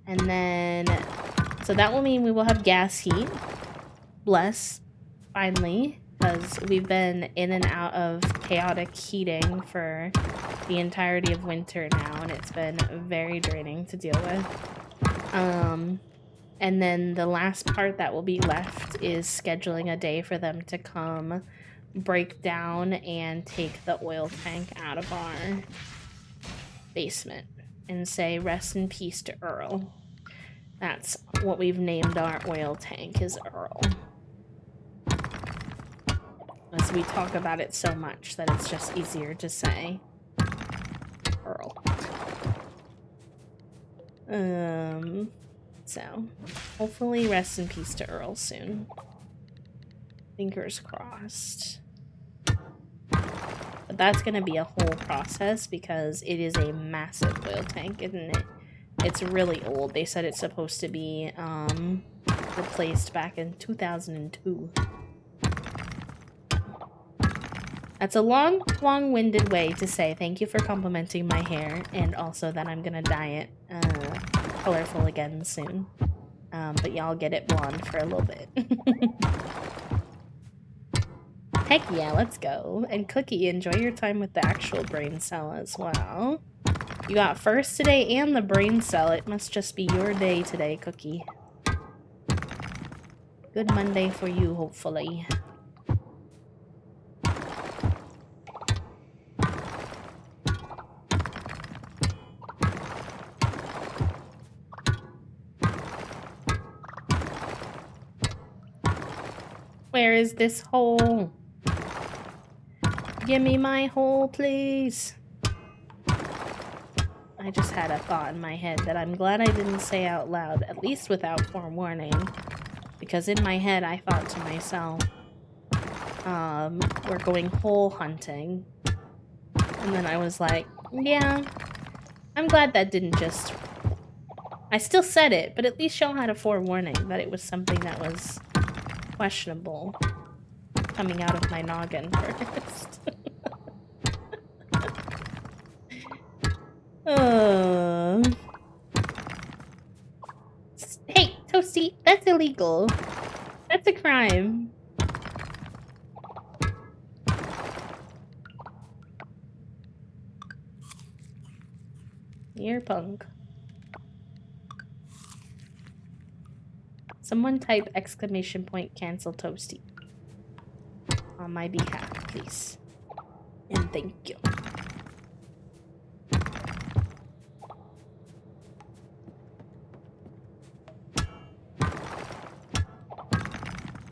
And then, so that will mean we will have gas heat. Bless, finally, because we've been in and out of chaotic heating for the entirety of winter now, and it's been very draining to deal with. And then the last part that will be left is scheduling a day for them to come break down and take the oil tank out of our basement and say rest in peace to Earl. That's what we've named our oil tank, is Earl. As we talk about it so much that it's just easier to say Earl. So hopefully rest in peace to Earl soon. Fingers crossed. But that's gonna be a whole process because it is a massive oil tank, isn't it? It's really old. They said it's supposed to be replaced back in 2002. That's a long-winded way to say thank you for complimenting my hair, and also that I'm gonna dye it colorful again soon. But y'all get it blonde for a little bit. Heck yeah, let's go. And Cookie, enjoy your time with the actual brain cell as well. You got first today and the brain cell. It must just be your day today, Cookie. Good Monday for you, hopefully. Where is this hole? Give me my hole, please. I just had a thought in my head that I'm glad I didn't say out loud, at least without forewarning. Because in my head, I thought to myself, we're going hole hunting. And then I was like, yeah, I'm glad that didn't just... I still said it, but at least y'all had a forewarning that it was something that was questionable coming out of my noggin first. Hey, Toasty, that's illegal. That's a crime. You're punk. Someone type exclamation point cancel Toasty on my behalf, please. And thank you.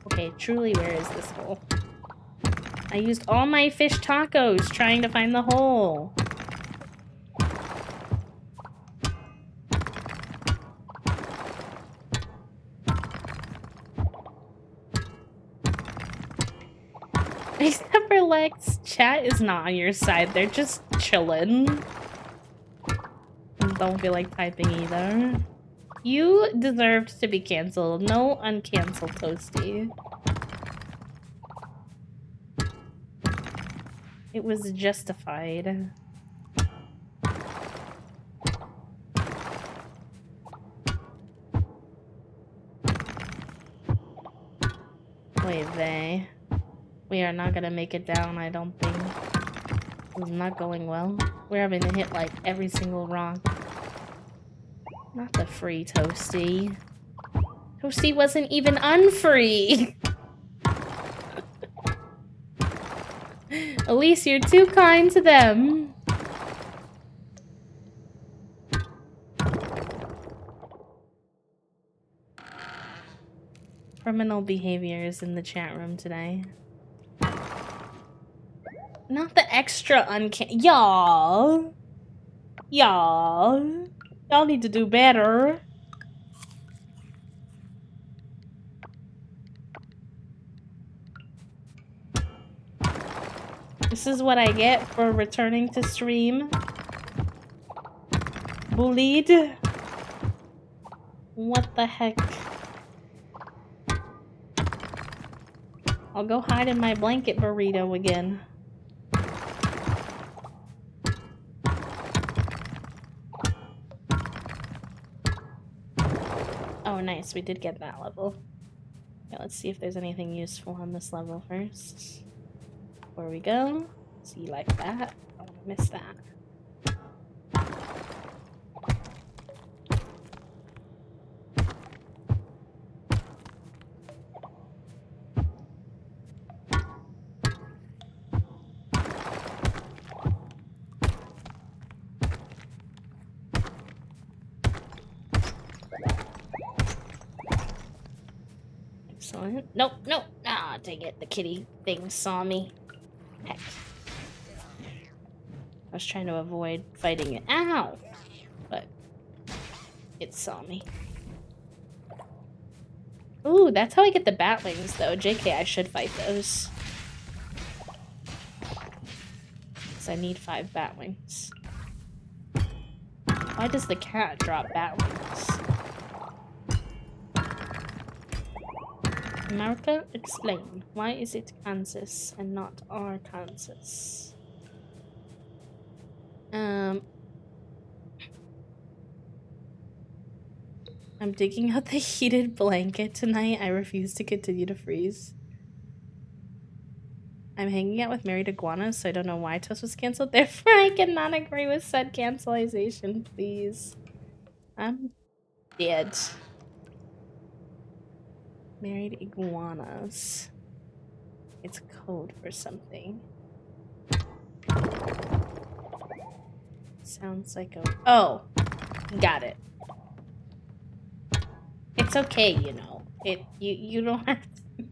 Okay, truly, where is this hole? I used all my fish tacos trying to find the hole. Except for Lex, chat is not on your side. They're just chillin'. Don't feel like typing either. You deserved to be canceled. No uncancel Toasty. It was justified. Wait, we are not gonna make it down, I don't think. It's not going well. We're having to hit like every single rock. Not the free Toasty. Toasty wasn't even unfree. Elise, you're too kind to them. Criminal behaviors in the chat room today. Not the extra uncanny. Y'all. Y'all. Y'all need to do better. This is what I get for returning to stream. Bullied. What the heck? I'll go hide in my blanket burrito again. Oh, nice. We did get that level. Okay, let's see if there's anything useful on this level first. Before we go. So you like that? I don't want to miss that. Excellent. Nope, nope. Ah, dang it. The kitty thing saw me. Heck. I was trying to avoid fighting it. Ow! But it saw me. Ooh, that's how I get the bat wings, though. JK, I should fight those. Because I need 5 bat wings. Why does the cat drop bat wings? America, explain. Why is it Kansas and not Arkansas? I'm digging out the heated blanket tonight. I refuse to continue to freeze. I'm hanging out with married iguanas, so I don't know why Toast was canceled. Therefore, I cannot agree with said cancellation, please. I'm dead. Married iguanas. It's code for something. Sounds like a... Oh! Got it. It's okay, you know. You don't have to...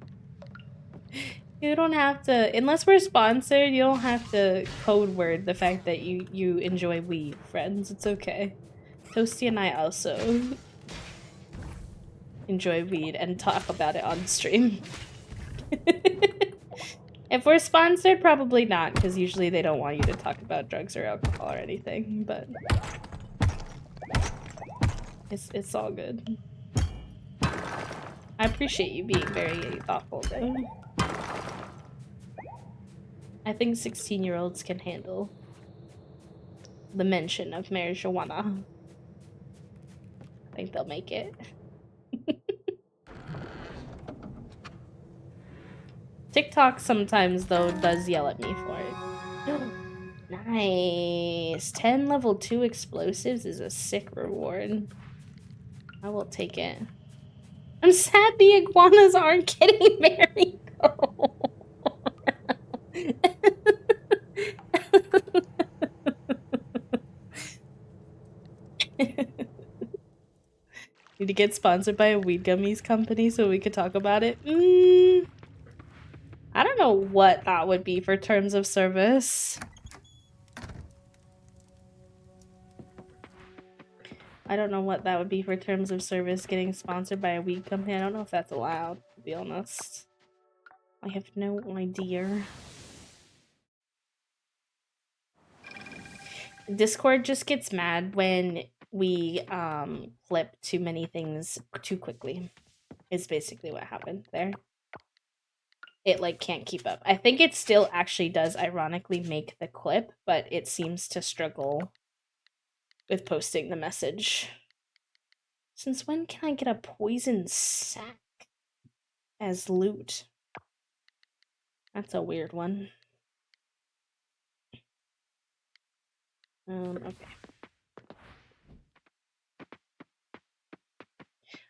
You don't have to... Unless we're sponsored, you don't have to code word the fact that you enjoy weed, friends. It's okay. Toasty and I also enjoy weed and talk about it on stream. If we're sponsored, probably not, because usually they don't want you to talk about drugs or alcohol or anything, but it's all good. I appreciate you being very thoughtful, though. I think 16-year-olds can handle the mention of marijuana. I think they'll make it. TikTok sometimes, though, does yell at me for it. Nice. 10 level 2 explosives is a sick reward. I will take it. I'm sad the iguanas aren't getting married, though. Need to get sponsored by a weed gummies company so we could talk about it. I don't know what that would be for terms of service. I don't know what that would be for terms of service getting sponsored by a weed company. I don't know if that's allowed, to be honest. I have no idea. Discord just gets mad when we flip too many things too quickly. Is basically what happened there. It like can't keep up. I think it still actually does ironically make the clip, but it seems to struggle with posting the message. Since when can I get a poison sack as loot? That's a weird one. Okay.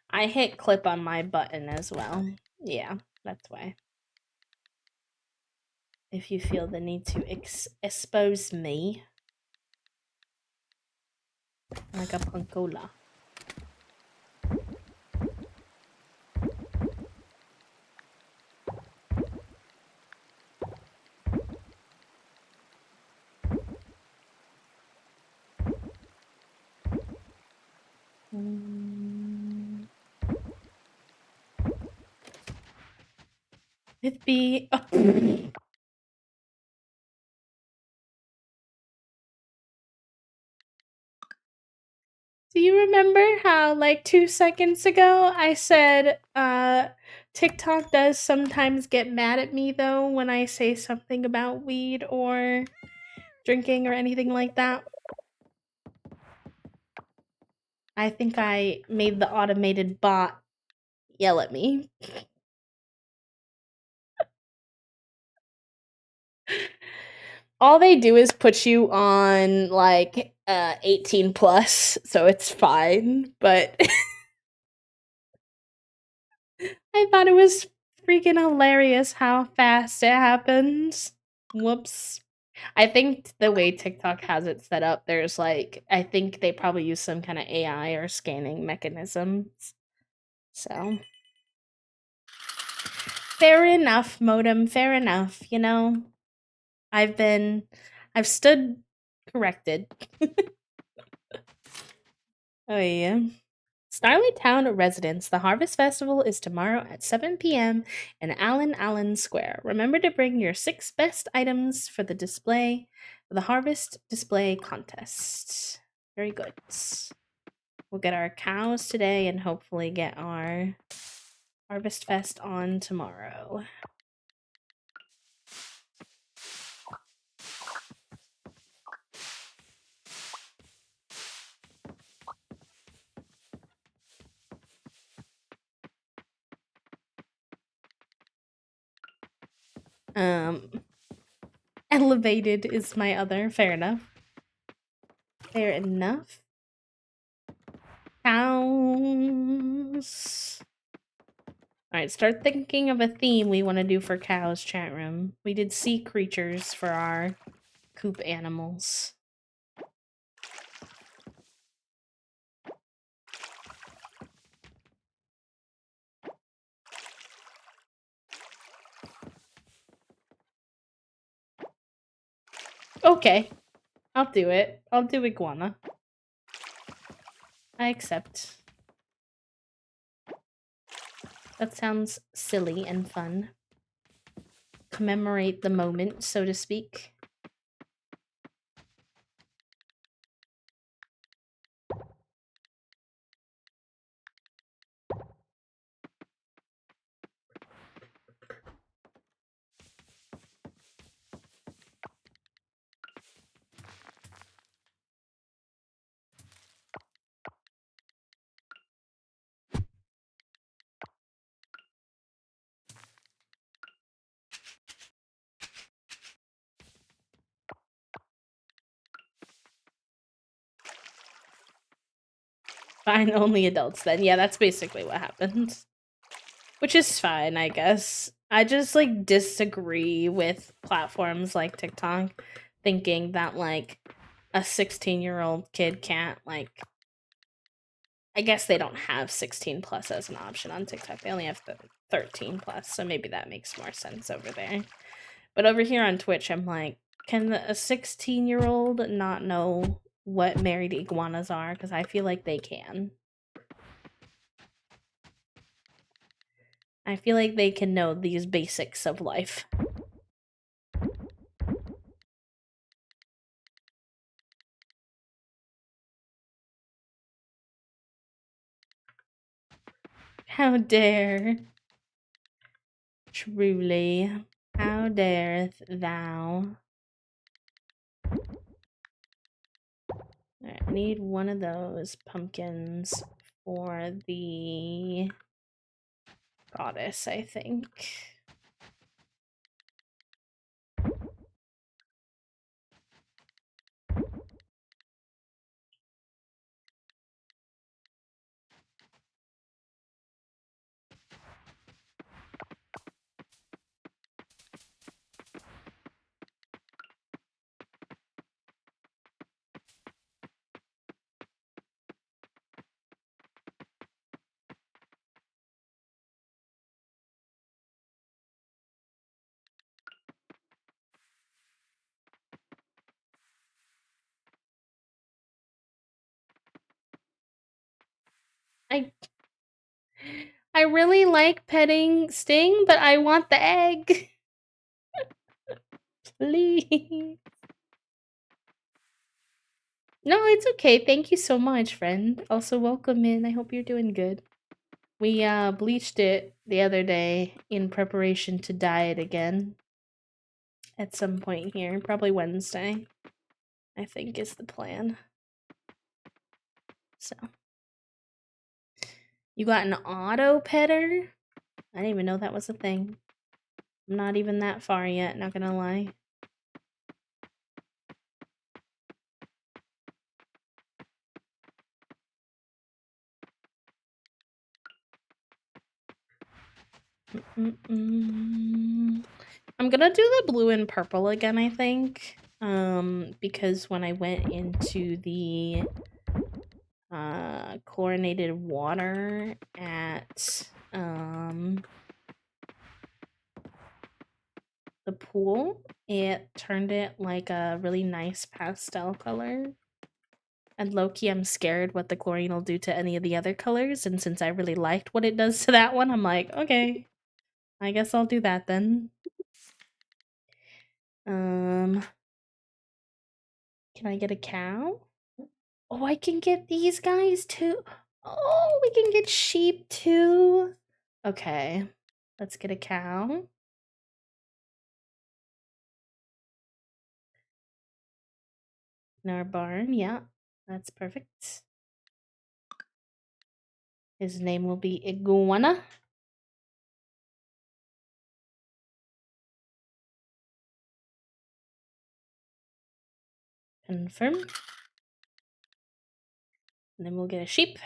I hit clip on my button as well. Yeah, that's why. If you feel the need to expose me like a punkola. Mm. It'd be. Oh. Do you remember how, like, 2 seconds ago, I said, TikTok does sometimes get mad at me, though, when I say something about weed or drinking or anything like that? I think I made the automated bot yell at me. All they do is put you on, like, 18 plus, so it's fine, but I thought it was freaking hilarious how fast it happens. Whoops. I think the way TikTok has it set up, there's like, I think they probably use some kind of AI or scanning mechanisms. So, fair enough, modem, fair enough, you know? I've been, I've stood corrected. Oh, yeah. Snarly Town residents, the Harvest Festival is tomorrow at 7 p.m. in Allen Square. Remember to bring your 6 best items for the display, the Harvest Display Contest. Very good. We'll get our cows today and hopefully get our Harvest Fest on tomorrow. Um, Elevated is my other. Fair enough. Fair enough. Cows. Alright, start thinking of a theme we want to do for cows, chat room. We did sea creatures for our coop animals. Okay, I'll do it. I'll do iguana. I accept. That sounds silly and fun. Commemorate the moment, so to speak. Fine, only adults then. Yeah, that's basically what happened. Which is fine, I guess. I just, like, disagree with platforms like TikTok thinking that, like, a 16-year-old kid can't, like, I guess they don't have 16 plus as an option on TikTok. They only have 13 plus, so maybe that makes more sense over there. But over here on Twitch, I'm like, can a 16-year-old not know what married iguanas are? Because I feel like they can. I feel like they can know these basics of life. How dare. Truly. How dareth thou? Alright, I need one of those pumpkins for the goddess, I think. I I really like petting Sting, but I want the egg. Please. No, it's okay. Thank you so much, friend. Also, welcome in. I hope you're doing good. We bleached it the other day in preparation to dye it again at some point here, probably Wednesday. I think is the plan. So, you got an auto petter? I didn't even know that was a thing. I'm not even that far yet, not gonna lie. I'm gonna do the blue and purple again, I think. Because when I went into the chlorinated water at the pool, it turned it like a really nice pastel color. And low-key, I'm scared what the chlorine will do to any of the other colors, and since I really liked what it does to that one, I'm like, okay, I guess I'll do that then. Can I get a cow? Oh, I can get these guys too. Oh, we can get sheep too. Okay, let's get a cow. In our barn, yeah, that's perfect. His name will be Iguana. Confirm. And then we'll get a sheep.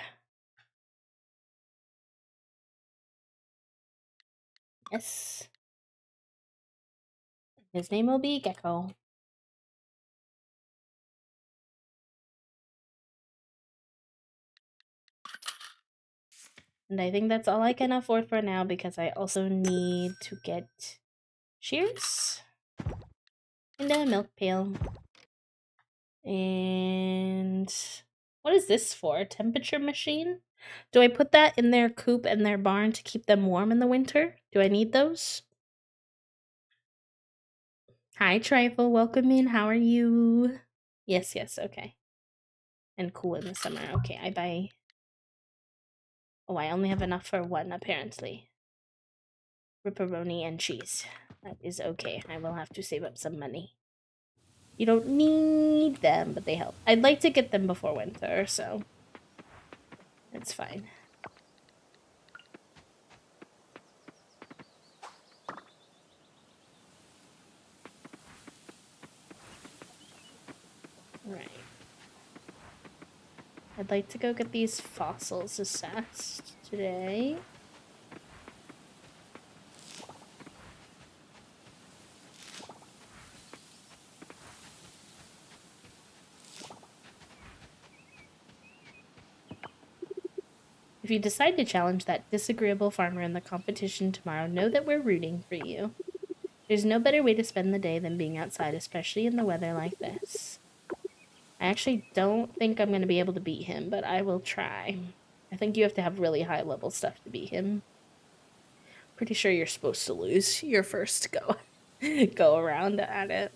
Yes. His name will be Gecko. And I think that's all I can afford for now because I also need to get shears and a milk pail. And what is this for? Temperature machine? Do I put that in their coop and their barn to keep them warm in the winter? Do I need those? Hi, Trifle. Welcome in. How are you? Yes, yes, okay. And cool in the summer. Okay, I buy. Oh, I only have enough for one, apparently. Ripperoni and cheese. That is okay. I will have to save up some money. You don't need them, but they help. I'd like to get them before winter, so it's fine. Right. I'd like to go get these fossils assessed today. If you decide to challenge that disagreeable farmer in the competition tomorrow, know that we're rooting for you. There's no better way to spend the day than being outside, especially in the weather like this. I actually don't think I'm going to be able to beat him, but I will try. I think you have to have really high level stuff to beat him. Pretty sure you're supposed to lose your first go around at it.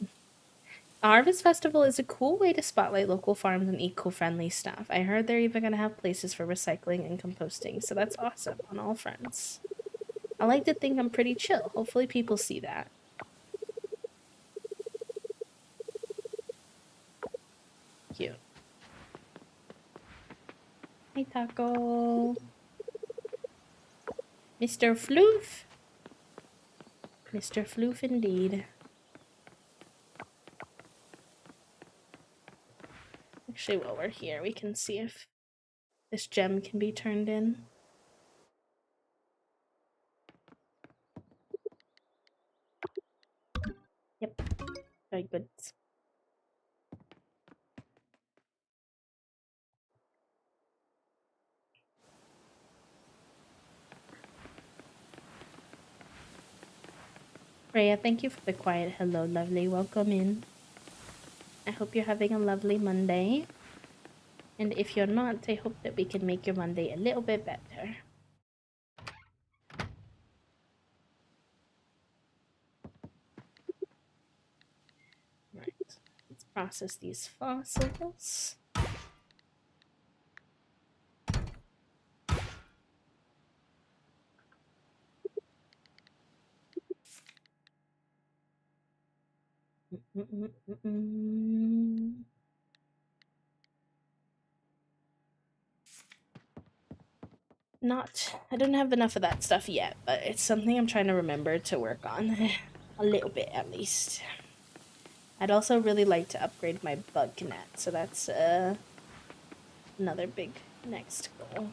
Harvest Festival is a cool way to spotlight local farms and eco-friendly stuff. I heard they're even going to have places for recycling and composting, so that's awesome on all fronts. I like to think I'm pretty chill. Hopefully people see that. Cute. Hey, Taco. Mr. Floof. Mr. Floof indeed. Actually, while we're here, we can see if this gem can be turned in. Yep. Very good. Rhea, thank you for the quiet hello, lovely. Welcome in. I hope you're having a lovely Monday. And if you're not, I hope that we can make your Monday a little bit better. Right, let's process these fossils. I don't have enough of that stuff yet, but it's something I'm trying to remember to work on. A little bit, at least. I'd also really like to upgrade my bug net, so that's another big next goal.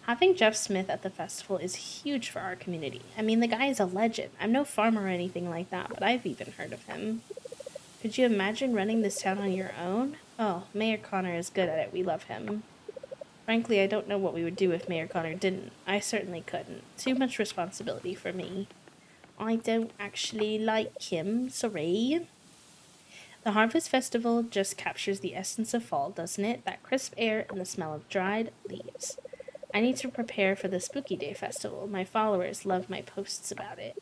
Having Jeff Smith at the festival is huge for our community. I mean, the guy is a legend. I'm no farmer or anything like that, but I've even heard of him. Could you imagine running this town on your own? Oh, Mayor Connor is good at it. We love him. Frankly, I don't know what we would do if Mayor Connor didn't. I certainly couldn't. Too much responsibility for me. I don't actually like him, sorry. The Harvest Festival just captures the essence of fall, doesn't it? That crisp air and the smell of dried leaves. I need to prepare for the Spooky Day Festival. My followers love my posts about it.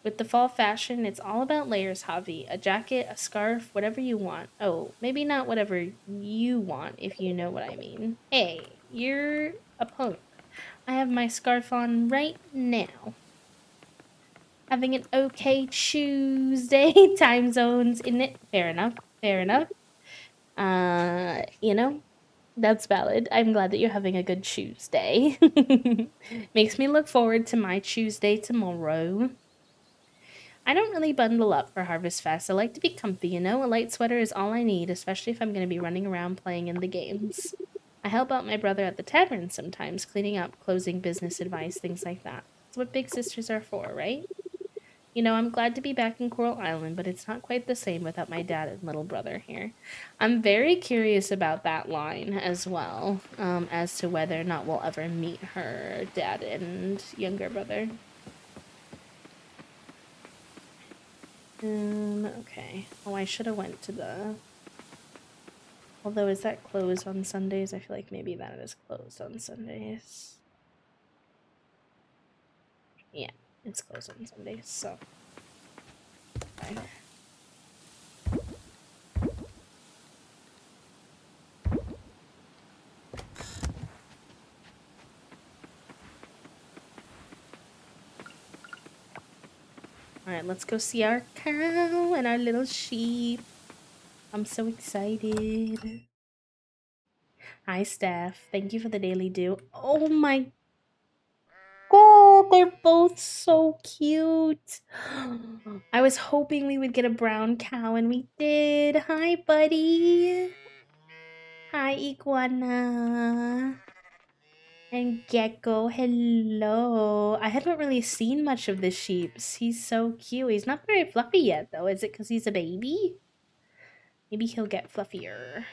With the fall fashion, it's all about layers, Javi. A jacket, a scarf, whatever you want. Oh, maybe not whatever you want, if you know what I mean. Hey, you're a punk. I have my scarf on right now. Having an okay Tuesday. Time zones in it. Fair enough. Fair enough. You know, that's valid. I'm glad that you're having a good Tuesday. Makes me look forward to my Tuesday tomorrow. I don't really bundle up for Harvest Fest. I like to be comfy, you know? A light sweater is all I need, especially if I'm going to be running around playing in the games. I help out my brother at the tavern sometimes, cleaning up, closing business advice, things like that. That's what big sisters are for, right? You know, I'm glad to be back in Coral Island, but it's not quite the same without my dad and little brother here. I'm very curious about that line as well, as to whether or not we'll ever meet her dad and younger brother. Okay. Oh, I should have went to the... Although, is that closed on Sundays? I feel like maybe that is closed on Sundays. Yeah, it's closed on Sundays, so... Fine. Alright, let's go see our cow and our little sheep. I'm so excited. Hi, Steph. Thank you for the daily dew. Oh my god, they're both so cute. I was hoping we would get a brown cow, and we did. Hi, buddy. Hi, iguana. And gecko, hello. I haven't really seen much of the sheeps. He's so cute. He's not very fluffy yet, though. Is it because he's a baby? Maybe he'll get fluffier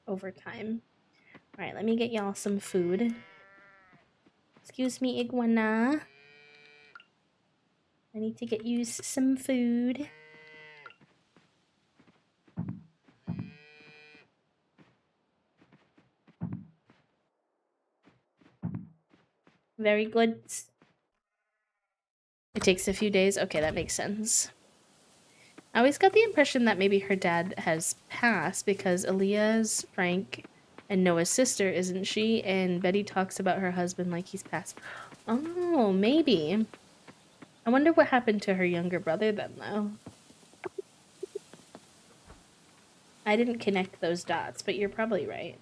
over time. Alright, let me get y'all some food. Excuse me, iguana. I need to get you some food. Very good. It takes a few days. Okay, that makes sense. I always got the impression that maybe her dad has passed because Aaliyah's Frank and Noah's sister, isn't she? And Betty talks about her husband like he's passed. Oh, maybe. I wonder what happened to her younger brother then, though. I didn't connect those dots, but you're probably right.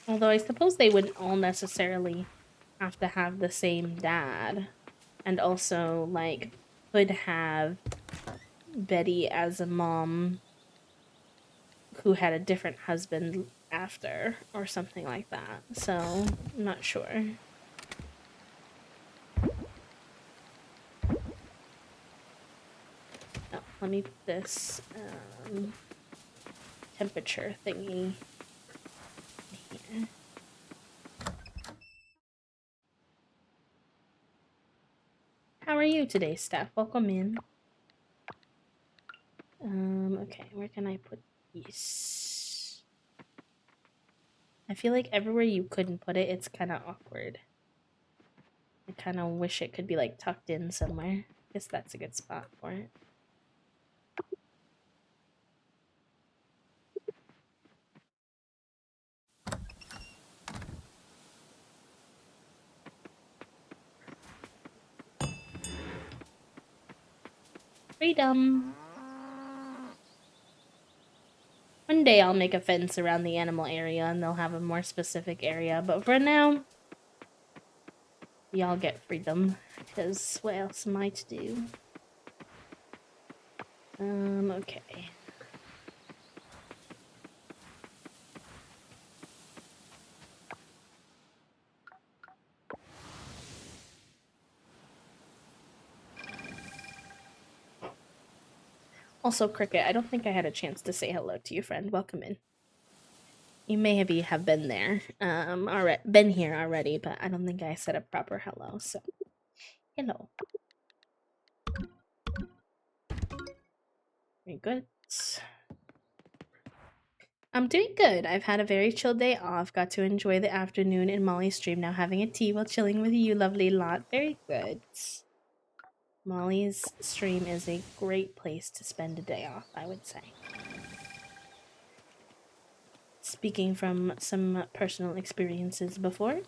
Although I suppose they wouldn't all necessarily have to have the same dad. And also, like, could have Betty as a mom who had a different husband after, or something like that. So, I'm not sure. Oh, let me put this temperature thingy here. are you today, Steph? Welcome in. Okay, where can I put these? I feel like everywhere you couldn't put it, it's kind of awkward. I kind of wish it could be like tucked in somewhere. Guess that's a good spot for it. Freedom. One day I'll make a fence around the animal area and they'll have a more specific area, but for now, y'all get freedom, because what else am I to do? Okay. Also, Cricket, I don't think I had a chance to say hello to you, friend. Welcome in. You may have been there, been here already, but I don't think I said a proper hello, so hello. Very good. I'm doing good. I've had a very chill day off. Got to enjoy the afternoon in Molly's stream. Now having a tea while chilling with you, lovely lot. Very good. Molly's stream is a great place to spend a day off, I would say. Speaking from some personal experiences before.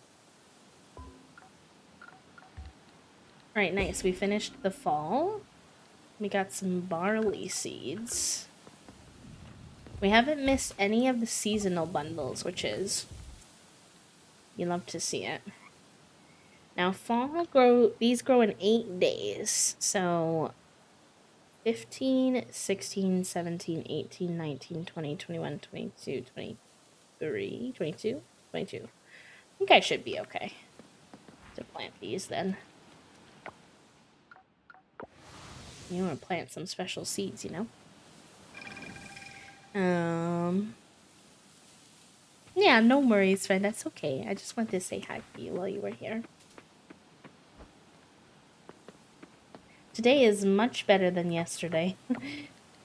Alright, nice. We finished the fall. We got some barley seeds. We haven't missed any of the seasonal bundles, which is... You love to see it. Now, these grow in 8 days. So, 15, 16, 17, 18, 19, 20, 21, 22, 23, 22, 22. I think I should be okay to plant these then. You want to plant some special seeds, you know? Yeah, no worries, friend. That's okay. I just wanted to say hi to you while you were here. Today is much better than yesterday.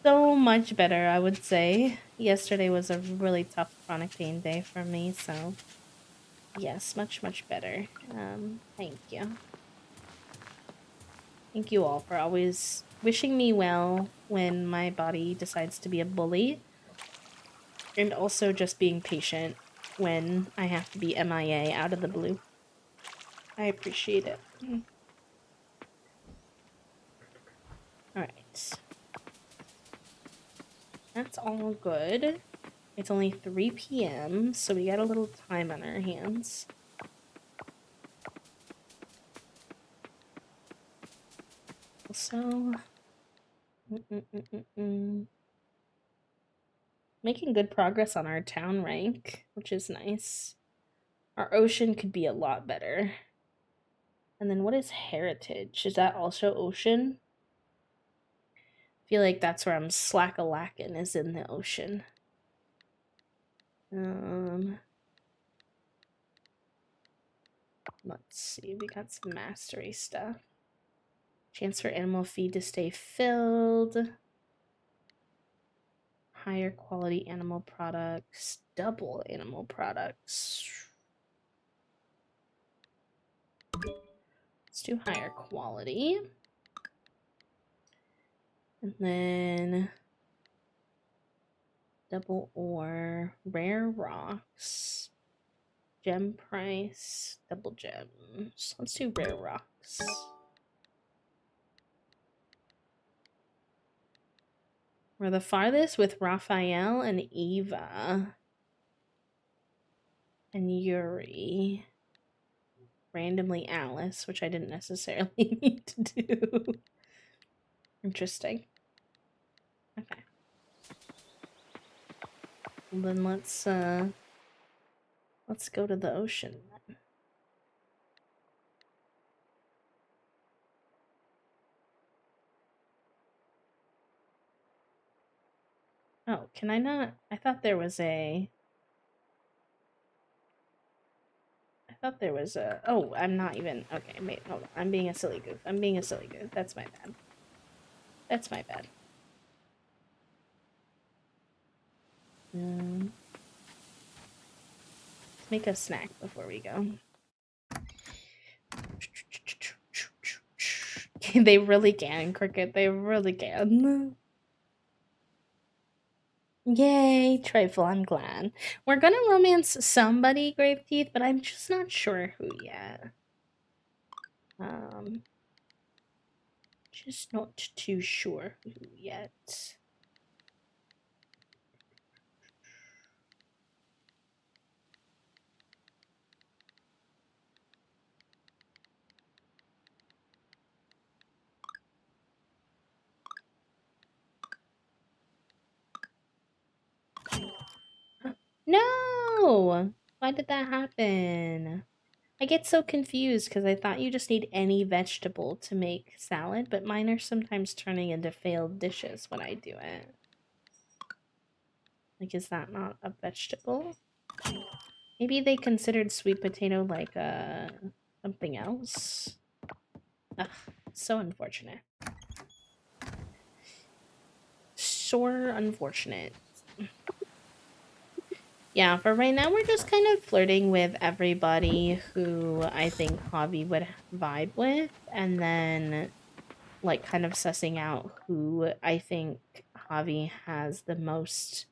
So much better, I would say. Yesterday was a really tough chronic pain day for me, so yes, much, much better. Thank you. Thank you all for always wishing me well when my body decides to be a bully. And also just being patient when I have to be MIA out of the blue. I appreciate it. Alright. That's all good. It's only 3 p.m., so we got a little time on our hands. So... Making good progress on our town rank, which is nice. Our ocean could be a lot better. And then what is heritage? Is that also ocean? I feel like that's where I'm slack-a-lackin', is in the ocean. Let's see, we got some mastery stuff. Chance for animal feed to stay filled. Higher quality animal products. Double animal products. Let's do higher quality. And then double ore, rare rocks, gem price, double gems. Let's do rare rocks. We're the farthest with Raphael and Eva. And Yuri. Randomly Alice, which I didn't necessarily need to do. Interesting. Okay. Well, then let's go to the ocean then. Oh, can I not? I thought there was a thought there was a... Oh, I'm not even... Okay, wait, hold on. I'm being a silly goof. I'm being a silly goof. That's my bad. That's my bad. Let's make a snack before we go. They really can, Cricket. They really can. Yay, Trifle, I'm glad. We're gonna romance somebody, Graveteeth, but I'm just not sure who yet. Just not too sure who yet. No! Why did that happen? I get so confused because I thought you just need any vegetable to make salad, but mine are sometimes turning into failed dishes when I do it. Like, is that not a vegetable? Maybe they considered sweet potato like something else. Ugh, so unfortunate. Sore unfortunate. Yeah, for right now, we're just kind of flirting with everybody who I think Javi would vibe with, and then, like, kind of sussing out who I think Javi has the most,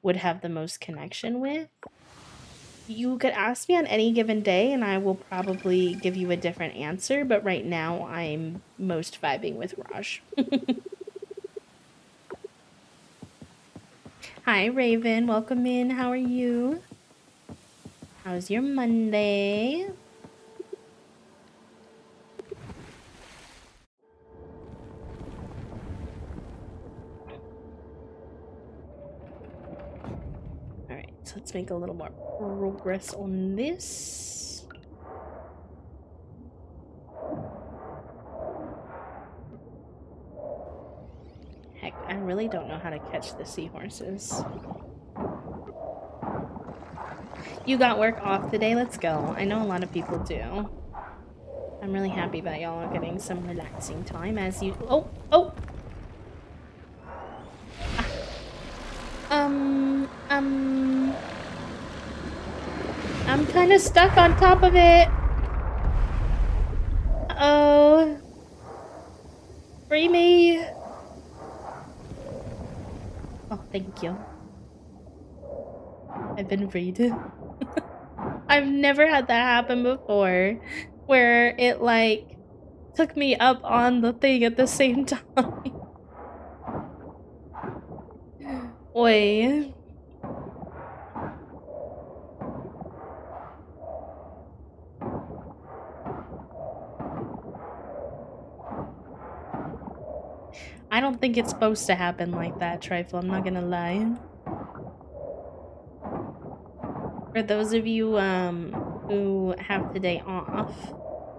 would have the most connection with. You could ask me on any given day, and I will probably give you a different answer, but right now, I'm most vibing with Raj. Hi, Raven. Welcome in. How are you? How's your Monday? Alright, so let's make a little more progress on this. Heck, I really don't know how to catch the seahorses. You got work off today? Let's go. I know a lot of people do. I'm really happy that y'all are getting some relaxing time as you... Oh! Oh! I'm kind of stuck on top of it. Uh-oh. Free me. Oh, thank you. I've been freed. I've never had that happen before, where it, like, took me up on the thing at the same time. Wait. I don't think it's supposed to happen like that, Trifle. I'm not gonna lie. For those of you who have the day off,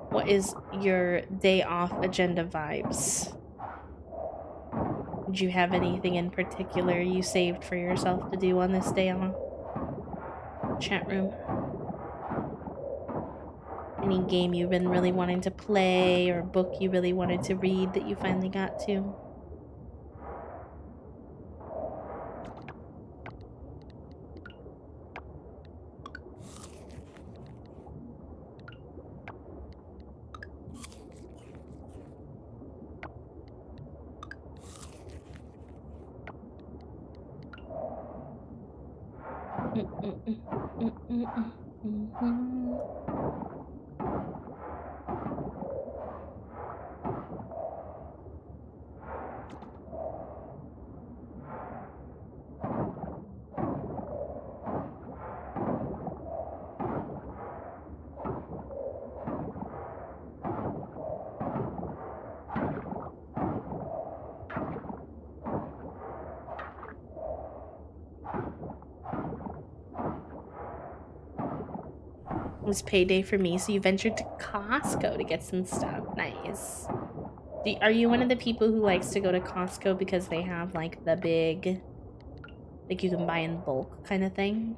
what is your day off agenda vibes? Did you have anything in particular you saved for yourself to do on this day off? Chat room. Any game you've been really wanting to play or book you really wanted to read that you finally got to? It was payday for me, so you ventured to Costco to get some stuff. Nice. Are you one of the people who likes to go to Costco because they have, like, the big, like, you can buy in bulk kind of thing?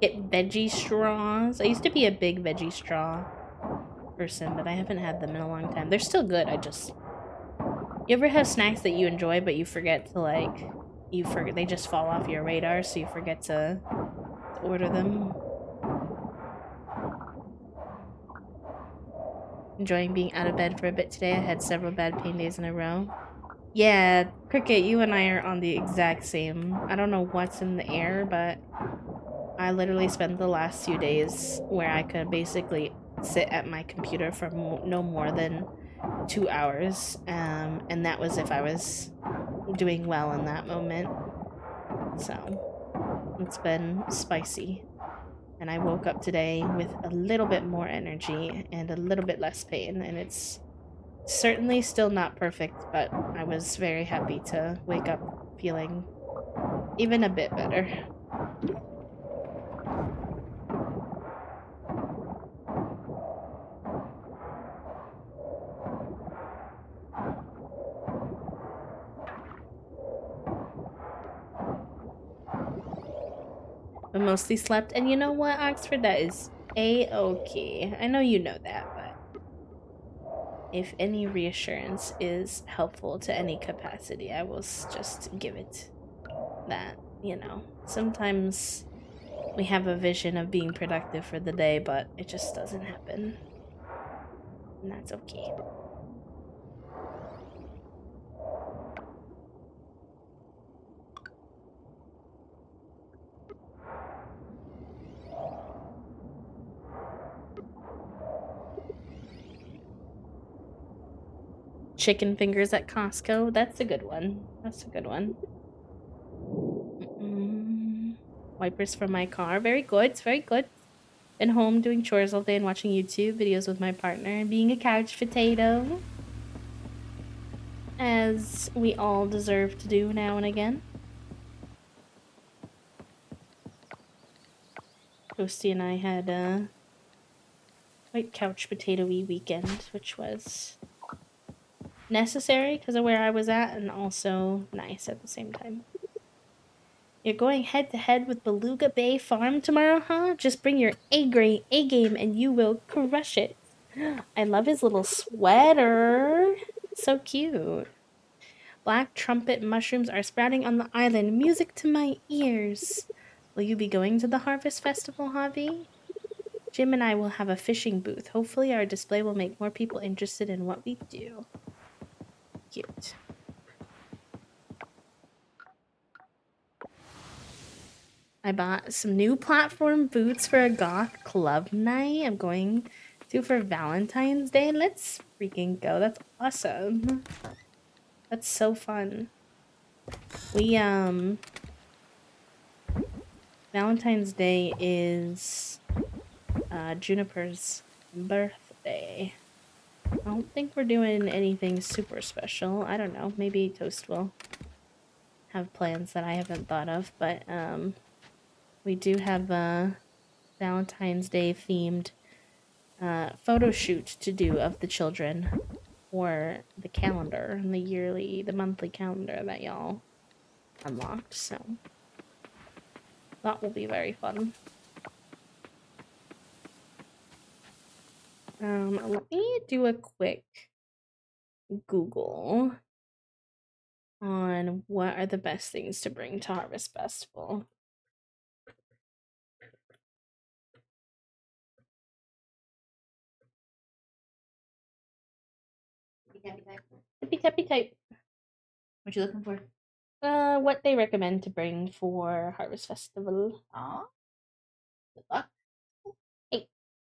Get veggie straws. I used to be a big veggie straw person, but I haven't had them in a long time. They're still good. You ever have snacks that you enjoy, but you forget to they just fall off your radar, so you forget to order them? Enjoying being out of bed for a bit today. I had several bad pain days in a row. Yeah, Cricket, you and I are on the exact same. I don't know what's in the air, but I literally spent the last few days where I could basically sit at my computer for no more than 2 hours, and that was if I was doing well in that moment. So it's been spicy. And I woke up today with a little bit more energy and a little bit less pain, and it's certainly still not perfect, but I was very happy to wake up feeling even a bit better. But mostly slept, and you know what, Oxford? That is a-okay. I know you know that, but if any reassurance is helpful to any capacity, I will just give it that, Sometimes we have a vision of being productive for the day, but it just doesn't happen. And that's okay. Chicken fingers at Costco. That's a good one. That's a good one. Wipers for my car. Very good. It's very good. Been home doing chores all day and watching YouTube videos with my partner and being a couch potato. As we all deserve to do now and again. Toasty and I had a quite couch potato-y weekend, which was necessary because of where I was at and also nice at the same time. You're going head to head with Beluga Bay Farm tomorrow, huh? Just bring your A game and you will crush it. I love his little sweater. So cute. Black trumpet mushrooms are sprouting on the island. Music to my ears. Will you be going to the Harvest Festival, Javi? Jim and I will have a fishing booth. Hopefully our display will make more people interested in what we do. Cute. I bought some new platform boots for a goth club night. I'm going to for Valentine's Day. Let's freaking go. That's awesome. That's so fun. We, Valentine's Day is Juniper's birthday. I don't think we're doing anything super special. I don't know. Maybe Toast will have plans that I haven't thought of, but we do have a Valentine's Day themed photo shoot to do of the children for the calendar and the monthly calendar that y'all unlocked. So that will be very fun. Let me do a quick Google on what are the best things to bring to Harvest Festival. Tippy tappy type. What you looking for? What they recommend to bring for Harvest Festival. Aw. Good luck. Hey.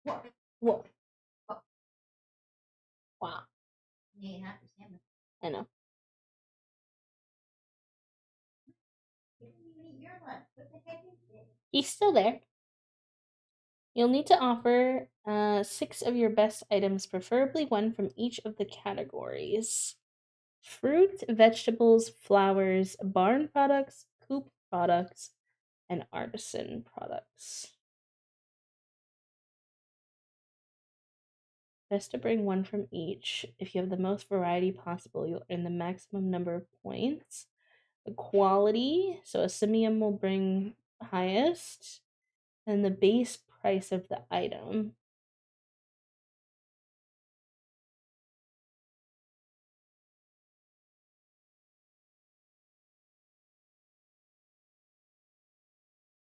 What? Whoa. Oh. Wow. You ain't have to stand there. I know. You didn't even eat your lunch. What the heck is this? He's still there. You'll need to offer 6 of your best items, preferably one from each of the categories: fruit, vegetables, flowers, barn products, coop products, and artisan products. Best to bring one from each. If you have the most variety possible, you'll earn the maximum number of points. The quality, so a simium will bring highest. And the base price of the item.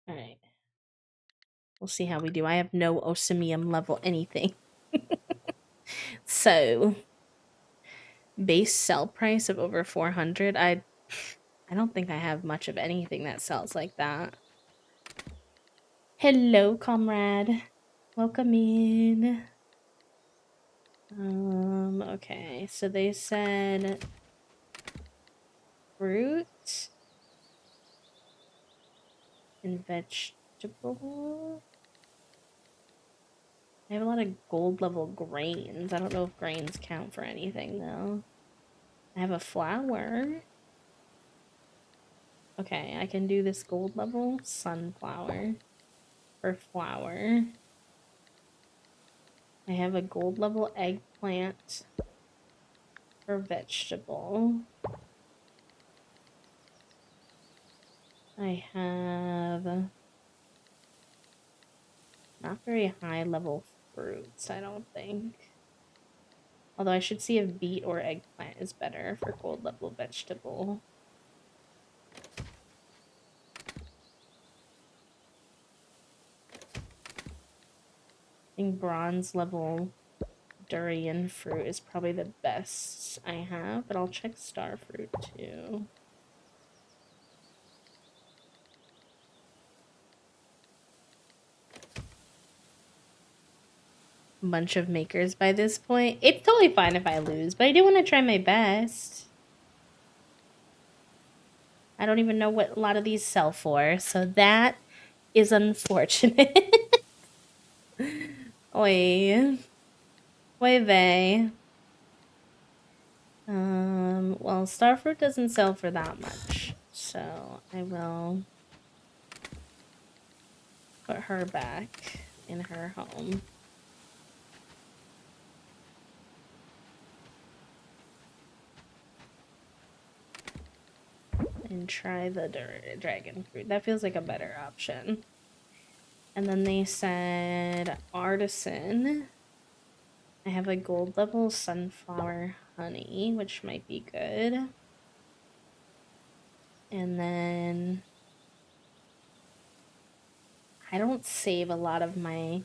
All right. We'll see how we do. I have no osmium level anything. So, base sell price of over 400. I don't think I have much of anything that sells like that. Hello, comrade. Welcome in. Okay. So they said fruit and vegetable. I have a lot of gold level grains. I don't know if grains count for anything though. I have a flower. Okay, I can do this gold level sunflower for flower. I have a gold level eggplant for vegetable. I have not very high level fruits, I don't think. Although I should see if beet or eggplant is better for gold level vegetable. I think bronze level durian fruit is probably the best I have, but I'll check star fruit too. Bunch of makers by this point. It's totally fine if I lose, but I do want to try my best. I don't even know what a lot of these sell for, so that is unfortunate. Oi. Oy vey. Well, starfruit doesn't sell for that much, so I will put her back in her home. And try the dragon fruit. That feels like a better option. And then they said artisan. I have a gold level sunflower honey, which might be good. And then I don't save a lot of my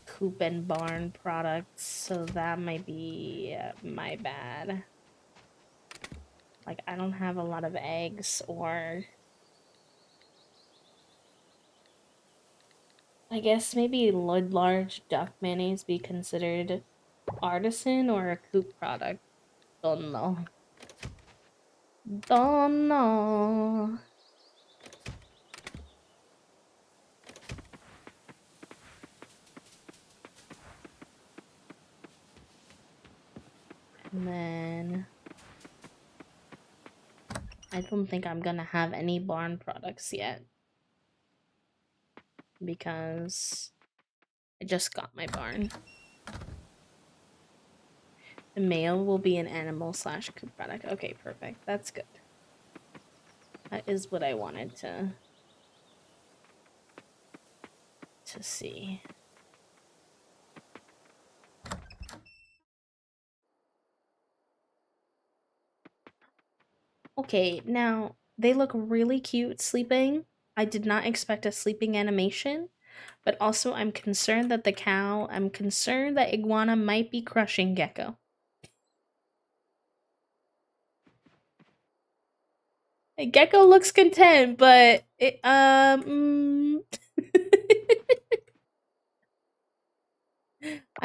coop and barn products, so that might be my bad. Like, I don't have a lot of eggs, or I guess maybe large duck mayonnaise be considered artisan or a coop product. Don't know. Don't know. And then I don't think I'm gonna have any barn products yet, because I just got my barn. The male will be an animal / coop product. Okay, perfect. That's good. That is what I wanted to see. Okay, now they look really cute sleeping. I did not expect a sleeping animation, but also I'm concerned that I'm concerned that Iguana might be crushing Gecko. Gecko looks content, but I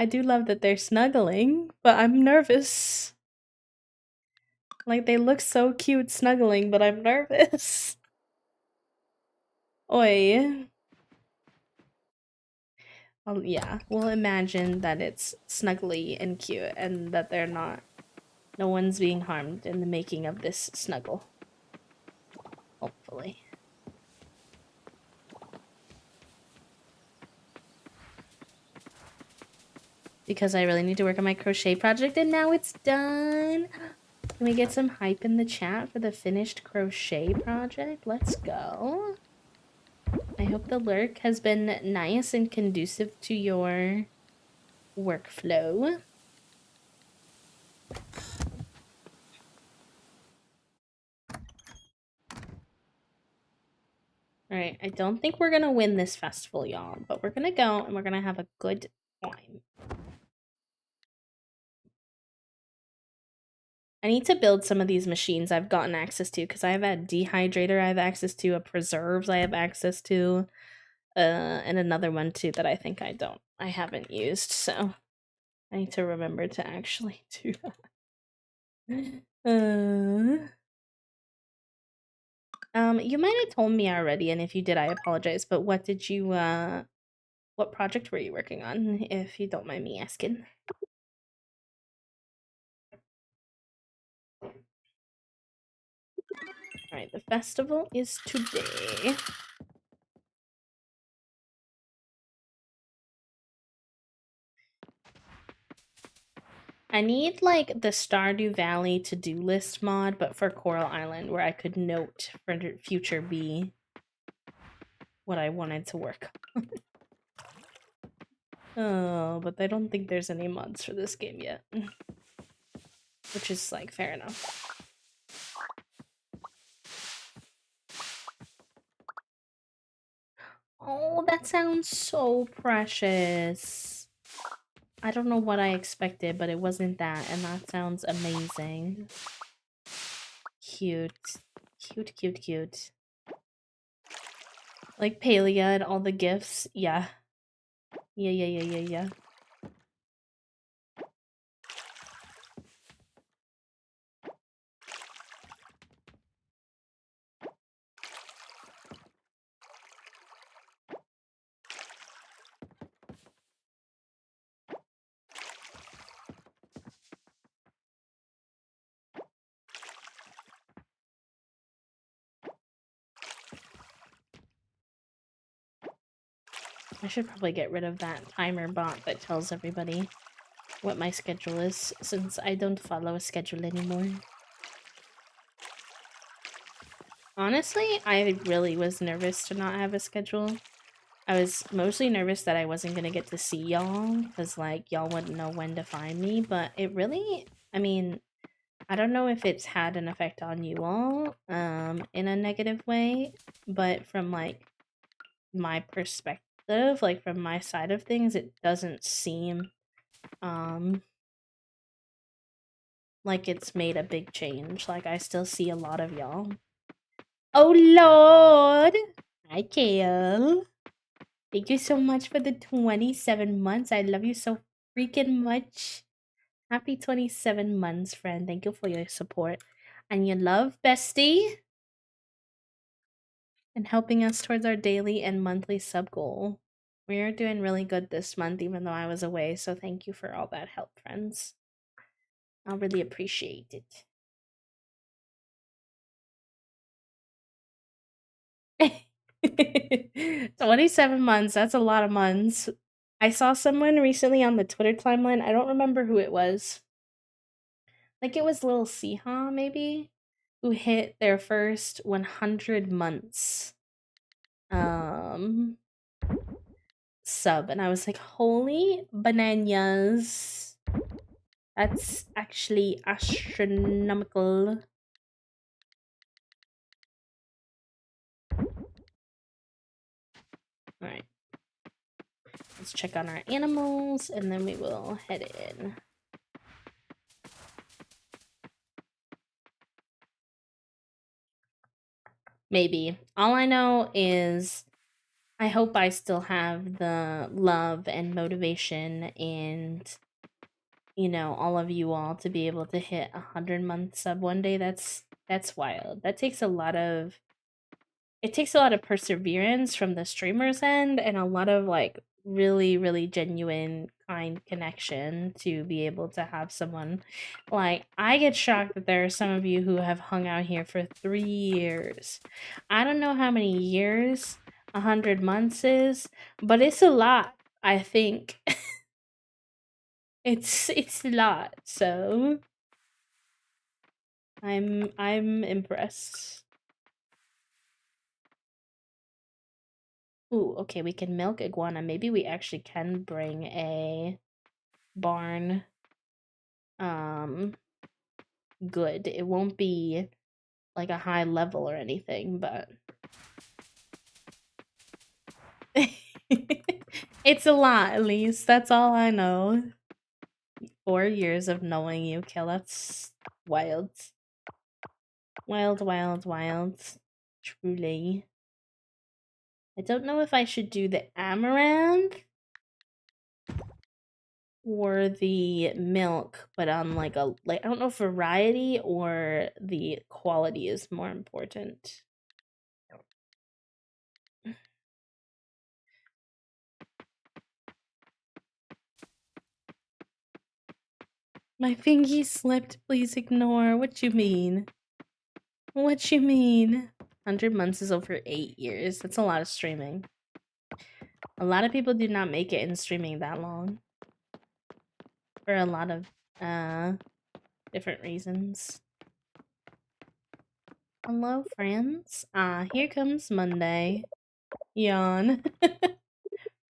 do love that they're snuggling, but I'm nervous. Like, they look so cute snuggling, but I'm nervous. Oi. Yeah, we'll imagine that it's snuggly and cute and that they're not. No one's being harmed in the making of this snuggle. Hopefully. Because I really need to work on my crochet project, and now it's done. Can we get some hype in the chat for the finished crochet project? Let's go. I hope the lurk has been nice and conducive to your workflow. Alright, I don't think we're gonna win this festival, y'all, but we're gonna go and we're gonna have a good time. I need to build some of these machines I've gotten access to because I have a dehydrator I have access to, a preserves I have access to, and another one too that I think I haven't used, so I need to remember to actually do that. You might have told me already, and if you did, I apologize, but what project were you working on, if you don't mind me asking? Alright, the festival is today. I need, like, the Stardew Valley to-do list mod, but for Coral Island, where I could note for future B what I wanted to work on. Oh, but I don't think there's any mods for this game yet. Which is, like, fair enough. Oh, that sounds so precious. I don't know what I expected, but it wasn't that, and that sounds amazing. Cute. Cute, cute, cute. Like Palia and all the gifts. Yeah. Yeah. I should probably get rid of that timer bot that tells everybody what my schedule is, since I don't follow a schedule anymore. Honestly, I really was nervous to not have a schedule. I was mostly nervous that I wasn't gonna get to see y'all, because, like, y'all wouldn't know when to find me, but it really, I mean, I don't know if it's had an effect on you all, in a negative way, but from, like, my perspective, like, from my side of things, it doesn't seem, like it's made a big change. Like, I still see a lot of y'all. Oh, Lord! Hi, Kale. Thank you so much for the 27 months. I love you so freaking much. Happy 27 months, friend. Thank you for your support and your love, bestie. And helping us towards our daily and monthly sub goal. We are doing really good this month, even though I was away, so thank you for all that help, friends. I'll really appreciate it. 27 months, that's a lot of months. I saw someone recently on the Twitter timeline, I don't remember who it was. Like, it was Lil Siha, maybe, who hit their first 100 months sub, and I was like, holy bananas. That's actually astronomical. Alright. Let's check on our animals, and then we will head in. Maybe. All I know is I hope I still have the love and motivation and, you know, all of you all to be able to hit 100-month sub one day. That's wild. That takes a lot of perseverance from the streamer's end and a lot of, like, really, really genuine, kind connection to be able to have someone. Like, I get shocked that there are some of you who have hung out here for 3 years. I don't know how many years 100 months is, but it's a lot, I think. It's a lot, so I'm impressed. Ooh, okay, we can milk iguana. Maybe we actually can bring a barn. Good. It won't be like a high level or anything, but it's a lot, at least. That's all I know. 4 years of knowing you, Kill. That's wild. Wild, wild, wild. Truly. I don't know if I should do the amaranth or the milk, but on like a I don't know if variety or the quality is more important. My fingy slipped. Please ignore. What you mean? What you mean? 100 months is over 8 years. That's a lot of streaming. A lot of people do not make it in streaming that long. For a lot of different reasons. Hello, friends. Here comes Monday. Yawn.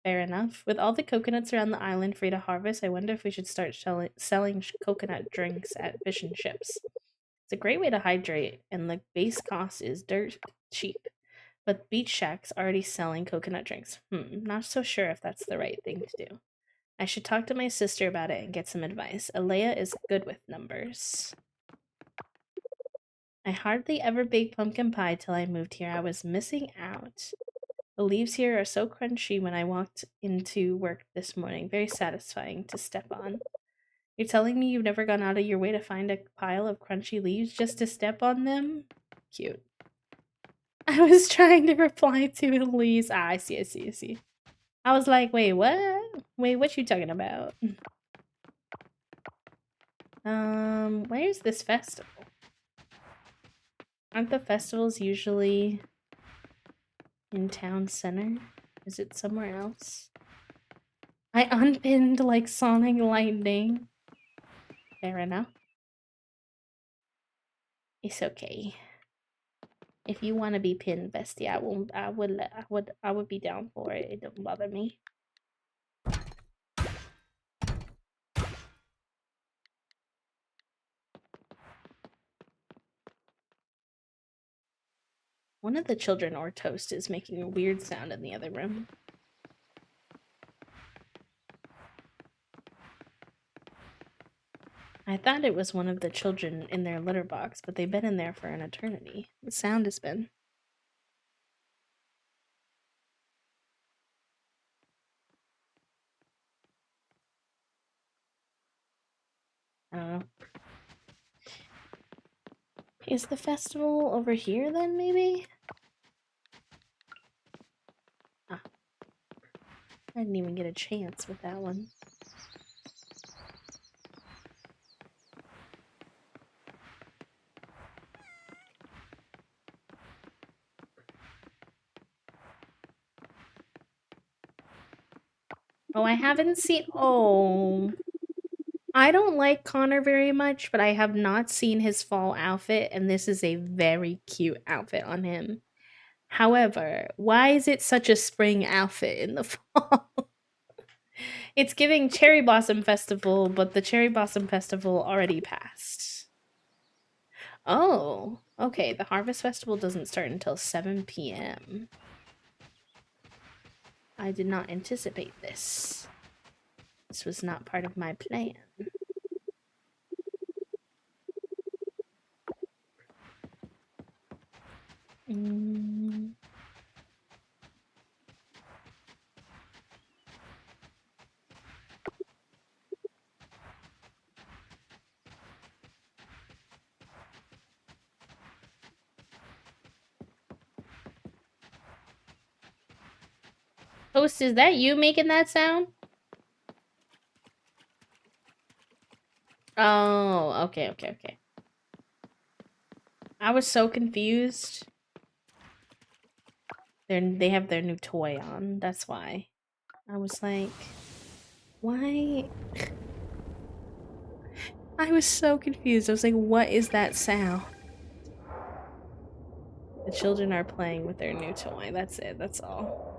Fair enough. With all the coconuts around the island free to harvest, I wonder if we should start selling coconut drinks at fish and chips. It's a great way to hydrate, and the base cost is dirt cheap. But Beach Shack's already selling coconut drinks. Not so sure if that's the right thing to do. I should talk to my sister about it and get some advice. Alea is good with numbers. I hardly ever baked pumpkin pie till I moved here. I was missing out. The leaves here are so crunchy when I walked into work this morning. Very satisfying to step on. You're telling me you've never gone out of your way to find a pile of crunchy leaves just to step on them? Cute. I was trying to reply to Elise. I see. I was like, wait, what? Wait, what you talking about? Where's this festival? Aren't the festivals usually in town center? Is it somewhere else? I unpinned like Sonic Lightning. Fair enough. It's okay. If you want to be pinned, bestie, I would be down for it. It don't bother me. One of the children or Toast is making a weird sound in the other room. I thought it was one of the children in their litter box, but they've been in there for an eternity. The sound has been. I don't know. Is the festival over here then, maybe? Ah. I didn't even get a chance with that one. Oh, I haven't seen. Oh. I don't like Connor very much, but I have not seen his fall outfit, and this is a very cute outfit on him. However, why is it such a spring outfit in the fall? It's giving Cherry Blossom Festival, but the Cherry Blossom Festival already passed. Oh, okay. The Harvest Festival doesn't start until 7 p.m. I did not anticipate this. This was not part of my plan. Toast, is that you making that sound? Oh, okay. I was so confused. They have their new toy on. That's why. I was like, why? I was so confused. I was like, what is that sound? The children are playing with their new toy. That's it. That's all.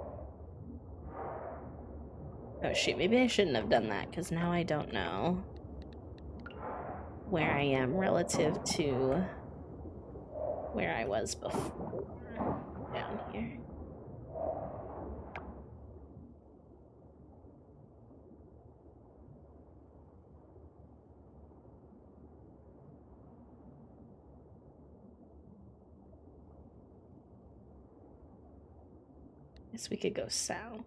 Oh shoot, maybe I shouldn't have done that, because now I don't know where I am relative to where I was before down here. Guess we could go south.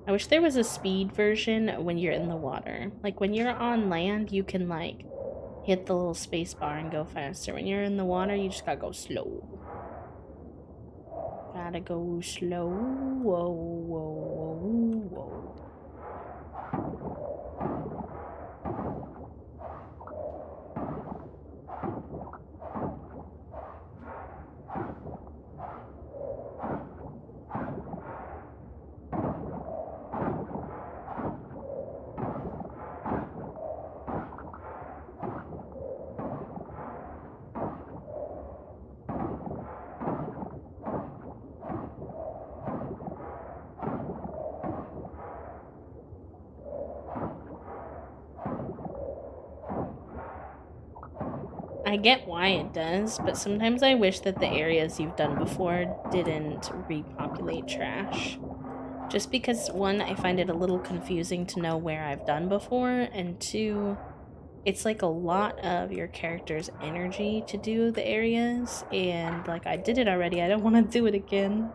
I wish there was a speed version when you're in the water. Like when you're on land, you can like hit the little space bar and go faster. When you're in the water, you just gotta go slow. Gotta go slow. Whoa, whoa, whoa, whoa. I get why it does, but sometimes I wish that the areas you've done before didn't repopulate trash. Just because, one, I find it a little confusing to know where I've done before, and two, it's like a lot of your character's energy to do the areas, and like I did it already, I don't want to do it again.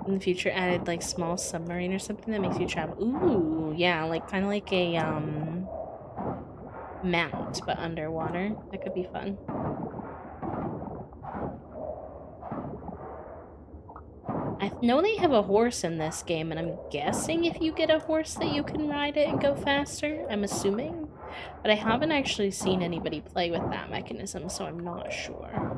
In the future, added like small submarine or something that makes you travel. Ooh, yeah, like kind of like a mount but underwater. That could be fun. I know they have a horse in this game, and I'm guessing if you get a horse that you can ride it and go faster. I'm assuming, but I haven't actually seen anybody play with that mechanism, so I'm not sure.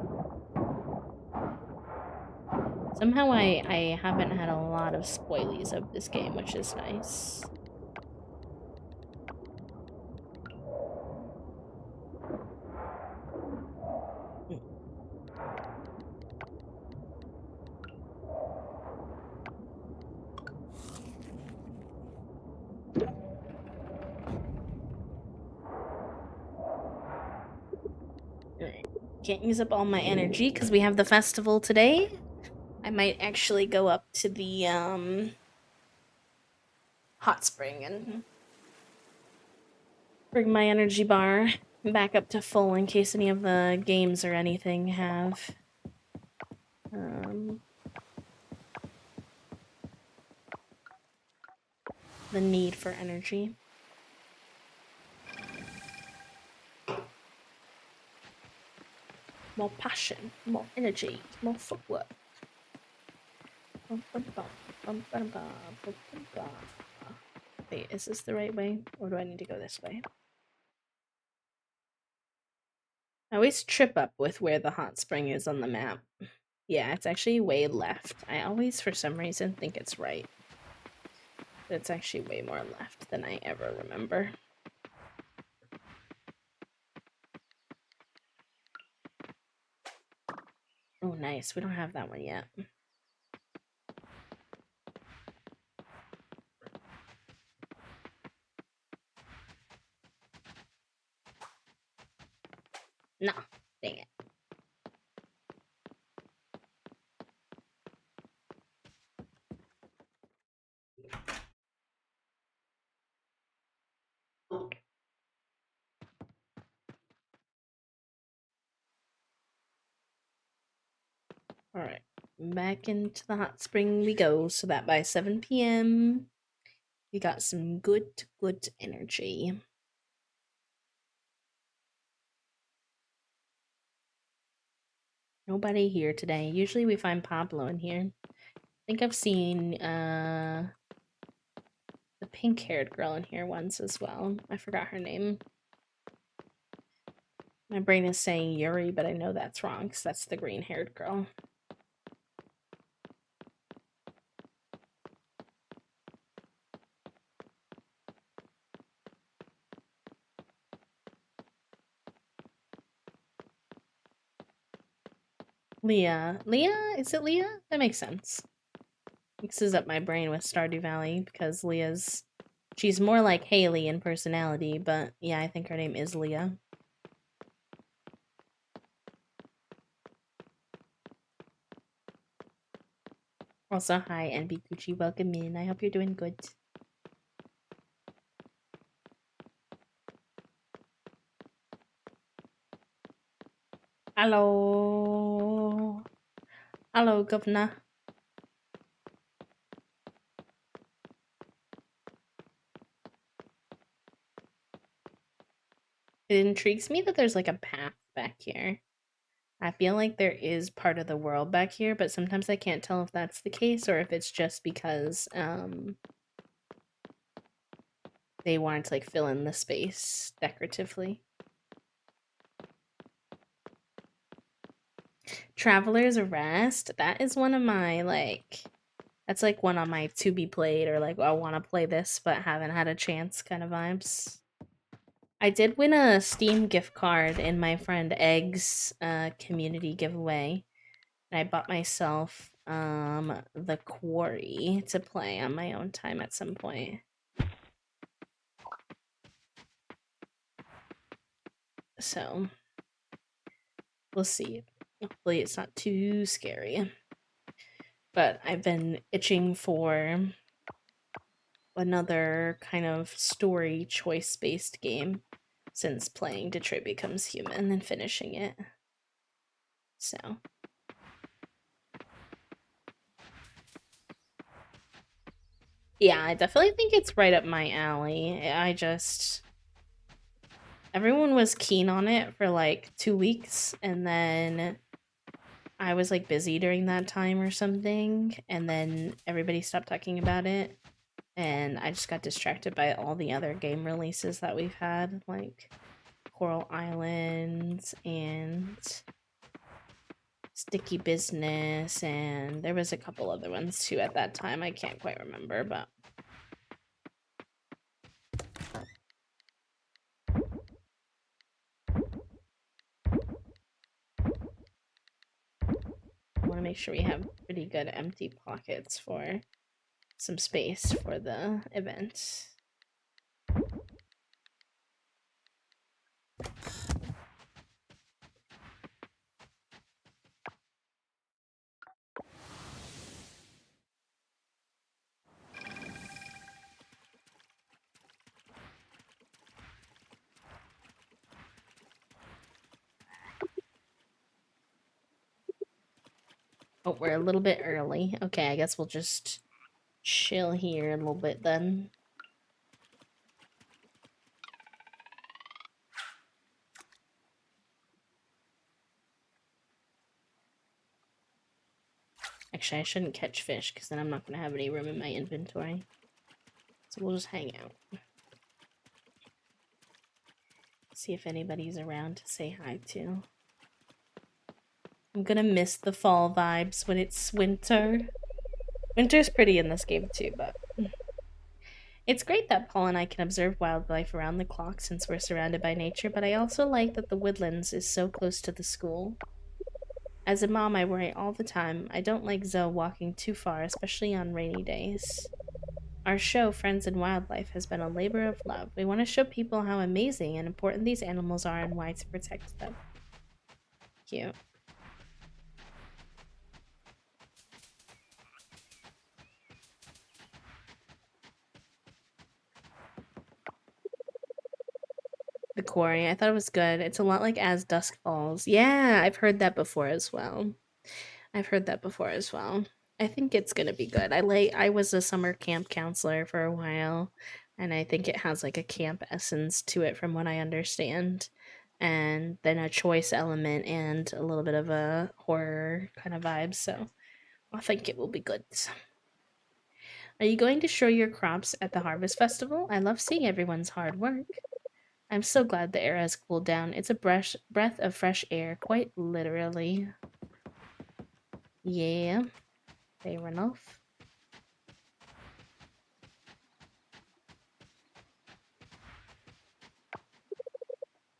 Somehow I haven't had a lot of spoilies of this game, which is nice. Can't use up all my energy because we have the festival today. I might actually go up to the hot spring and bring my energy bar back up to full in case any of the games or anything have the need for energy. More passion, more energy, more footwork. Wait, is this the right way? Or do I need to go this way? I always trip up with where the hot spring is on the map. Yeah, it's actually way left. I always, for some reason, think it's right. But it's actually way more left than I ever remember. Oh, nice. We don't have that one yet. No, dang it. Alright, back into the hot spring we go, so that by 7 p.m. we got some good energy. Nobody here today. Usually we find Pablo in here. I think I've seen the pink-haired girl in here once as well. I forgot her name. My brain is saying Yuri, but I know that's wrong because that's the green-haired girl. Leah. Leah? Is it Leah? That makes sense. Mixes up my brain with Stardew Valley because she's more like Haley in personality, but yeah, I think her name is Leah. Also, hi, NB Gucci. Welcome in. I hope you're doing good. Hello. Hello, Governor. It intrigues me that there's like a path back here. I feel like there is part of the world back here, but sometimes I can't tell if that's the case or if it's just because they wanted to like fill in the space decoratively. Traveler's Rest, that is one of my that's like one on my to be played or like I want to play this but haven't had a chance kind of vibes. I did win a Steam gift card in my friend Egg's community giveaway. And I bought myself The Quarry to play on my own time at some point. So we'll see. Hopefully it's not too scary. But I've been itching for another kind of story choice based game since playing Detroit Becomes Human and finishing it. So yeah, I definitely think it's right up my alley. Everyone was keen on it for like 2 weeks, and then I was like busy during that time or something, and then everybody stopped talking about it, and I just got distracted by all the other game releases that we've had, like Coral Islands and Sticky Business, and there was a couple other ones too at that time. I can't quite remember, but I want to make sure we have pretty good empty pockets for some space for the event. Oh, we're a little bit early. Okay, I guess we'll just chill here a little bit then. Actually, I shouldn't catch fish because then I'm not going to have any room in my inventory. So we'll just hang out. See if anybody's around to say hi to. I'm gonna miss the fall vibes when it's winter. Winter's pretty in this game too, but it's great that Paul and I can observe wildlife around the clock since we're surrounded by nature, but I also like that the woodlands is so close to the school. As a mom, I worry all the time. I don't like Zoe walking too far, especially on rainy days. Our show, Friends in Wildlife, has been a labor of love. We want to show people how amazing and important these animals are and why to protect them. Cute. The Quarry. I thought it was good. It's a lot like As Dusk Falls. Yeah, I've heard that before as well. I've heard that before as well. I think it's gonna be good. I was a summer camp counselor for a while, and I think it has like a camp essence to it from what I understand. And then a choice element and a little bit of a horror kind of vibe, so I think it will be good. Are you going to show your crops at the harvest festival? I love seeing everyone's hard work. I'm so glad the air has cooled down. It's a breath of fresh air, quite literally. Yeah, fair enough.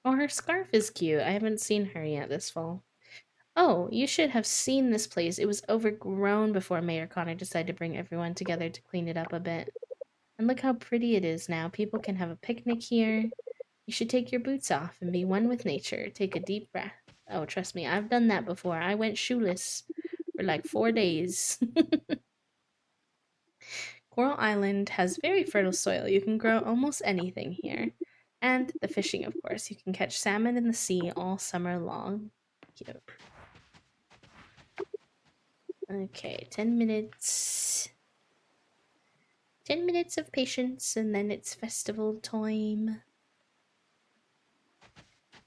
Oh, her scarf is cute. I haven't seen her yet this fall. Oh, you should have seen this place. It was overgrown before Mayor Connor decided to bring everyone together to clean it up a bit. And look how pretty it is now. People can have a picnic here. You should take your boots off and be one with nature. Take a deep breath. Oh, trust me, I've done that before. I went shoeless for like 4 days. Coral Island has very fertile soil. You can grow almost anything here. And the fishing, of course. You can catch salmon in the sea all summer long. Cute. Okay, 10 minutes. 10 minutes of patience, and then it's festival time.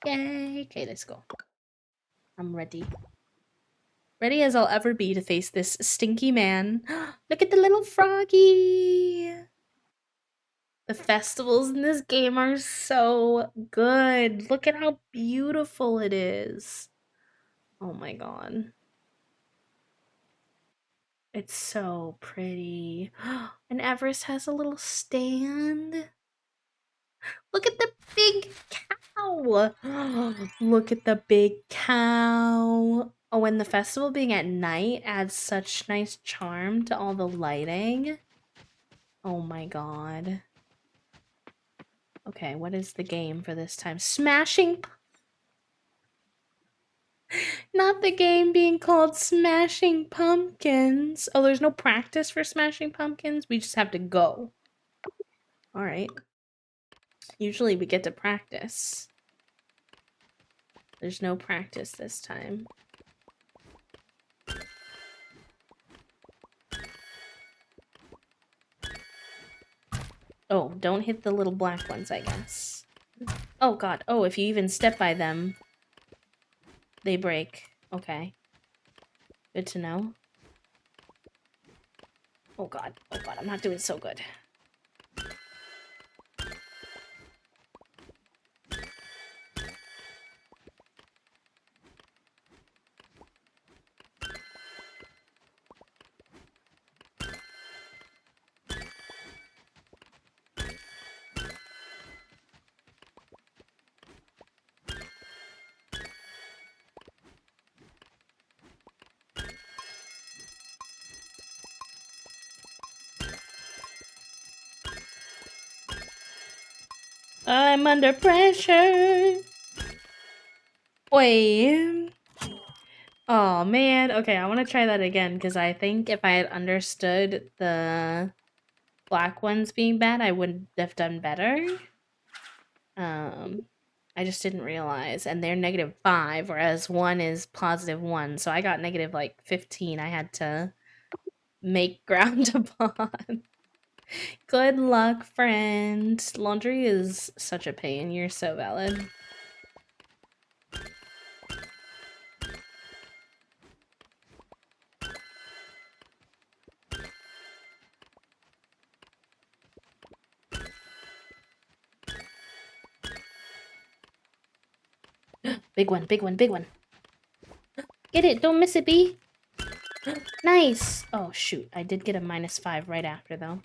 Yay! Okay, let's go. I'm ready. Ready as I'll ever be to face this stinky man. Look at the little froggy! The festivals in this game are so good. Look at how beautiful it is. Oh my god. It's so pretty. And Everest has a little stand. Look at the big cow. Look at the big cow. Oh, and the festival being at night adds such nice charm to all the lighting. Oh my god. Okay, what is the game for this time? Smashing. Not the game being called Smashing Pumpkins. Oh, there's no practice for Smashing Pumpkins? We just have to go. Alright. Usually we get to practice. There's no practice this time. Oh, don't hit the little black ones, I guess. Oh god. Oh, if you even step by them, they break. Okay. Good to know. Oh god. Oh god, I'm not doing so good. I'm under pressure. Wait. Oh man. Okay, I want to try that again because I think if I had understood the black ones being bad, I would have done better. I just didn't realize, and they're -5, whereas one is +1. So I got negative like 15. I had to make ground upon. Good luck, friend. Laundry is such a pain. You're so valid. Big one, big one, big one. Get it, don't miss it, B. Nice. Oh, shoot. I did get a -5 right after, though.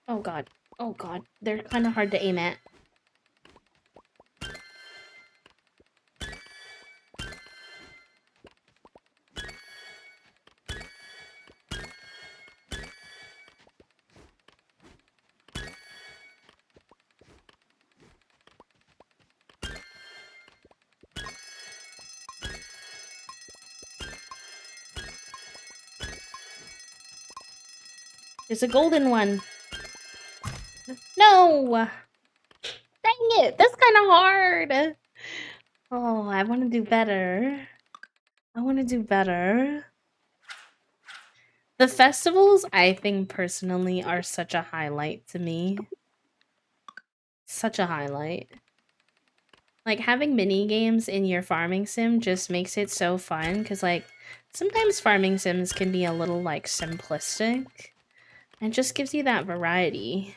Oh, God. Oh, God. They're kind of hard to aim at. There's a golden one. No! Dang it! That's kind of hard! Oh, I want to do better. I want to do better. The festivals, I think personally, are such a highlight to me. Such a highlight. Like having mini games in your farming sim just makes it so fun because like sometimes farming sims can be a little like simplistic and just gives you that variety.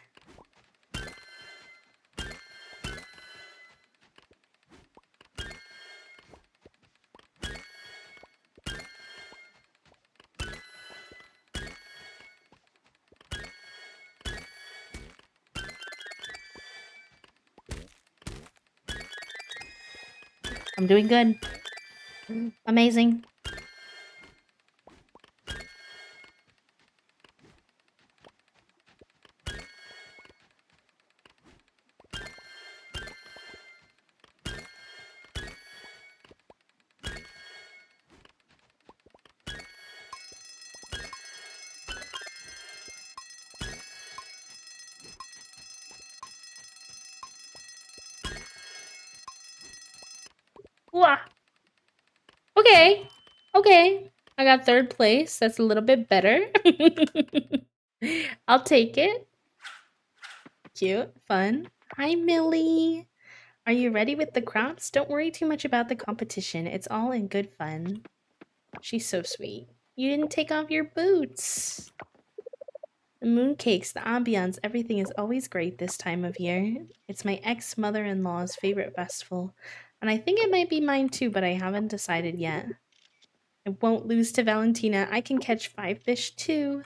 I'm doing good. Amazing. Wah. Okay. Okay. I got third place. That's a little bit better. I'll take it. Cute. Fun. Hi, Millie. Are you ready with the crops? Don't worry too much about the competition. It's all in good fun. She's so sweet. You didn't take off your boots. The mooncakes, the ambiance, everything is always great this time of year. It's my ex-mother-in-law's favorite festival. And I think it might be mine too, but I haven't decided yet. I won't lose to Valentina. I can catch 5 fish too.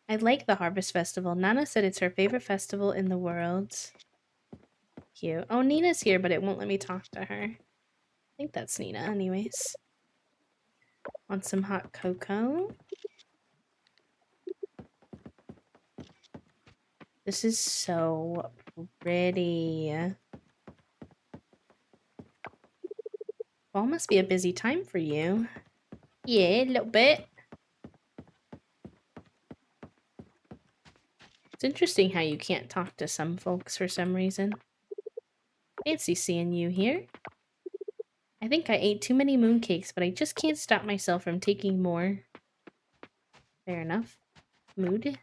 I like the Harvest Festival. Nana said it's her favorite festival in the world. Cute. Oh, Nina's here, but it won't let me talk to her. I think that's Nina anyways. Want some hot cocoa? This is so pretty. Fall must be a busy time for you. Yeah, a little bit. It's interesting how you can't talk to some folks for some reason. Fancy seeing you here. I think I ate too many mooncakes, but I just can't stop myself from taking more. Fair enough. Mood.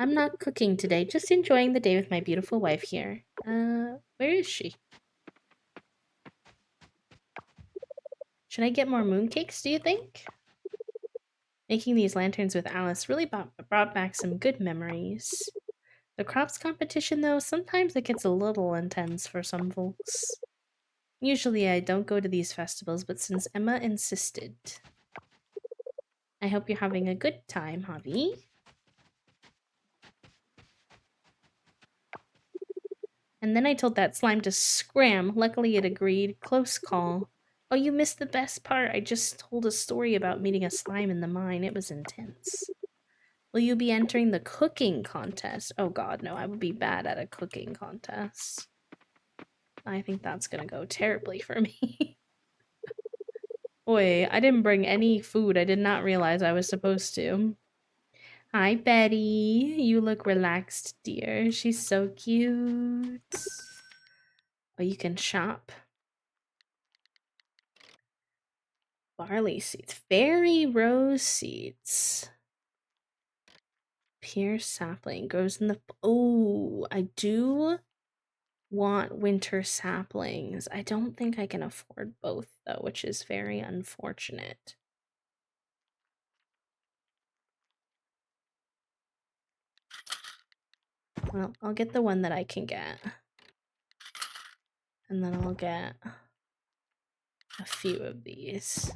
I'm not cooking today, just enjoying the day with my beautiful wife here. Where is she? Should I get more mooncakes, do you think? Making these lanterns with Alice really brought back some good memories. The crops competition, though, sometimes it gets a little intense for some folks. Usually I don't go to these festivals, but since Emma insisted. I hope you're having a good time, Javi. And then I told that slime to scram. Luckily it agreed. Close call. Oh, you missed the best part. I just told a story about meeting a slime in the mine. It was intense. Will you be entering the cooking contest? Oh god, no, I would be bad at a cooking contest. I think that's gonna go terribly for me. Oi, I didn't bring any food. I did not realize I was supposed to. Hi, Betty. You look relaxed, dear. She's so cute. Oh, you can shop. Barley seeds. Fairy rose seeds. Pear sapling grows in the... Oh, I do want winter saplings. I don't think I can afford both, though, which is very unfortunate. Well, I'll get the one that I can get. And then I'll get a few of these.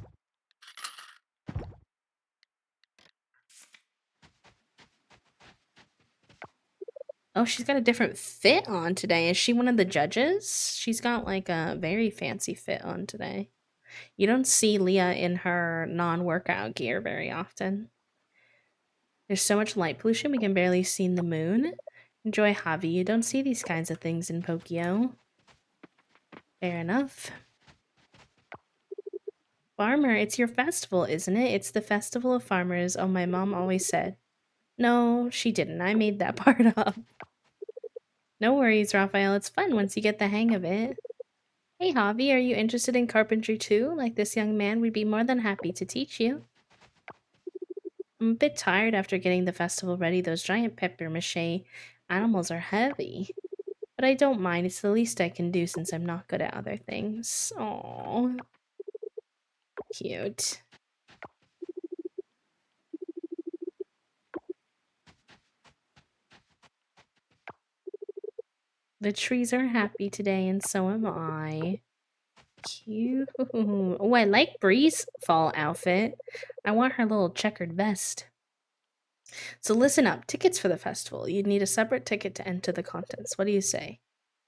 Oh, she's got a different fit on today. Is she one of the judges? She's got like a very fancy fit on today. You don't see Leah in her non-workout gear very often. There's so much light pollution we can barely see the moon. Enjoy, Javi. You don't see these kinds of things in Pokio. Fair enough. Farmer, it's your festival, isn't it? It's the festival of farmers. Oh, my mom always said. No, she didn't. I made that part up. No worries, Raphael. It's fun once you get the hang of it. Hey, Javi, are you interested in carpentry too? Like this young man, we'd be more than happy to teach you. I'm a bit tired after getting the festival ready. Those giant papier mache animals are heavy. But I don't mind. It's the least I can do since I'm not good at other things. Oh, cute. The trees are happy today, and so am I. Cute. Oh, I like Bree's fall outfit. I want her little checkered vest. So listen up. Tickets for the festival. You'd need a separate ticket to enter the contest. What do you say?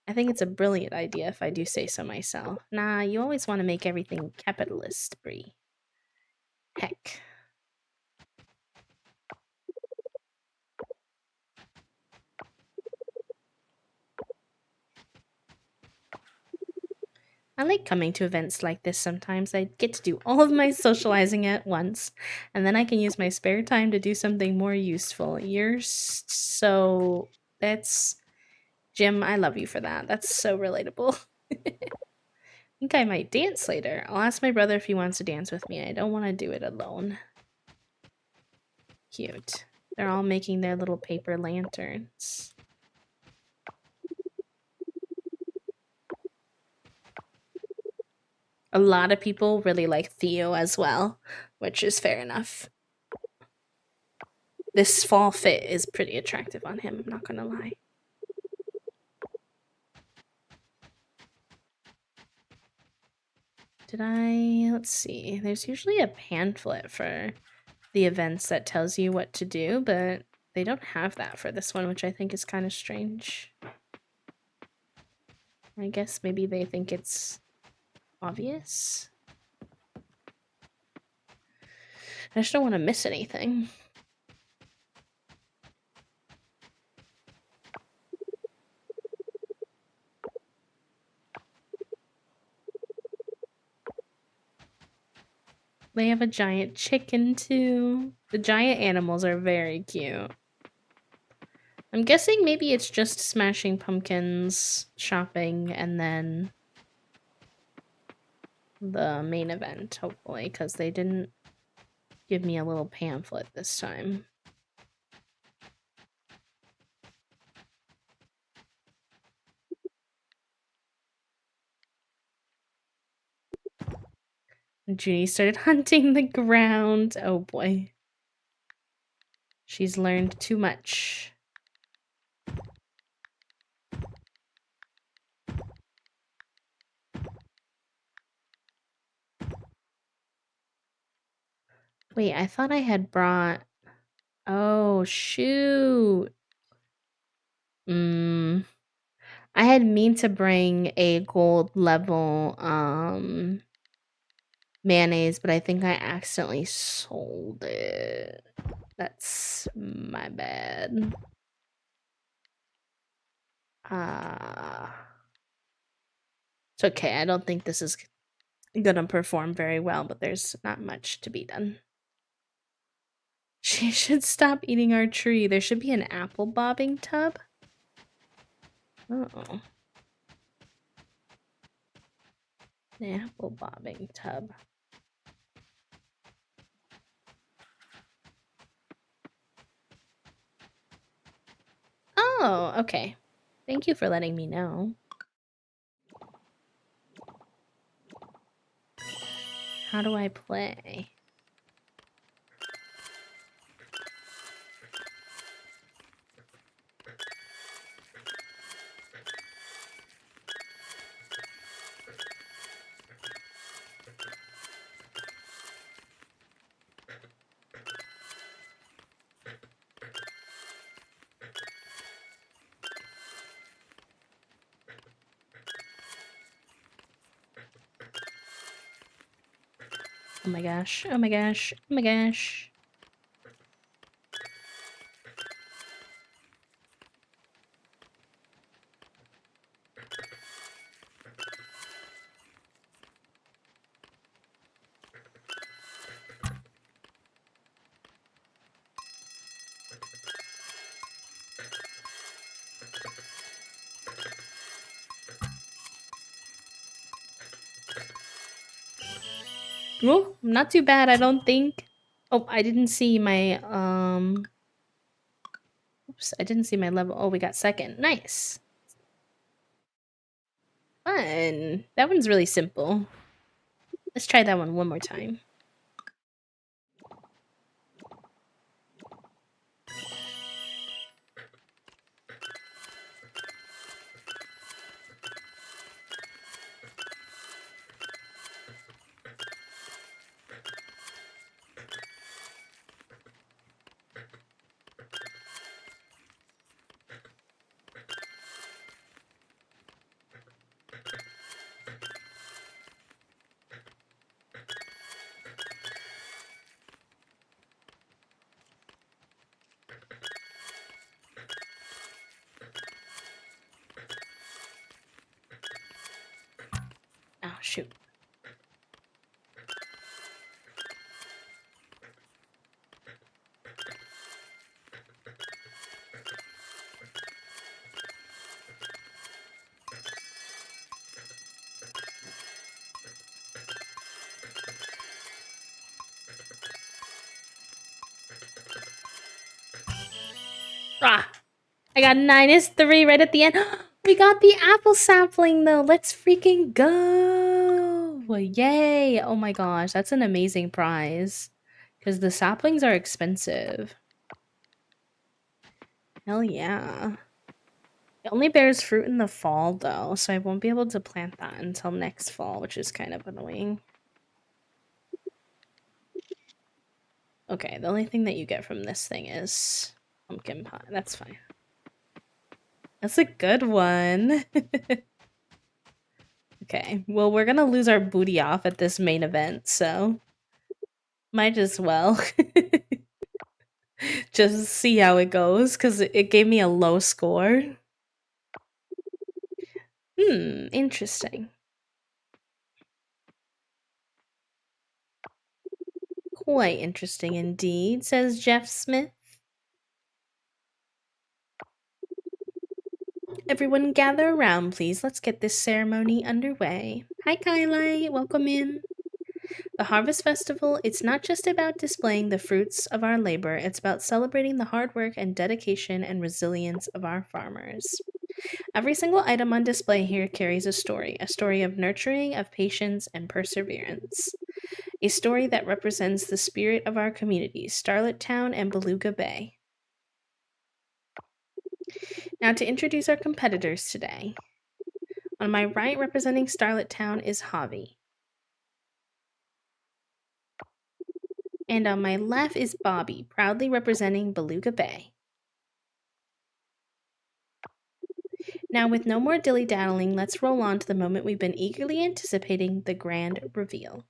I think it's a brilliant idea if I do say so myself. Nah, you always want to make everything capitalist, Bree. Heck. I like coming to events like this sometimes. I get to do all of my socializing at once, and then I can use my spare time to do something more useful. So. That's. Jim, I love you for that. That's so relatable. I think I might dance later. I'll ask my brother if he wants to dance with me. I don't want to do it alone. Cute. They're all making their little paper lanterns. A lot of people really like Theo as well, which is fair enough. This fall fit is pretty attractive on him, I'm not gonna lie. Let's see. There's usually a pamphlet for the events that tells you what to do, but they don't have that for this one, which I think is kind of strange. I guess maybe they think it's obvious. I just don't want to miss anything. They have a giant chicken too. The giant animals are very cute. I'm guessing maybe it's just Smashing Pumpkins, shopping, and then the main event, hopefully, because they didn't give me a little pamphlet this time. Junie started hunting the ground. Oh boy. She's learned too much. Wait, I thought I had brought... Oh, shoot. I had mean to bring a gold level, mayonnaise, but I think I accidentally sold it. That's my bad. It's okay. I don't think this is gonna perform very well, but there's not much to be done. She should stop eating our tree. There should be an apple bobbing tub. Oh. An apple bobbing tub. Oh, okay. Thank you for letting me know. How do I play? Oh my gosh. Oh my gosh. Oh my gosh. Oh, not too bad, I don't think. Oh, I didn't see my oops, I didn't see my level. Oh, we got second. Nice. Fun. That one's really simple. Let's try that one more time. Oh, shoot. Ah, I got -3 right at the end. We got the apple sapling though. Let's freaking go. Yay. Oh my gosh, that's an amazing prize. Because the saplings are expensive. Hell yeah. It only bears fruit in the fall though, so I won't be able to plant that until next fall, which is kind of annoying. Okay, the only thing that you get from this thing is pumpkin pie. That's fine. That's a good one. Okay, well, we're gonna lose our booty off at this main event, so might as well just see how it goes because it gave me a low score. Interesting. Quite interesting indeed, says Jeff Smith. Everyone gather around, please. Let's get this ceremony underway. Hi, Kylie. Welcome in. The Harvest Festival, it's not just about displaying the fruits of our labor, it's about celebrating the hard work and dedication and resilience of our farmers. Every single item on display here carries a story of nurturing, of patience, and perseverance. A story that represents the spirit of our communities, Starlet Town and Beluga Bay. Now, to introduce our competitors today. On my right, representing Starlet Town, is Javi. And on my left is Bobby, proudly representing Beluga Bay. Now, with no more dilly-daddling, let's roll on to the moment we've been eagerly anticipating, the grand reveal.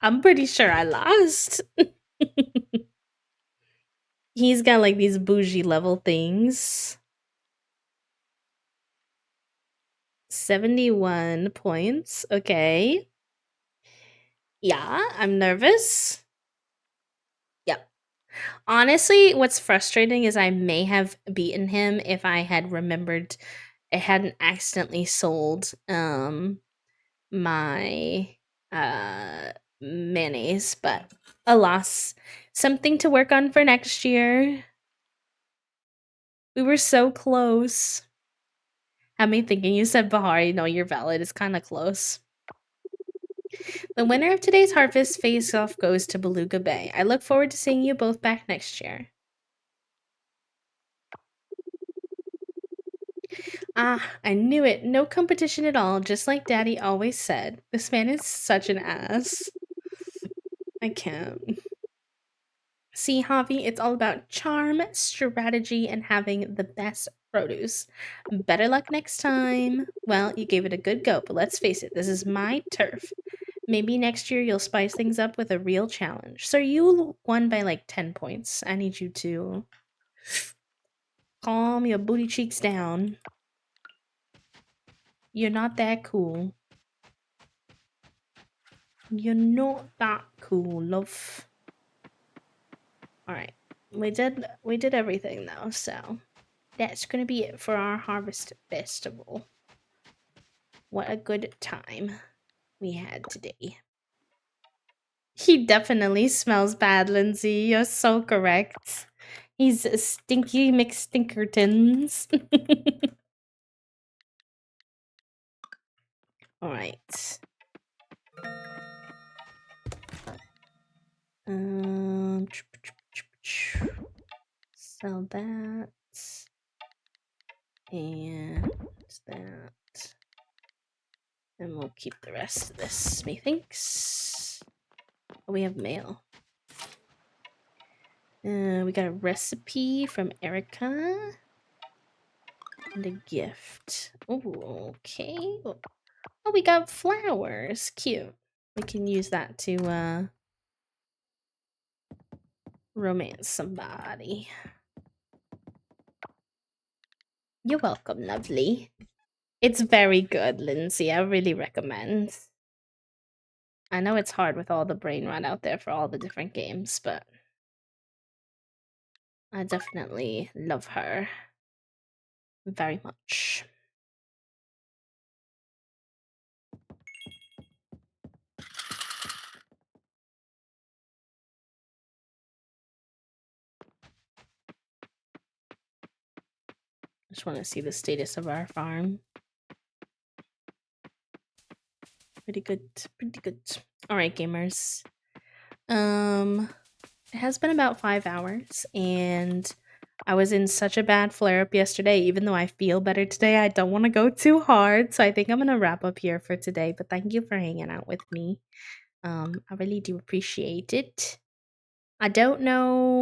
I'm pretty sure I lost. He's got like these bougie level things. 71 points. Okay. Yeah, I'm nervous. Yep. Honestly, what's frustrating is I may have beaten him if I had remembered I hadn't accidentally sold my uh mayonnaise, but alas, something to work on for next year. We were so close. Had me thinking you said Bahari. No, you're valid. It's kind of close. The winner of today's harvest face-off goes to Beluga Bay. I look forward to seeing you both back next year. Ah, I knew it. No competition at all, just like Daddy always said. This man is such an ass. I can't. See, Javi, it's all about charm, strategy, and having the best produce. Better luck next time. Well, you gave it a good go, but let's face it, this is my turf. Maybe next year you'll spice things up with a real challenge. Sir, you won by like 10 points. I need you to calm your booty cheeks down. You're not that cool. You're not that cool, love. Alright. We did everything though, so that's gonna be it for our harvest festival. What a good time we had today. He definitely smells bad, Lindsay. You're so correct. He's a stinky McStinkertons. Alright. Sell that. And that. And we'll keep the rest of this, methinks. Oh, we have mail. We got a recipe from Erica. And a gift. Oh, okay. Oh, we got flowers. Cute. We can use that to romance somebody. You're welcome, lovely. It's very good, Lindsay. I really recommend. I know it's hard with all the brain rot out there for all the different games, but I definitely love her very much. Just want to see the status of our farm. Pretty good, pretty good. All right, gamers. It has been about 5 hours, and I was in such a bad flare-up yesterday. Even though I feel better today, I don't want to go too hard, so I think I'm gonna wrap up here for today. But thank you for hanging out with me. I really do appreciate it. I don't know